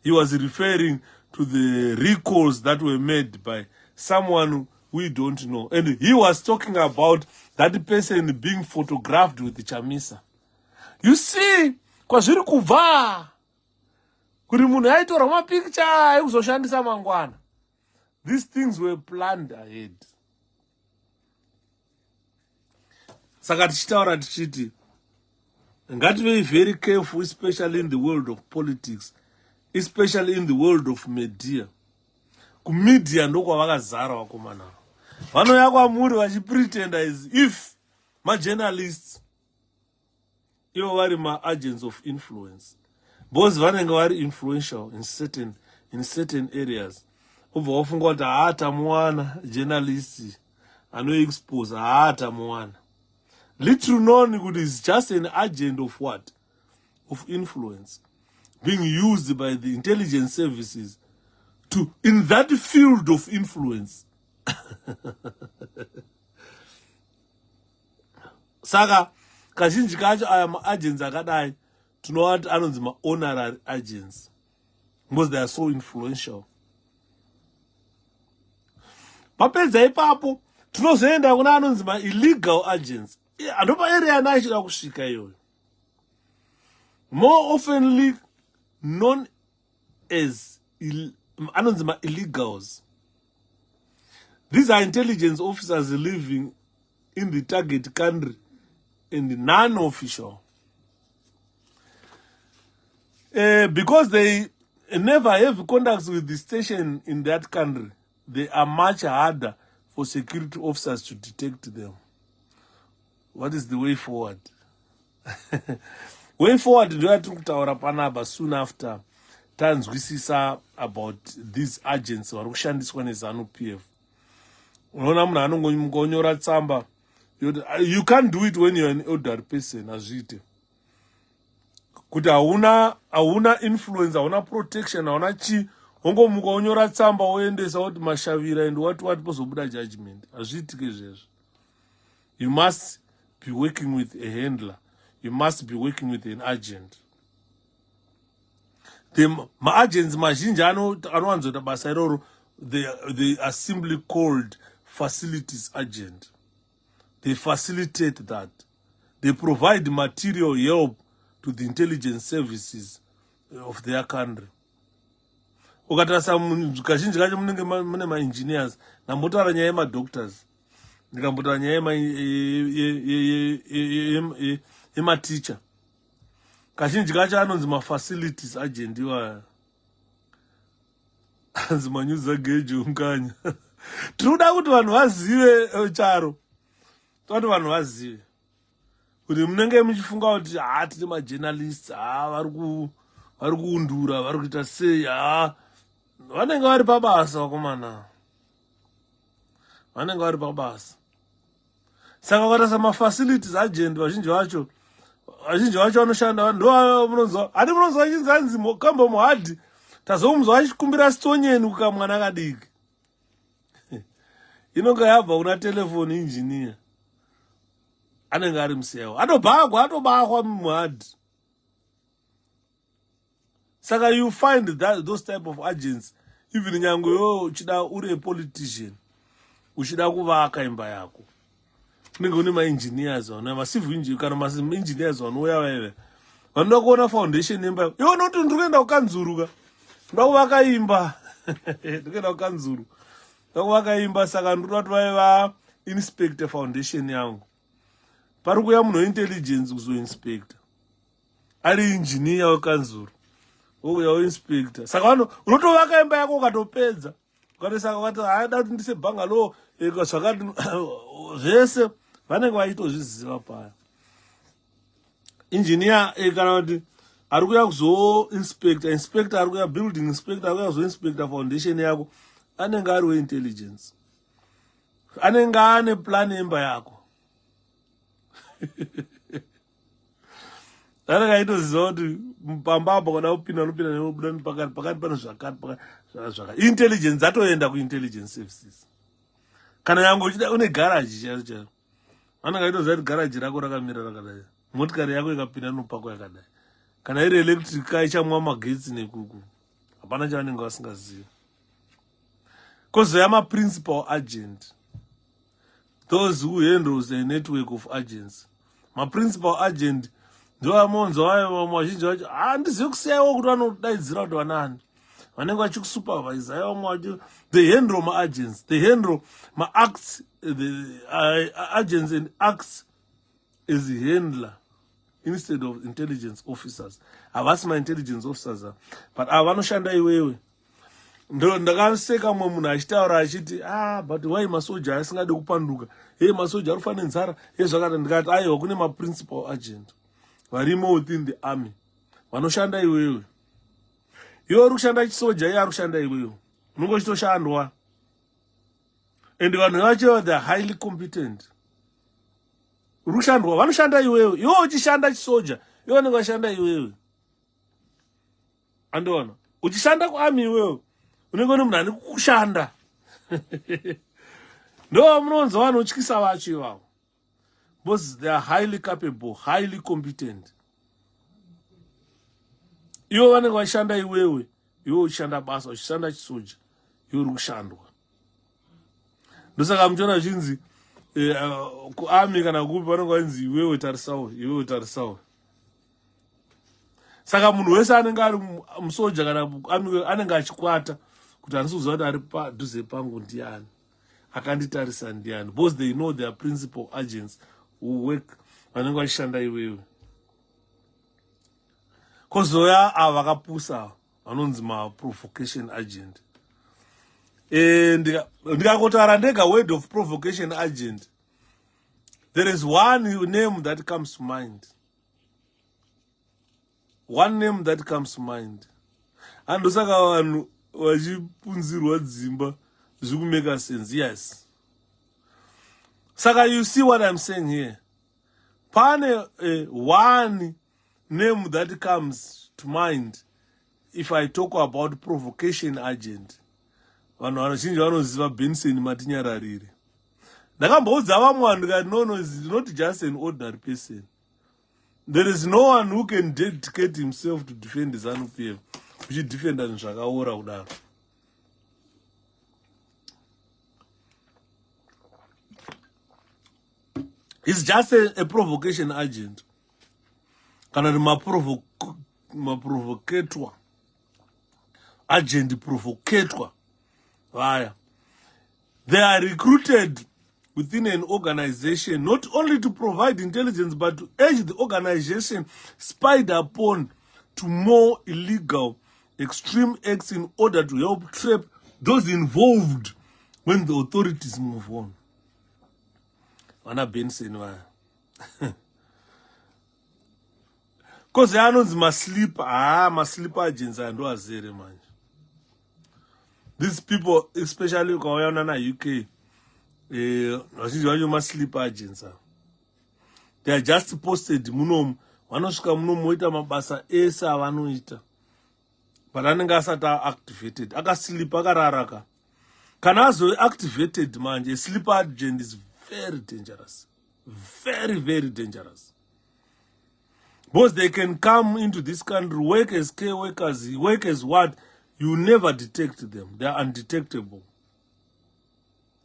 He was referring to the recalls that were made by someone we don't know. And he was talking about that person being photographed with Chamisa. You see, kwazviri kubva kuti munhu aitora mapicture ekuzoshandisa mangwana. These things were planned ahead. Saka tichitaura tichiti ngativei very careful, especially in the world of politics, especially in the world of media. Kumedia ndoko vakazara vakomana. Vanoya kwamuri vachipretenda as if ma-journalists ivo vari ma-agents of influence. Because vanenge vari influential in certain areas. Ubva wafunga kuti tamuwana journalist anoexpose tamuwana. Little known kuti is just an agent of what? Of influence. Being used by the intelligence services to, in that field of influence. Saka, kazhinji kacho aya ma-agents akadai, tunova kuti anonzi ma-honorary agents. Because they are so influential. Papedza ipapo, tunozoenda kuna anonzi ma-illegal agents. Andopa area anachida kusvika iyoyo. More oftenly known as anonzi ma-illegals. These are intelligence officers living in the target country and non-official. Because they never have contacts with the station in that country, they are much harder for security officers to detect them. What is the way forward? Way forward, we are talking about Panaba soon after tanzwisisa about these agents who are kushandiswa neZanu-PF. Unaona munhu anongonyora tsamba. You can't do it when you're an older person, azvite. Kuti hauna influence, hauna protection, hauna chi, ongomuka onyora tsamba oendesa kuti mashavira and what pozobuda judgment. Azvitike izvezvo. You must be working with a handler. You must be working with an agent. The agents mazhinji anowanzota basa iroro, they are simply called facilities agent. They facilitate that. They provide material help to the intelligence services of their country. Ukatarisa kazhinji kacho munenge mune ma-engineers, nambotaura nyaya yema-doctors, ndikambotaura nyaya yema-teacher. Kazhinji kacho anonzi ma-facilities agent iwaya. Anzi manyuza gejo mkanya. Tinoda kuti vanhu vazive charo. Toti vanhu vazive. Kuti munenge muchifunga kuti tine ma-journalists, vari kuundura, vari kuita sei, vanenge vari pabasa vakomana. Vanenge vari pabasa. Saka ukatarisa ma-facilities agent vazhinji vacho vanoshanda ndo munonzwa. Hadi munonzwa chinzanzi kamba muhadhi. Tazomuzwa achikumbira stonyeni kukamwana kadiki. Inonga yabva kuna telephone engineer. anenge ari musiyaiwo atobhagwa mumhadhi. Saka you find that those type of agents, even nyango yo uchida uri a politician, uchida kuvaka imba yako. Unenge une ma-engineers vano, ma-civil engineers, kana ma-engineers vanouya vaive. Vanoda kuona foundation imba yako. Iwo noti ndikuenda kukanzuru ndoda kuvaka imba. Ndikuenda kukanzuru. Ndoda kuvaka imba saka ndoda kuti vaiva inspector foundation yangu. Pari kuya munhu intelligence kuzoinspector. Ari engineer wekanzuru. Uya inspector. Saka unotovaka imba yako ukatopedza. Ukatosaka ukati haida kuti ndise bungalow zvakati zvese vanenge vachitozviziva paya. Engineer kana kuti ari kuya inspector ari kuya building inspector ari kuya inspector foundation yako anenge ari we-intelligence. Anenge ane plan yemba yako. Anenge aitoziva kuti pambapa kana upinda nobuda pakati pane zvakati. Intelligence atoenda ku-intelligence services. Kana yangu uchida une garage chaicho. Anenge aitoziva kuti garage rako rakamira rakadai. Motikari yako ikapinda nopako yakadai. Kana iri electric ichamwa magetsi nekuku. Hapana chavanenge vasingazivi. Kozoya ma-principal agent. Those who handles a network of agents. Ma-principal agent ndiwo amonzo wayo mazhinji vacho handizivi kusiyaiwo kuti vanodaidzira kuti vanani. Vanenge vachikusupervise aiwa they handle ma-agents. They handle ma-acts. The agents and acts as a handler instead of intelligence officers. Havasi ma-intelligence officers. But vanoshanda iwewe. Ndakaseka mwe munhu achitaura achiti but why masoja asingade kupanduka. Masoja ari kufa nenzara. Zvakati ndikati aiwa kune ma-principal agent. Varimo within the army. Vanoshanda iwewe. Iwe uri kushanda chisoja, iye ari kushanda iwewe. Unongo chitoshandwa. And vanhu vacho they are highly competent. Uri kushandwa, vanoshanda iwewe. Iwe uchishanda chisoja, iwe vanenge vashanda iwewe. Andiona. Uchishanda kuarmy iwewe. Unenge une munhu ane kushanda. Ndo munonzwa vanhu utyisa vacho ivavo. Because they are highly capable, highly competent. Iwe vanenge vashanda iwewe. Iwe uchishanda basa, uchishanda chisoja. Iwe uri kushandwa. Ndosaka muchiona zvinzi kuarmy kana kupi vanenge vanzi iwewe tarisawo, iwewe tarisawo. Saka munhu wese anenge ari musoja kana kuarmy anenge achikwata kuti handisi kuziva kuti ari padhuze pangu ndiani. Akanditarisa ndiani. Because they know their principal agents who work vanenge vachishanda iwewe. Kozoya ava vakapusa vanonzi ma-provocation agent. Ndikakotara ndega word of provocation agent. There is one name that comes to mind. One name that comes to mind. Andosaka vanhu vachipunzirwa dzimba zvikumeka sense. Yes. Saka you see what I'm saying here. Pane one name that comes to mind if I talk about provocation agent. Vanhu vazhinji vanoziva Benson Matinyararire. Ndakamboudza vamwe vanhu ndikati no, is not just an ordinary person. There is no one who can dedicate himself to defend ZANU-PF. Uchidefenda zvakaora kudaro. He's just a provocation agent. Kana ma-provocator. Agent provocator. Vaya. They are recruited within an organization, not only to provide intelligence, but to urge the organization spied upon to more illegal, extreme acts in order to help trap those involved when the authorities move on. Wana Benson vaya. Because they are not ma-sleeper agents and do azere manje. These people, especially ukawayana na UK, ma-sleeper agents. They are just posted munomu. Vanosvika munomu voita mabasa ese avanoita. But anenge asati activated. Akasleepa akararaka. Kana azo activated manje, a sleeper agent is very dangerous. Very, very dangerous. Because they can come into this country, work as care workers, work as what, you never detect them. They are undetectable.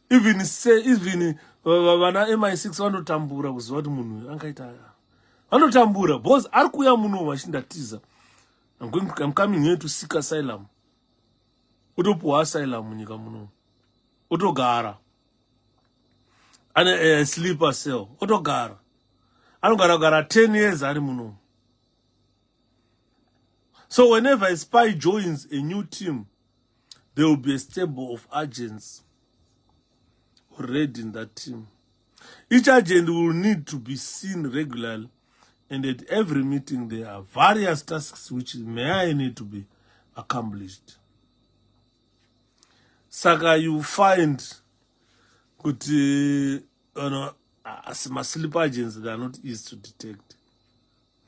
Even vana MI6 vanotambura kuziva kuti munhu angaita vanotambura because ari kuuya muno vachindatiza I'm coming here to seek asylum. Utopuwa asylum munyika muno. Utogara. Ane sleeper cell. Utogara. Anogara 10 years ari muno. So whenever a spy joins a new team, there will be a stable of agents already in that team. Each agent will need to be seen regularly, and at every meeting there are various tasks which may need to be accomplished. Saka you find kuti as sleeper agents, they are not easy to detect.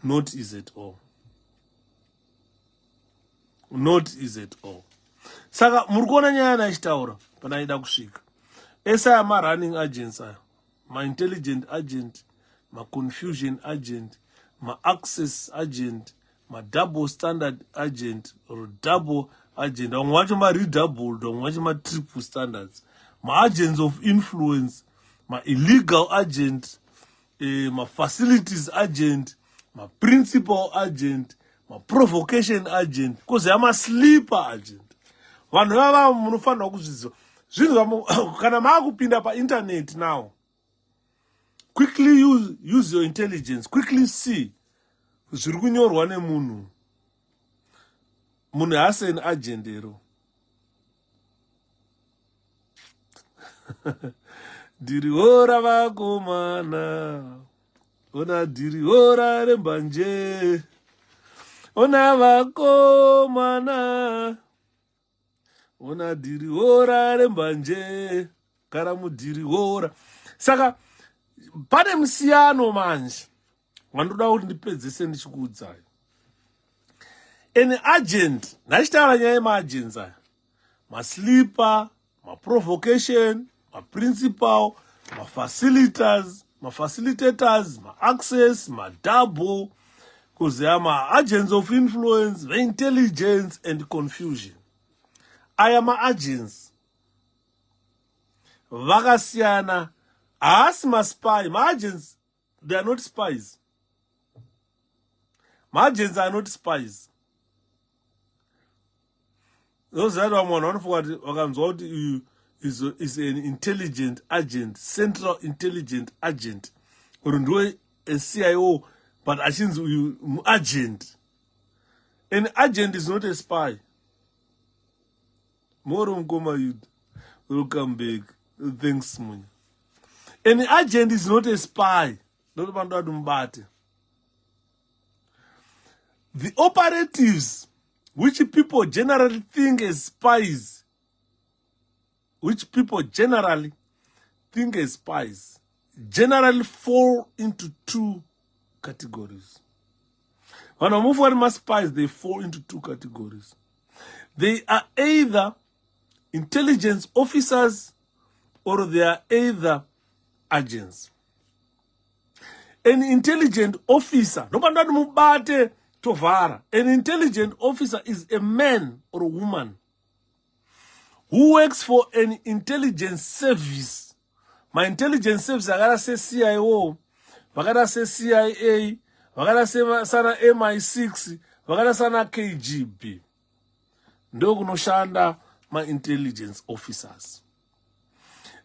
Not easy at all. Not easy at all. Saka murikona nyaya nachitaura panaida kusvika. Esa ama running agents aya, ma intelligent agent, ma confusion agent, ma access agent, ma double standard agent or double agent. Vamwe vacho ma redoubled, vamwe vacho ma triple standards. Ma agents of influence, ma illegal agent, ma facilities agent, ma principal agent, ma provocation agent, because they are ma sleeper agent. Vanhu vava munofanira kuzviziva. Zvinhu kana maakupinda pa internet now, quickly use your intelligence, quickly see zviri kunyorwa nemunhu. Munhu haasi an agent ero. Dirihora vakomana, ona dirihora rembanje, ona vakomana, ona dirihora rembanje, karamu dirihora. Saka, pane musiyano manje, wandoda kuti ndipedzese ndichikuudzai. An agent, nachitaura nyaya yema-agents aya, ma-sleeper, ma-provocation, ma-principal, ma-facilitators, ma-access, ma-double, because they are ma-agents of influence, intelligence, and confusion. Aya ma-agents. Vakasiyana, haasi ma-spy. Ma-agents, they are not spies. Ma-agents are not spies. Those that one wanafunga is an intelligent agent, central intelligent agent. Or a CIO, but achinzi uyu agent. An agent is not a spy. Moro mkoma yud. Welcome back. Thanks, Munya. An agent is not a spy. Not bantu adumbate. The operatives, which people generally think as spies, generally fall into two categories. When I move on my spies, they fall into two categories. They are either intelligence officers or they are either agents. An intelligent officer, an intelligent officer is a man or a woman who works for an intelligence service. My intelligence service, I gotta say CIO, I gotta say CIA, I gotta say sana MI6, I gotta sana KGB. Ndo kunoshanda my intelligence officers.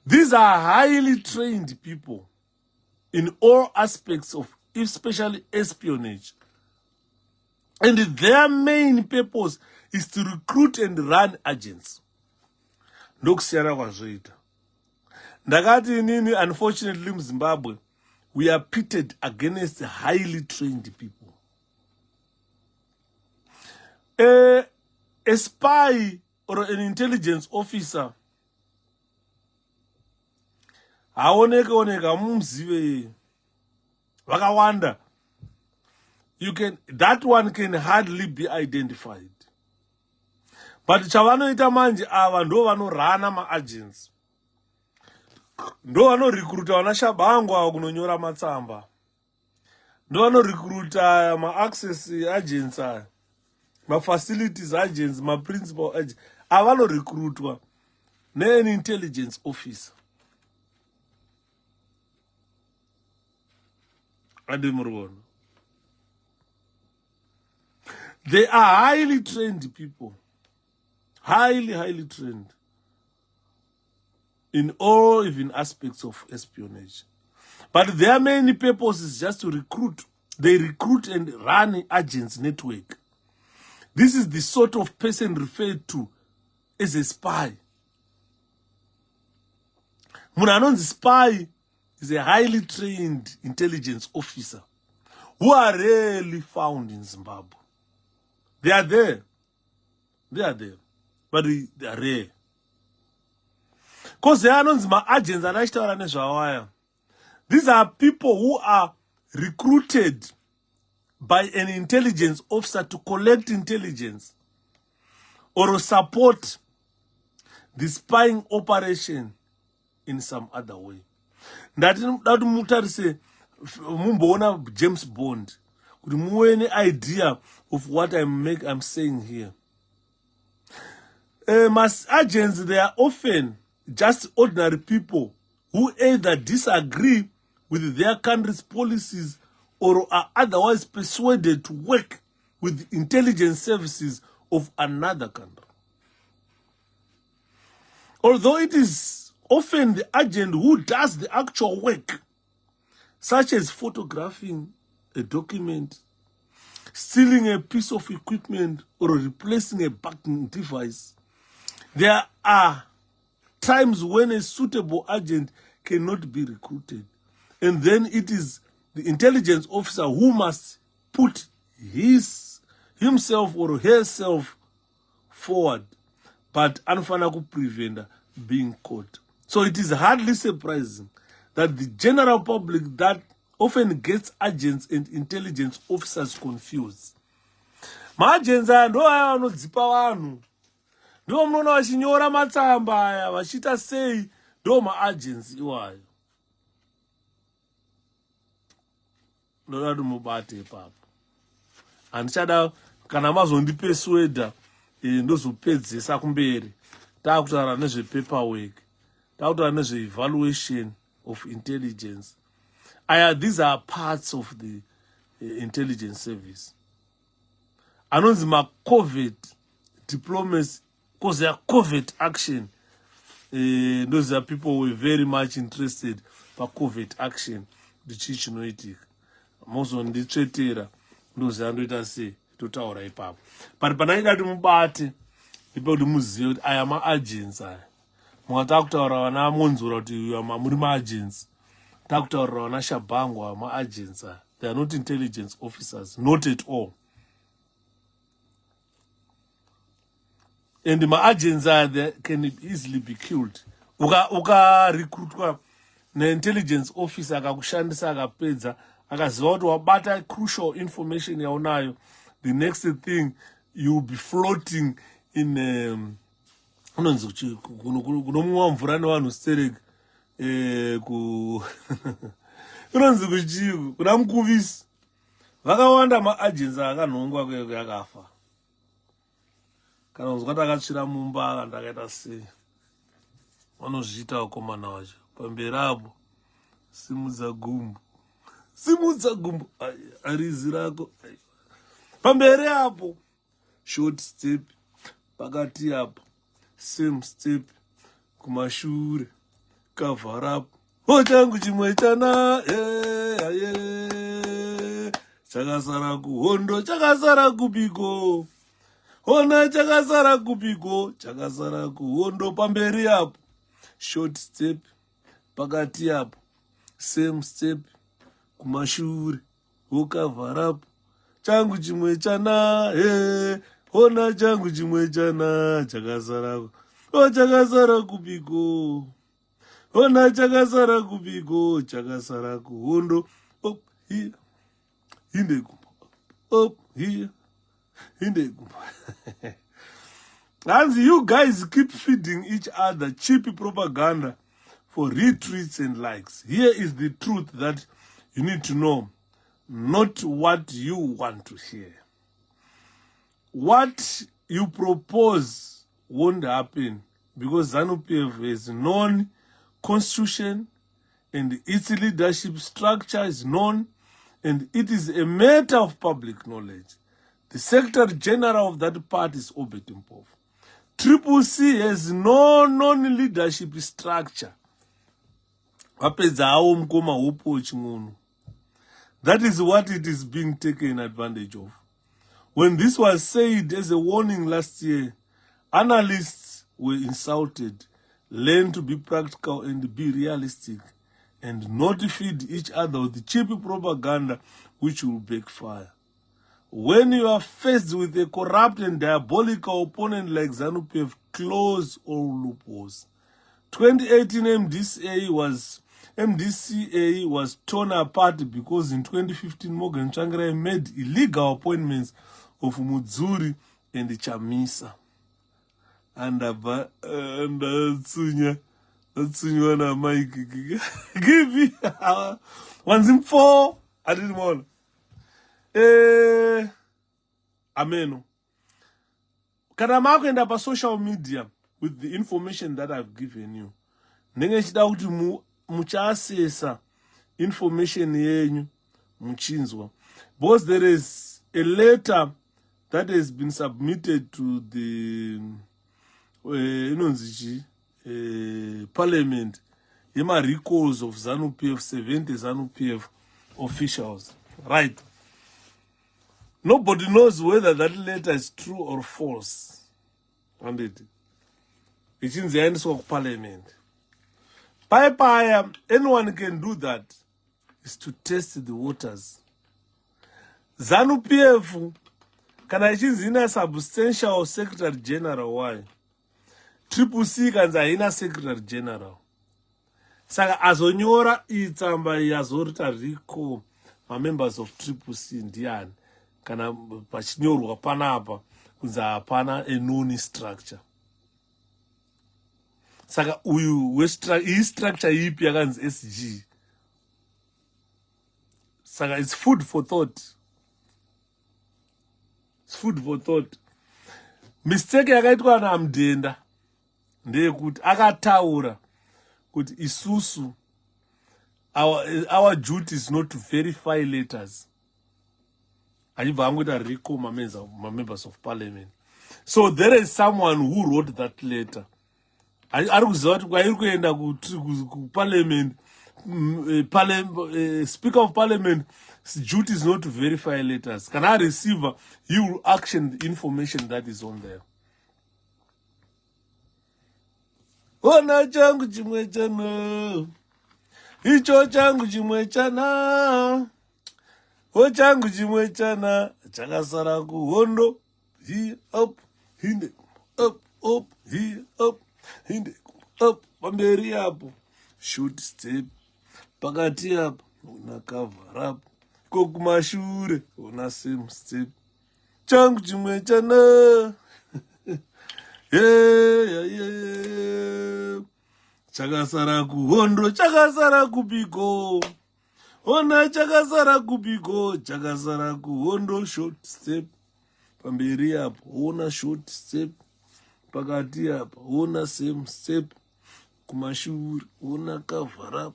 These are highly trained people in all aspects of, especially espionage. And their main purpose is to recruit and run agents. Ndokusiyana kwazvoita. Ndakati nini, unfortunately in Zimbabwe, we are pitted against highly trained people. A spy or an intelligence officer, aoneka mumzive vakawanda. That one can hardly be identified. But chavanoita manje ava ndo vanorana ma-agents. ndo vanorekruta vana Shabangwa kunonyora matsamba, ndo vanorekruta ma-access agents aya, ma-facilities agents, ma-principal agents. Avanorekrutwa ne-an intelligence officer. Andi muribona. They are highly trained people. Highly trained. In all even aspects of espionage. But their main purpose is just to recruit. They recruit and run agents network. This is the sort of person referred to as a spy. Munanon's spy is a highly trained intelligence officer who are rarely found in Zimbabwe. They are there. They are there. But they are rare. Because they are not my agents and these are people who are recruited by an intelligence officer to collect intelligence or support the spying operation in some other way. That mutarise mumboona James Bond. Could you have any idea of what I'm saying here? Mass agents, they are often just ordinary people who either disagree with their country's policies or are otherwise persuaded to work with the intelligence services of another country. Although it is often the agent who does the actual work, such as photographing a document, stealing a piece of equipment, or replacing a backing device, there are times when a suitable agent cannot be recruited. And then it is the intelligence officer who must put himself or herself forward, but anofana ku prevent being caught. So it is hardly surprising that the general public that often gets agents and intelligence officers confused. Ma-agents aya ndo aya vanodzipa vanhu, ndo munoona vachinyora matsamba aya vachiita sei, ndo ma-agents iwayo. Ndoda kuti mubate ipapo. Handichada kana mazondipersuada ndozopedzesa kumberi. Taakutaura nezve-paperwork, taakutaura nezve-evaluation of intelligence. These are parts of the intelligence service. Anonzi ma-covert diplomacy, because they are covert action. Those are people who were very much interested in covert action. The chichinoitic. Most on the tretera. Those are not say to tower ipap. But panaida to mubate, people to museum, I am agents. Mwatakuta na monzura to you are my agents. Dr. Rona Shabangwa, my agents. They are not intelligence officers, not at all. And my agents they can easily be killed. Uka recruit na intelligence officer akakushandisa akapedza akaziva kuti wabata crucial information yaunayo. The next thing you will be floating in unonzi kunomwa mvura nevanhu stereki kunonzi kuchiku kuna mukuvisi vakawanda ma-agents akanhongwa kweko yakafa. Kana uzwa takatsvira mumba kandakaita sei vanozviita vakomana vacho pamberi apo simudza gumbo arizi rako pamberi apo short step pakati apo same step kumashure cover up changu chimwe chana chakasara kuhondo chakasara kupiko ona chakasara kupiko chakasara kuhondo pamberi apo short step pakati apo same step kumashure cover up changu chimwe chana ona changu chimwe chana chakasara chakasara kupiko ona chakasara kupiko chakasara kuhondo up here inde kumba up here inde kumba. And you guys keep feeding each other cheap propaganda for retweets and likes. Here is the truth that you need to know, not what you want to hear. What you propose won't happen because ZANU-PF has known constitution and its leadership structure is known, and it is a matter of public knowledge. The Secretary General of that party is Obed Mpofu. Triple C has no known leadership structure. That is what it is being taken advantage of. When this was said as a warning last year, analysts were insulted. Learn to be practical and be realistic, and not feed each other with cheap propaganda which will backfire. When you are faced with a corrupt and diabolical opponent like ZANU-PF, close all loopholes. 2018 MDCA was torn apart because in 2015 Morgan Tsvangirai made illegal appointments of Mudzuri and Chamisa. And Tsunya na Mike. Give me once in four. I didn't want. Ameno. Kadamako and up social media with the information that I've given you. Nengeshida kuti muchasesa information yenyu muchinzwa. Because there is a letter that has been submitted to the Parliament. Yema recalls of ZANU-PF, 70 ZANU-PF officials. Right. Nobody knows whether that letter is true or false. And it is the end of Parliament. Anyone can do that, is to test the waters. ZANU-PF, can I choose in a substantial Secretary General? Why? Triple C can say in a Secretary General. Saka azonyora itamba yazorita riko members of Triple C ndiani kana pachinyorwa panapa kunza hapana a known structure. Saka uyu structure ipi yakanzi SG. Saka it's food for thought. It's food for thought. Mistake yakaitwa na Mdenda ndeyekuti akataura kuti isusu our duty is not to verify letters. Achibva angoita recall members of Parliament. So there is someone who wrote that letter. Ari kuziva kuti kwairi kuenda ku Parliament, Speaker of Parliament, duty is not to verify letters. Can I receive? He will action the information that is on there. Ona changu chimwe chana, icho changu chimwe chana, o changu chimwe chana, chakasara kuhondo, he up, hinde, up, he up, hinde, up, pamberi apo, shoot step, pakati apo, una cover up, kokumashure, una same step, changu chimwe chana, yeah. Chakasara kuhondo, chakasara kupiko. Ona chakasara kupiko, chakasara kuhondo, short step. Pamberi apo, ona short step. Pakati apo, ona same step. Kumashuri, ona cover up.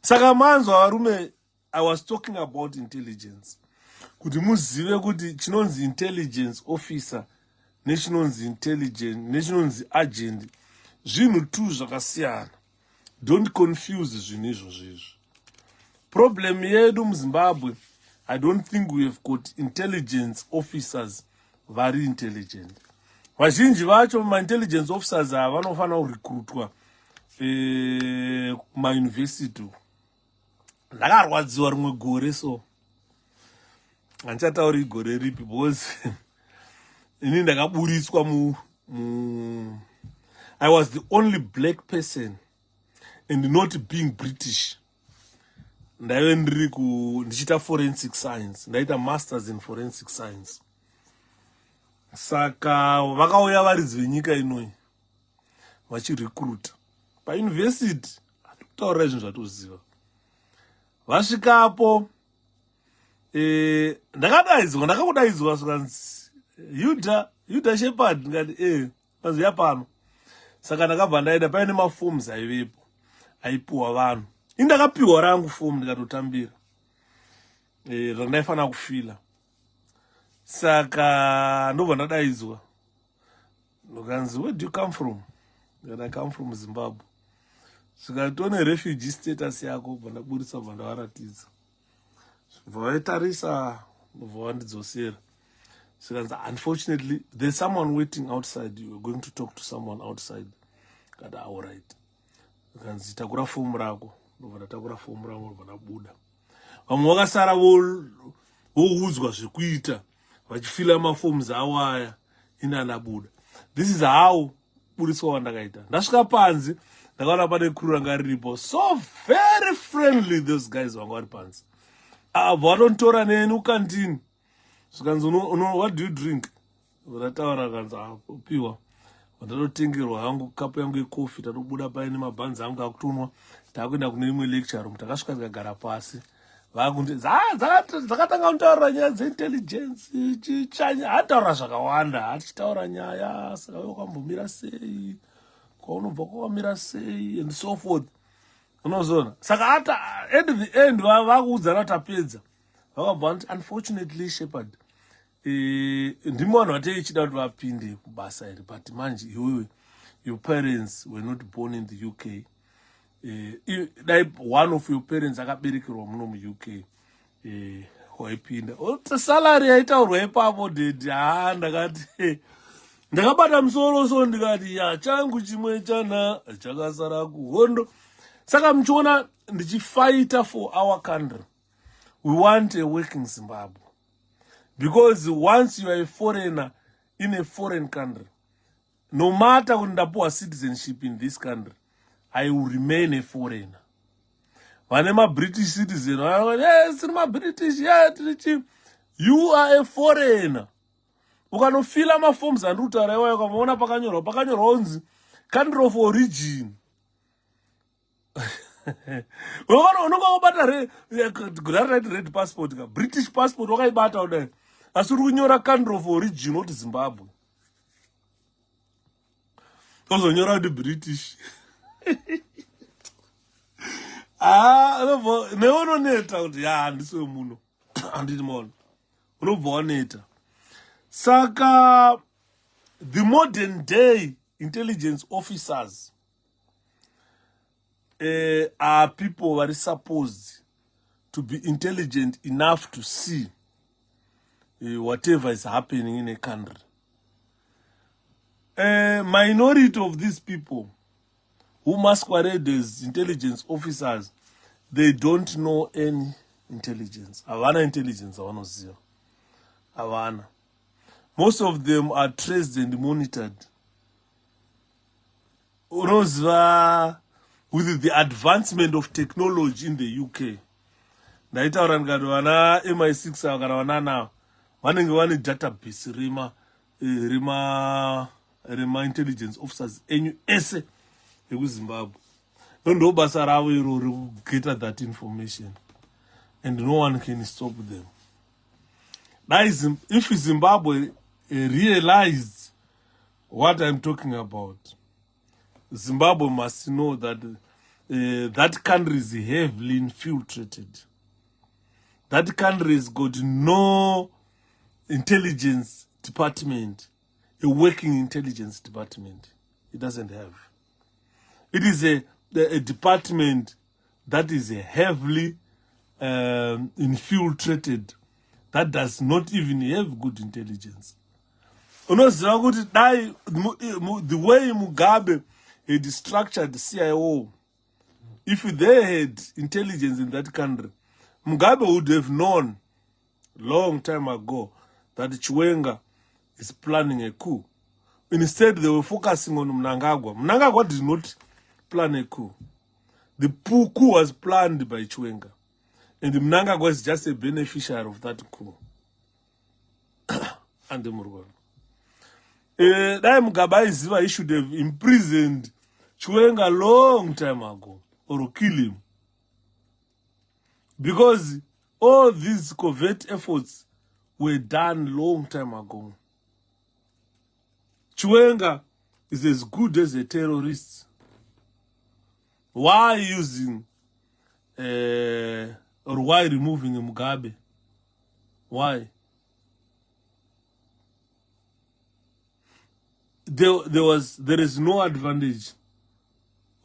Sakamanzo warume, I was talking about intelligence. Kuti muzive kuti chinonzi intelligence officer nechinonzi intelligence nechinonzi agent zvinhu tu zvakasiyana. Don't confuse zvinhu izvozvo. Problem yedu muZimbabwe, I don't think we have got intelligence officers very intelligent. Vazhinji vacho ma-intelligence officers ava vanofanira kurekrutwa kuma-university. Ndakarwadziwa rimwe gore so. Anchatauri gore ripi because ini ndakaburitswa I was the only black person and not being British. Ndaive ndichita forensic science, ndaita masters in forensic science. Saka vakauya varidzi venyika inoi vachirecruita pauniversity. Handikutaurira zvinhu zvatoziva. Vasvikapo ndakakudaidzwa zvikanzi Yuda Shepherd, ndikati mazuya pano. Saka ndakabva ndaenda paine mafoms aivepo aipiwa vanhu. Indakapiwa rangu fomu ndikatotambira randaifanira kufila. Saka ndobva ndadaidzwa ndokanzi, where do you come from? Ndikati I come from Zimbabwe. Zvikatone refugee status yako bva ndaburisa bva ndavaratidza. Bva vaitarisa bva vandidzosera. Zvikanzi, unfortunately there's someone waiting outside, you are going to talk to someone outside. Ndikati all right. Zvikanzi takura fomu rako. Ndobva ndatakura fomu rangu ndobva ndabuda. Vamwe vakasara voudzwa zvekuita vachifila mafoms avo aya ina ndabuda. This is how budiswa wandakaita. Ndasvika panzi ndakaona pane crew ranga riripo, so very friendly those guys vanga vari panzi. Vatontora neni ukantini. Zvikanzi what do you drink? Ndataura kanzi piwa. Ndatotengerwa hangu kapu yangu yekofi, tatobuda paine mabhanzi angu akutonwa. Takuenda kune imwe lecture room, takasvika tikagara pasi. Vakundi dzakatanga kutaura nyaya dzeintelligence chichanya, hataura zvakawanda, hatichitaura nyaya saka wakambomira sei, kwaunobva kwakamira sei and so forth. Unozoona. Saka hata at the end vakuudzana tapedza. Vakabva vanti, unfortunately Shepherd, ndimo vanhu vatei chida kuti vapinde kubasa iri, but manje iwewe your parents were not born in the UK. One of your parents akaberekerwa muno mu-UK waipinda. Salary yaitaurwa ipapo dedi. Ndakati ndakabata musoro so ndikati changu chimwe chana chakasara kuhondo. Saka muchiona ndichifighter for our country. We want a working Zimbabwe. Because once you are a foreigner in a foreign country, no matter kuti ndapuwa citizenship in this country, I will remain a foreigner. Vane ma-British citizen, yes, ma-British, yeah, you are a foreigner. Ukanofila ma-forms and rutaura iwayo ukamaona pakanyorwa unzi country of origin. Unonga wabata red passport, British passport wakaibata udai. Asi uri kunyora country of origin oti Zimbabwe. Uzonyora kuti British. Neunoneta kuti handisi wemuno. Handiti mono. Unobva waneta. Saka the modern day intelligence officers are people who are supposed to be intelligent enough to see whatever is happening in a country. Minority of these people who masquerade as intelligence officers, they don't know any intelligence. Havana intelligence, havanoziva. Havana. Most of them are traced and monitored. Unoziva, with the advancement of technology in the UK, ndaitaura ndikati vana MI6 ava kana vanana vanenge vane database rema intelligence officers enyu ese ekuZimbabwe. Ndo basa ravo iroro rekugeta that information, and no one can stop them. That is, if Zimbabwe realized what I'm talking about, Zimbabwe must know that that country is heavily infiltrated. That country has got no intelligence department, a working intelligence department. It doesn't have. It is a department that is heavily infiltrated, that does not even have good intelligence. Unoziva kuti the way Mugabe had structured CIO, if they had intelligence in that country, Mugabe would have known long time ago that Chiwenga is planning a coup. Instead, they were focusing on Mnangagwa. Mnangagwa did not plan a coup. The coup was planned by Chiwenga. And Mnangagwa is just a beneficiary of that coup. And the Murugan. Dai Mugabe aiziva, he should have imprisoned Chiwenga a long time ago, or kill him. Because all these covert efforts were done long time ago. Chiwenga is as good as a terrorist. Why using or why removing Mugabe? Why? There is no advantage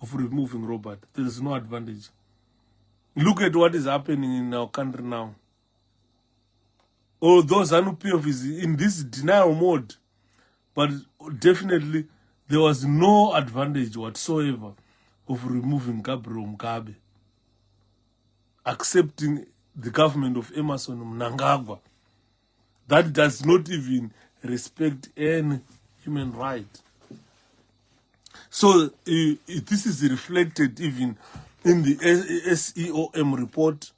of removing Robert. There is no advantage. Look at what is happening in our country now. Although ZANU-PF is in this denial mode, but definitely there was no advantage whatsoever of removing Gabriel Mugabe, accepting the government of Emerson Mnangagwa that does not even respect any human right. So this is reflected even in the SEOM report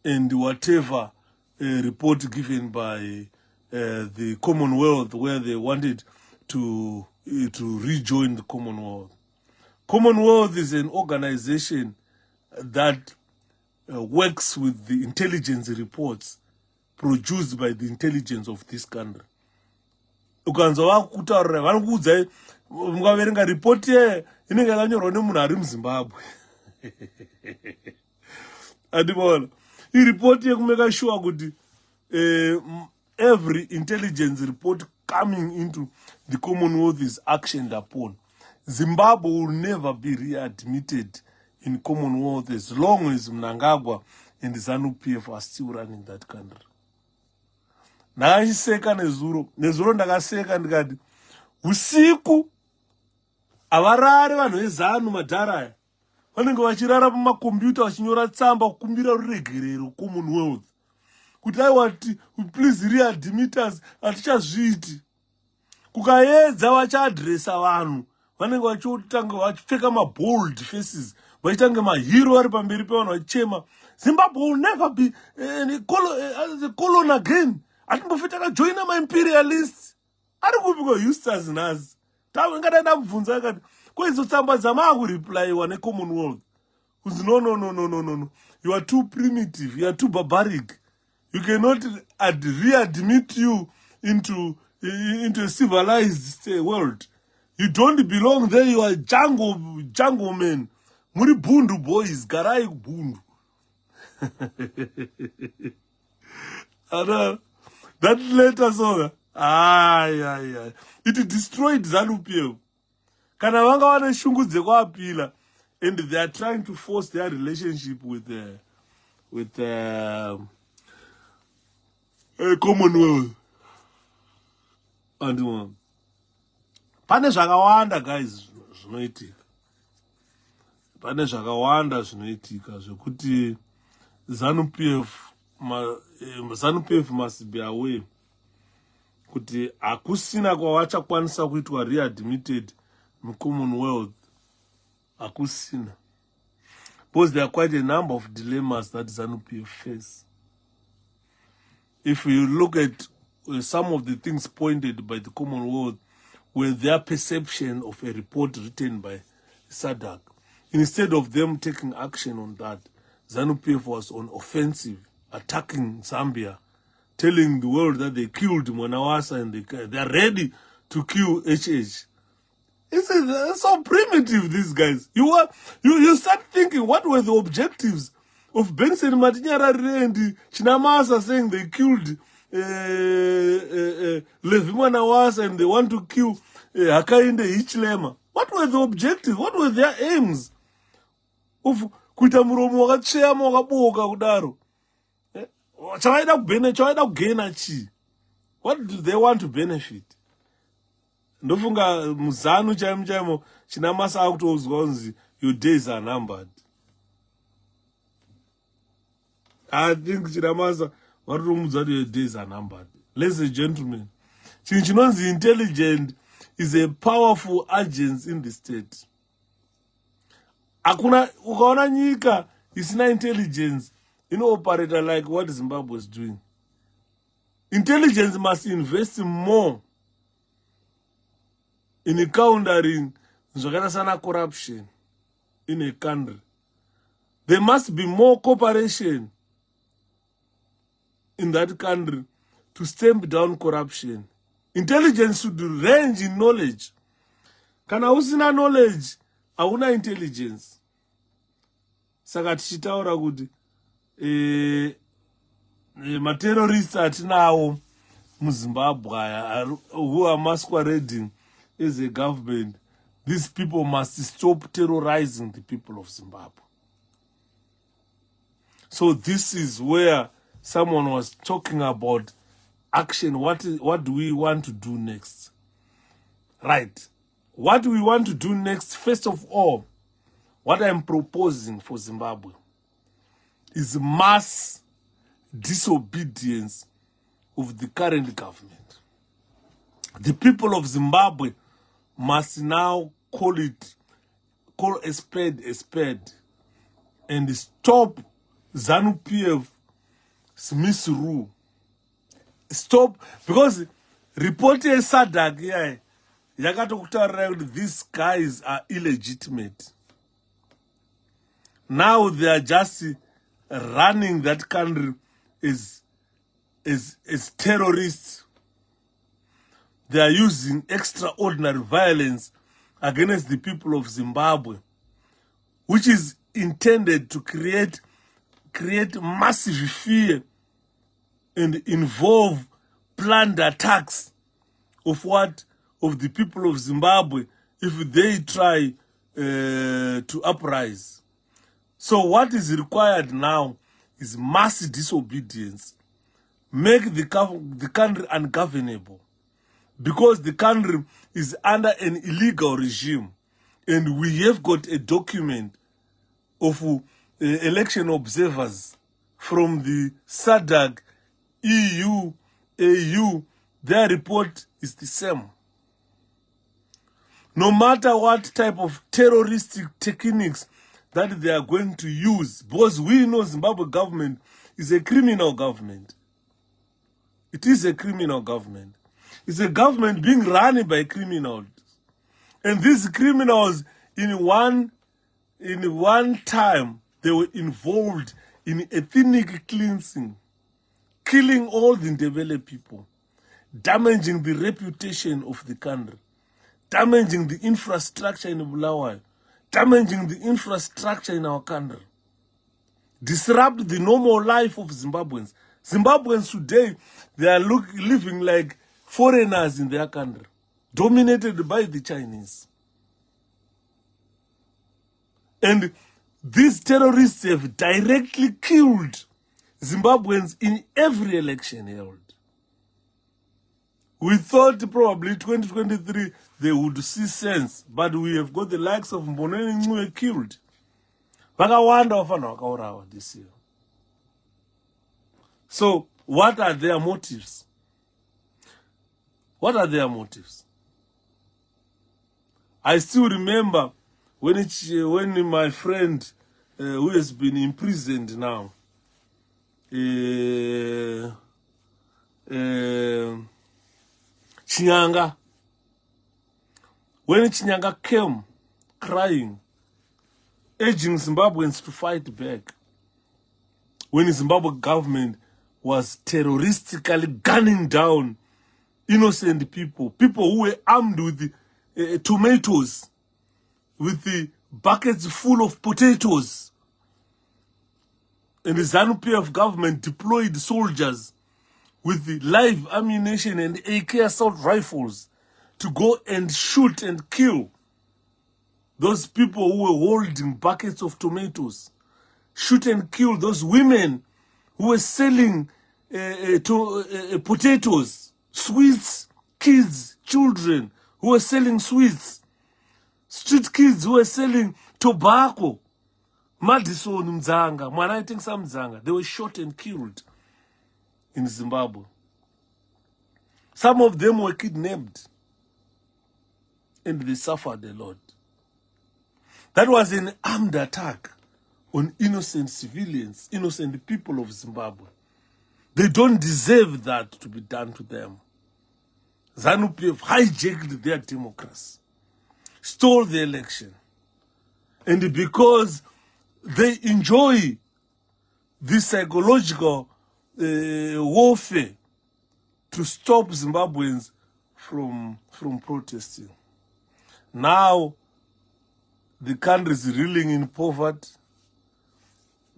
and whatever report given by the Commonwealth, where they wanted to rejoin the Commonwealth. Commonwealth is an organization that works with the intelligence reports produced by the intelligence of this country. Ukanzwa kutaura vanokudza mungaverenga report inenge yakanyorwa nemunhu ari muZimbabwe. Andibona I report yekumeka sure kuti every intelligence report coming into the Commonwealth is actioned upon. Zimbabwe will never be readmitted in Commonwealth as long as Mnangagwa and the ZANU-PF are still running that country. Ndakaseka nezuro ndakaseka ndikati usiku avarari vanhu vezanu madharaya vanenge vachirara pamakombiyuta vachinyora tsamba kukumbira ruregerero Commonwealth kuti aiwati please readmit us, hatichazviiti. Kukaedza vachaadresa vanhu vanenge vachitanga vachipfeka mabold faces vachitange mahero vari pamberi pevanhu vachichema Zimbabwe will never be a colon again. Atimbofita akajoina maimperialists. Ari kupiko Eustace Nazi. Ngadai ndamubvunza akati kwaizo tsamba dzamakureplywa neCommonwealth. No. You are too primitive. You are too barbaric. You cannot readmit you into a civilized world. You don't belong there. You are jungle men. Muri bundu boys. Garai bundu. That letter saw it destroyed ZANU-PF. Kana vanga vane shungu dzekuapila, and they are trying to force their relationship with Commonwealth. And pane zvakawanda guys zvinoitika. Pane zvakawanda zvinoitika zvekuti ZANU-PF must be aware kuti hakusina kwavachakwanisa kuitwa readmitted muCommonwealth. Hakusina. Because there are quite a number of dilemmas that ZANU-PF face. If you look at some of the things pointed by the Commonwealth were their perception of a report written by SADC. Instead of them taking action on that, ZANU-PF was on offensive, attacking Zambia, telling the world that they killed Mwanawasa and they are ready to kill HH. It's so primitive, these guys. You start thinking, what were the objectives of Benson Matinyarare and Chinamasa saying they killed Levi Mwanawasa and they want to kill Hakainde Hichilema? What were the objectives? What were their aims? Of kuita muromo wakachema wakaboka kudaro. Chavaida kugena chi? What do they want to benefit? Ndofunga muzanu chaimo Chinamasa akutozwa kunzi your days are numbered. I think Chinamasa watotomudza kuti your days are numbered. Ladies and gentlemen, chinonzi intelligent is a powerful agent in the state. Akuna ukaona nyika isina intelligence inooperator like what Zimbabwe is doing. Intelligence must invest more in countering corruption in a country. There must be more cooperation in that country to stamp down corruption. Intelligence should range in knowledge. Kana usina knowledge, hauna intelligence. Saka tichitaura kuti ma-terrorists atinawo muZimbabwe who are masquerading as a government, these people must stop terrorizing the people of Zimbabwe. So this is where someone was talking about action. What do we want to do next? Right. What we want to do next, first of all, what I'm proposing for Zimbabwe is mass disobedience of the current government. The people of Zimbabwe must now call a spade, and stop ZANU-PF misrule. Stop, because reported SADC here, these guys are illegitimate. Now they are just running that country as terrorists. They are using extraordinary violence against the people of Zimbabwe, which is intended to create massive fear and involve planned attacks of the people of Zimbabwe if they try to uprise. So what is required now is mass disobedience. Make the country ungovernable, because the country is under an illegal regime, and we have got a document of election observers from the SADC, EU, AU. Their report is the same. No matter what type of terroristic techniques that they are going to use, because we know Zimbabwe government is a criminal government. It is a criminal government. It's a government being run by criminals. And these criminals, in one time, they were involved in ethnic cleansing, killing all the Ndebele people, damaging the reputation of the country, damaging the infrastructure in Bulawayo, damaging the infrastructure in our country, disrupt the normal life of Zimbabweans. Zimbabweans today, they are living like foreigners in their country, dominated by the Chinese. And these terrorists have directly killed Zimbabweans in every election held. We thought probably 2023 they would see sense, but we have got the likes of Mboneni Ncube killed. Vakawanda wafana wakaurawa this year. So, what are their motives? What are their motives? I still remember when my friend who has been imprisoned now, Chinyanga, when Chinyanga came crying, urging Zimbabweans to fight back, when the Zimbabwe government was terroristically gunning down innocent people who were armed with tomatoes, with the buckets full of potatoes. And the ZANU-PF government deployed soldiers with the live ammunition and AK assault rifles to go and shoot and kill those people who were holding buckets of tomatoes. Shoot and kill those women who were selling potatoes, sweets, kids, children who were selling sweets, street kids who were selling tobacco. Madison Mzanga, Mwanaiteng Mzanga, they were shot and killed in Zimbabwe. Some of them were kidnapped and they suffered a lot. That was an armed attack on innocent civilians, innocent people of Zimbabwe. They don't deserve that to be done to them. ZANU-PF hijacked their democracy, stole the election. And because they enjoy this psychological warfare to stop Zimbabweans from protesting. Now, the country is reeling in poverty.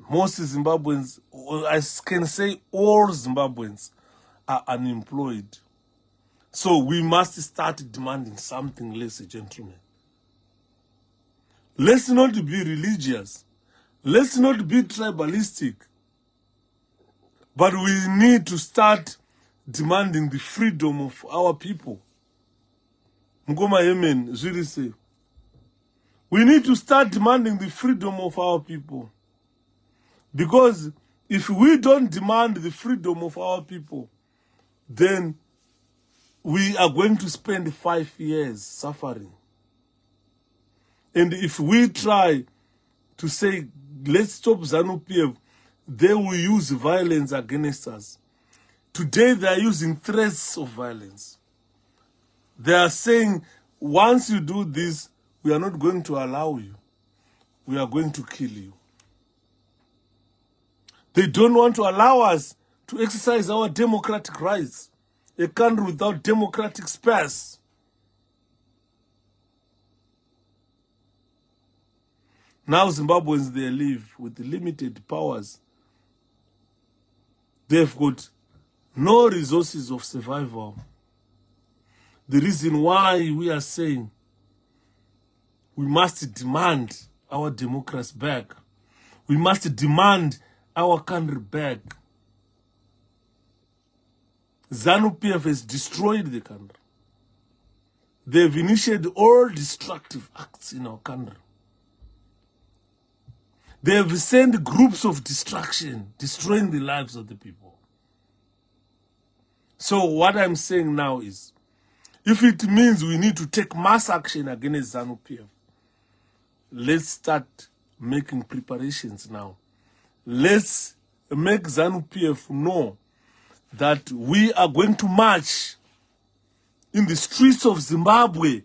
Most Zimbabweans, or I can say all Zimbabweans, are unemployed. So we must start demanding something, ladies and gentlemen. Let's not be religious. Let's not be tribalistic. But we need to start demanding the freedom of our people. Ngoma Yemen, Zulu say. We need to start demanding the freedom of our people. Because if we don't demand the freedom of our people, then we are going to spend 5 years suffering. And if we try to say, let's stop ZANU-PF, they will use violence against us. Today they are using threats of violence. They are saying, once you do this, we are not going to allow you. We are going to kill you. They don't want to allow us to exercise our democratic rights. A country without democratic space. Now Zimbabweans, they live with limited powers. They've got no resources of survival. The reason why we are saying we must demand our democracy back. We must demand our country back. ZANU-PF has destroyed the country. They've initiated all destructive acts in our country. They have sent groups of destruction, destroying the lives of the people. So what I'm saying now is, if it means we need to take mass action against ZANU-PF, let's start making preparations now. Let's make ZANU-PF know that we are going to march in the streets of Zimbabwe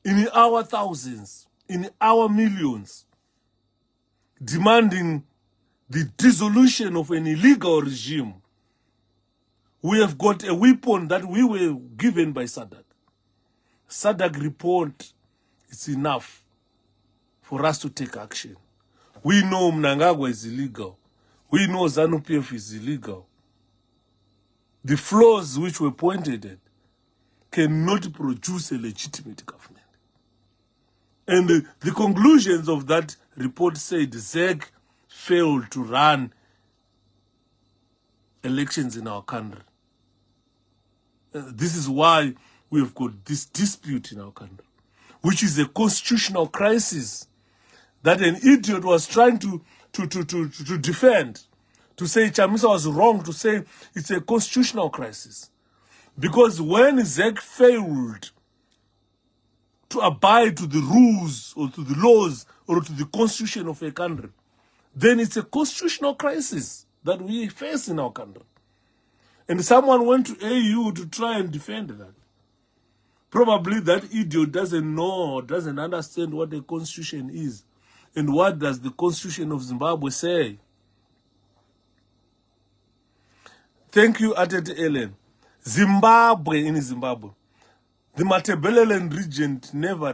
in our thousands, in our millions, demanding the dissolution of an illegal regime. We have got a weapon that we were given by SADC. SADC report is enough for us to take action. We know Mnangagwa is illegal. We know ZANU-PF is illegal. The flaws which were pointed at cannot produce a legitimate government. And the conclusions of that report said ZEG failed to run elections in our country. This is why we have got this dispute in our country, which is a constitutional crisis that an idiot was trying to defend, to say Chamisa was wrong, to say it's a constitutional crisis. Because when ZEG failed to abide to the rules or to the laws or to the constitution of a country, then it's a constitutional crisis that we face in our country. And someone went to AU to try and defend that. Probably that idiot doesn't know, doesn't understand what the constitution is. And what does the constitution of Zimbabwe say? Thank you, Atete Ellen. Zimbabwe, in Zimbabwe, the Matabeleland region never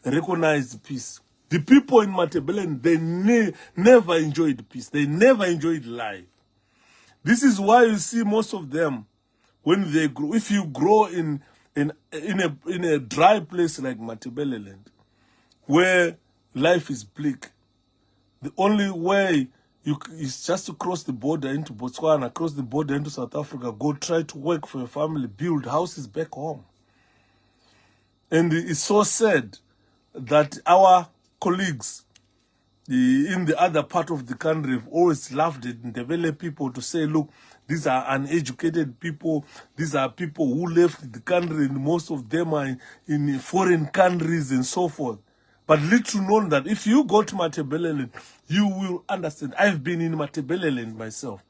recognized peace. The people in Matabeleland, they never enjoyed peace. They never enjoyed life. This is why you see most of them, when they grow, if you grow in a dry place like Matabeleland, where life is bleak, the only way is just to cross the border into Botswana, cross the border into South Africa, go try to work for your family, build houses back home. And it's so sad that our colleagues in the other part of the country have always laughed at Ndebele people to say, look, these are uneducated people, these are people who left the country, and most of them are in foreign countries and so forth. But little known that if you go to Matabeleland, you will understand. I've been in Matabeleland myself.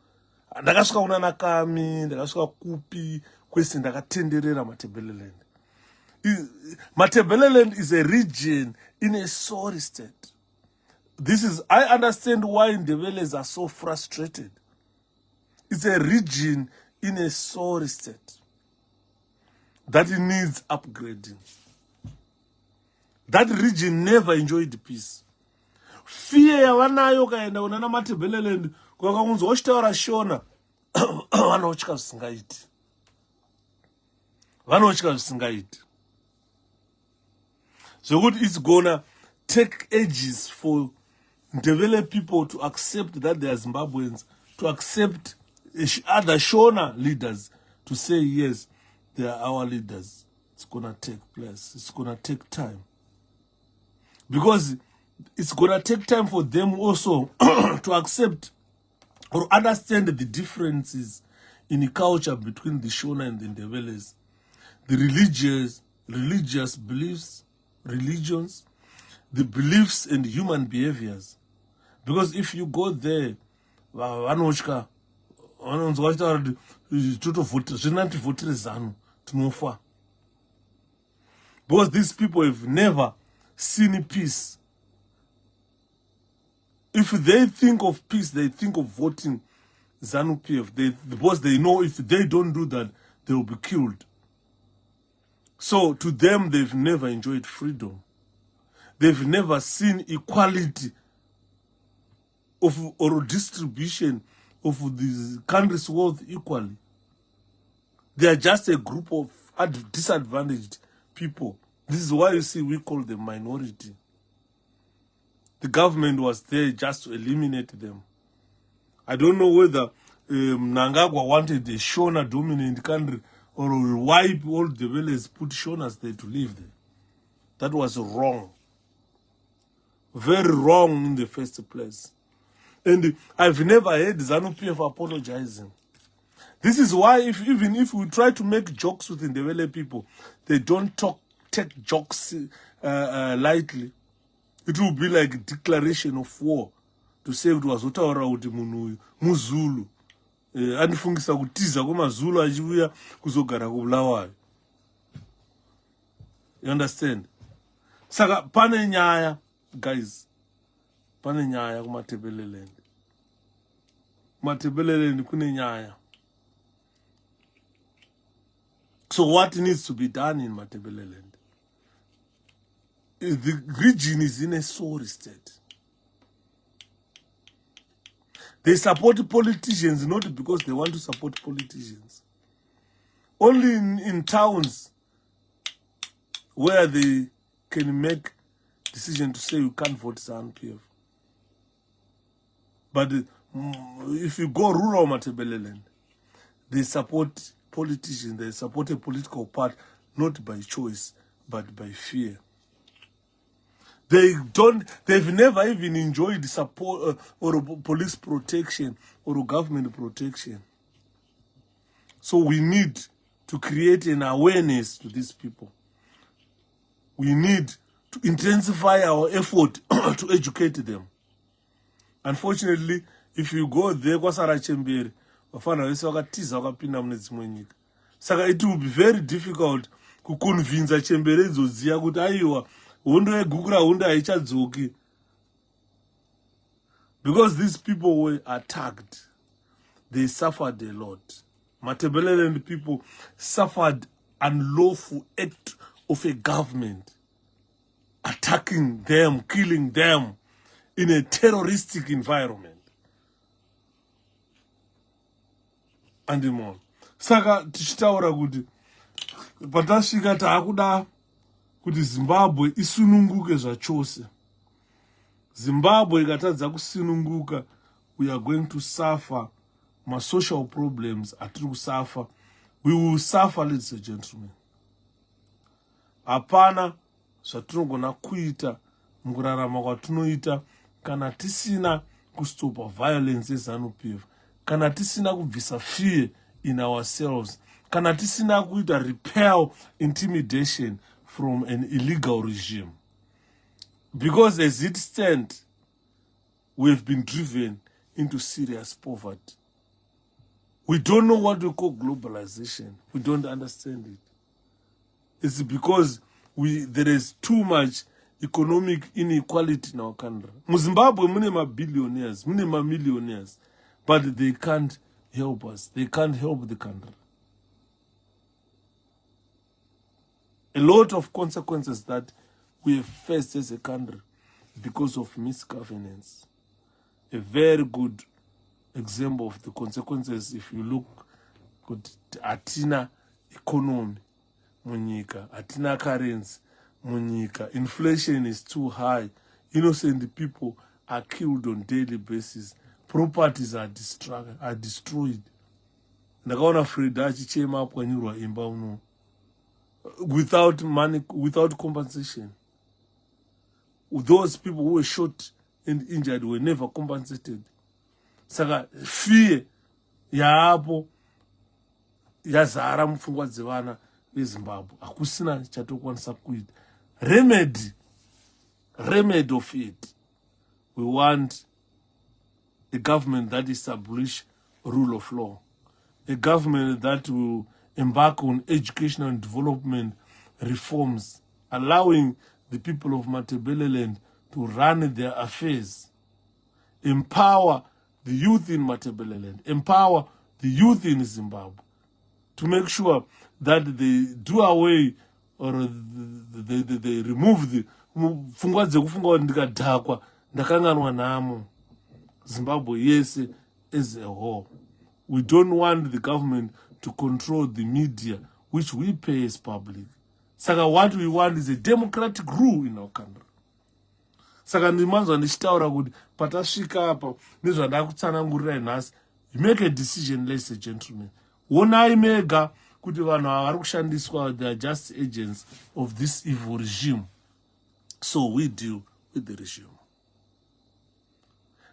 Ndakasvika kuna Nakami, ndakasvika kupi, kwese ndakatenderera Matabeleland. Matabeleland is a region in a sorry state. I understand why Ndebeles are so frustrated. It's a region in a sorry state that needs upgrading. That region never enjoyed peace. Fear yavanayo kaenda unana Matabeleland kwakaunzwa uchitaura Shona vanotya zvisingaiti. Vanotya zvisingaiti. So it's gonna take ages for Ndebele people to accept that they are Zimbabweans, to accept other Shona leaders, to say, yes, they are our leaders. It's gonna take place. It's gonna take time. Because it's gonna take time for them also to accept or understand the differences in the culture between the Shona and the Ndebeles. The religious beliefs, religions, the beliefs and human behaviors. Because if you go there, because these people have never seen peace. If they think of peace, they think of voting ZANU-PF. Because they know if they don't do that, they will be killed. So to them, they've never enjoyed freedom. They've never seen equality or distribution of the country's wealth equally. They are just a group of disadvantaged people. This is why you see we call them minority. The government was there just to eliminate them. I don't know whether Mnangagwa wanted a Shona dominant country or will wipe all the villages, put Shonas there to live there. That was wrong. Very wrong in the first place. And I've never heard ZANU-PF apologizing. This is why even if we try to make jokes with Ndebele people, they don't take jokes lightly. It will be like a declaration of war to say it was utaura uti munhu muZulu. Andifungisa kutiza kwamaZulu achiuya kuzogara kuBulawayo. You understand? Saka pane nyaya, guys. Pane nyaya kuMatabeleland. Matabeleland kune nyaya. So what needs to be done in Matabeleland? The region is in a sorry state. They support politicians not because they want to support politicians. Only in towns where they can make decision to say you can't vote ZANU-PF. But if you go rural Matabeleland, they support politicians, they support a political party, not by choice, but by fear. They've never even enjoyed support or police protection or government protection. So we need to create an awareness to these people. We need to intensify our effort to educate them. Unfortunately, if you go there, kwasara chembere, vafana vese vakatiza vakapinda mune dzimwe nyika. Saka it will be very difficult kuconvince chembere idzodziya kuti aiwa hondo yegukura hondo haichadzoki. Because these people were attacked. They suffered a lot. Matabeleland people suffered unlawful act of a government attacking them, killing them in a terroristic environment. And more. Saka tichitaura kuti patasvika taakuda kuti Zimbabwe isununguke zvachose. Zimbabwe ikatadza kusununguka, we are going to suffer my social problems atiri kusuffer. We will suffer, ladies and gentlemen. Hapana zvatinogona kuita mukurarama kwatinoita kana tisina kustopa violence yeZANU-PF, kana tisina kubvisa fear in ourselves, kana tisina kuita repel intimidation from an illegal regime. Because as it stands, we have been driven into serious poverty. We don't know what we call globalization. We don't understand it. It's because there is too much economic inequality in our country. Zimbabwe, mune ma-billionaires, mune ma-millionaires, but they can't help us. They can't help the country. A lot of consequences that we have faced as a country because of misgovernance. A very good example of the consequences, if you look at atina economy munyika, atina currency munyika, inflation is too high, innocent people are killed on daily basis, properties are destroyed. Ndakaona Fred achichema apwanyirwa imba uno without money, without compensation. Those people who were shot and injured were never compensated. Saka fear yaapo yazara mupfungwa dzevana veZimbabwe. Hakusina chatokwanisa kuita. Remedy of it. We want a government that establish rule of law. A government that will embark on educational and development reforms, allowing the people of Matabeleland to run their affairs. Empower the youth in Matabeleland. Empower the youth in Zimbabwe to make sure that they do away or they remove the pfungwa dzekufunga kuti ndikadhakwa ndakanganwa nhamo. Zimbabwe yese as a whole. We don't want the government to control the media, which we pay as public. Saka what we want is a democratic rule in our country. Saka ndimanzwa ndichitaura kuti patasvika apa nezvandakutsanangurira nhasi, you make a decision, ladies and gentlemen. Onai mega kuti vanhu ava vari kushandiswa, they are just agents of this evil regime. So we deal with the regime.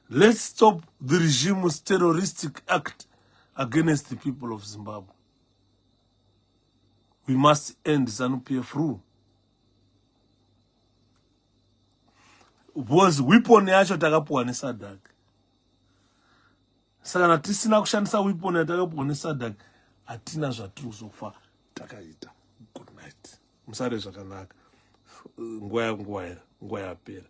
Let's stop the regime's terroristic act against the people of Zimbabwe. We must end ZANU-PF rule. Because weapon yacho takapuwa neSADC. Saka kana tisina kushandisa weapon yatakapuwa neSADC, hatina zvatizofa takaita. Good night. Musare zvakanaka. Nguva yapera.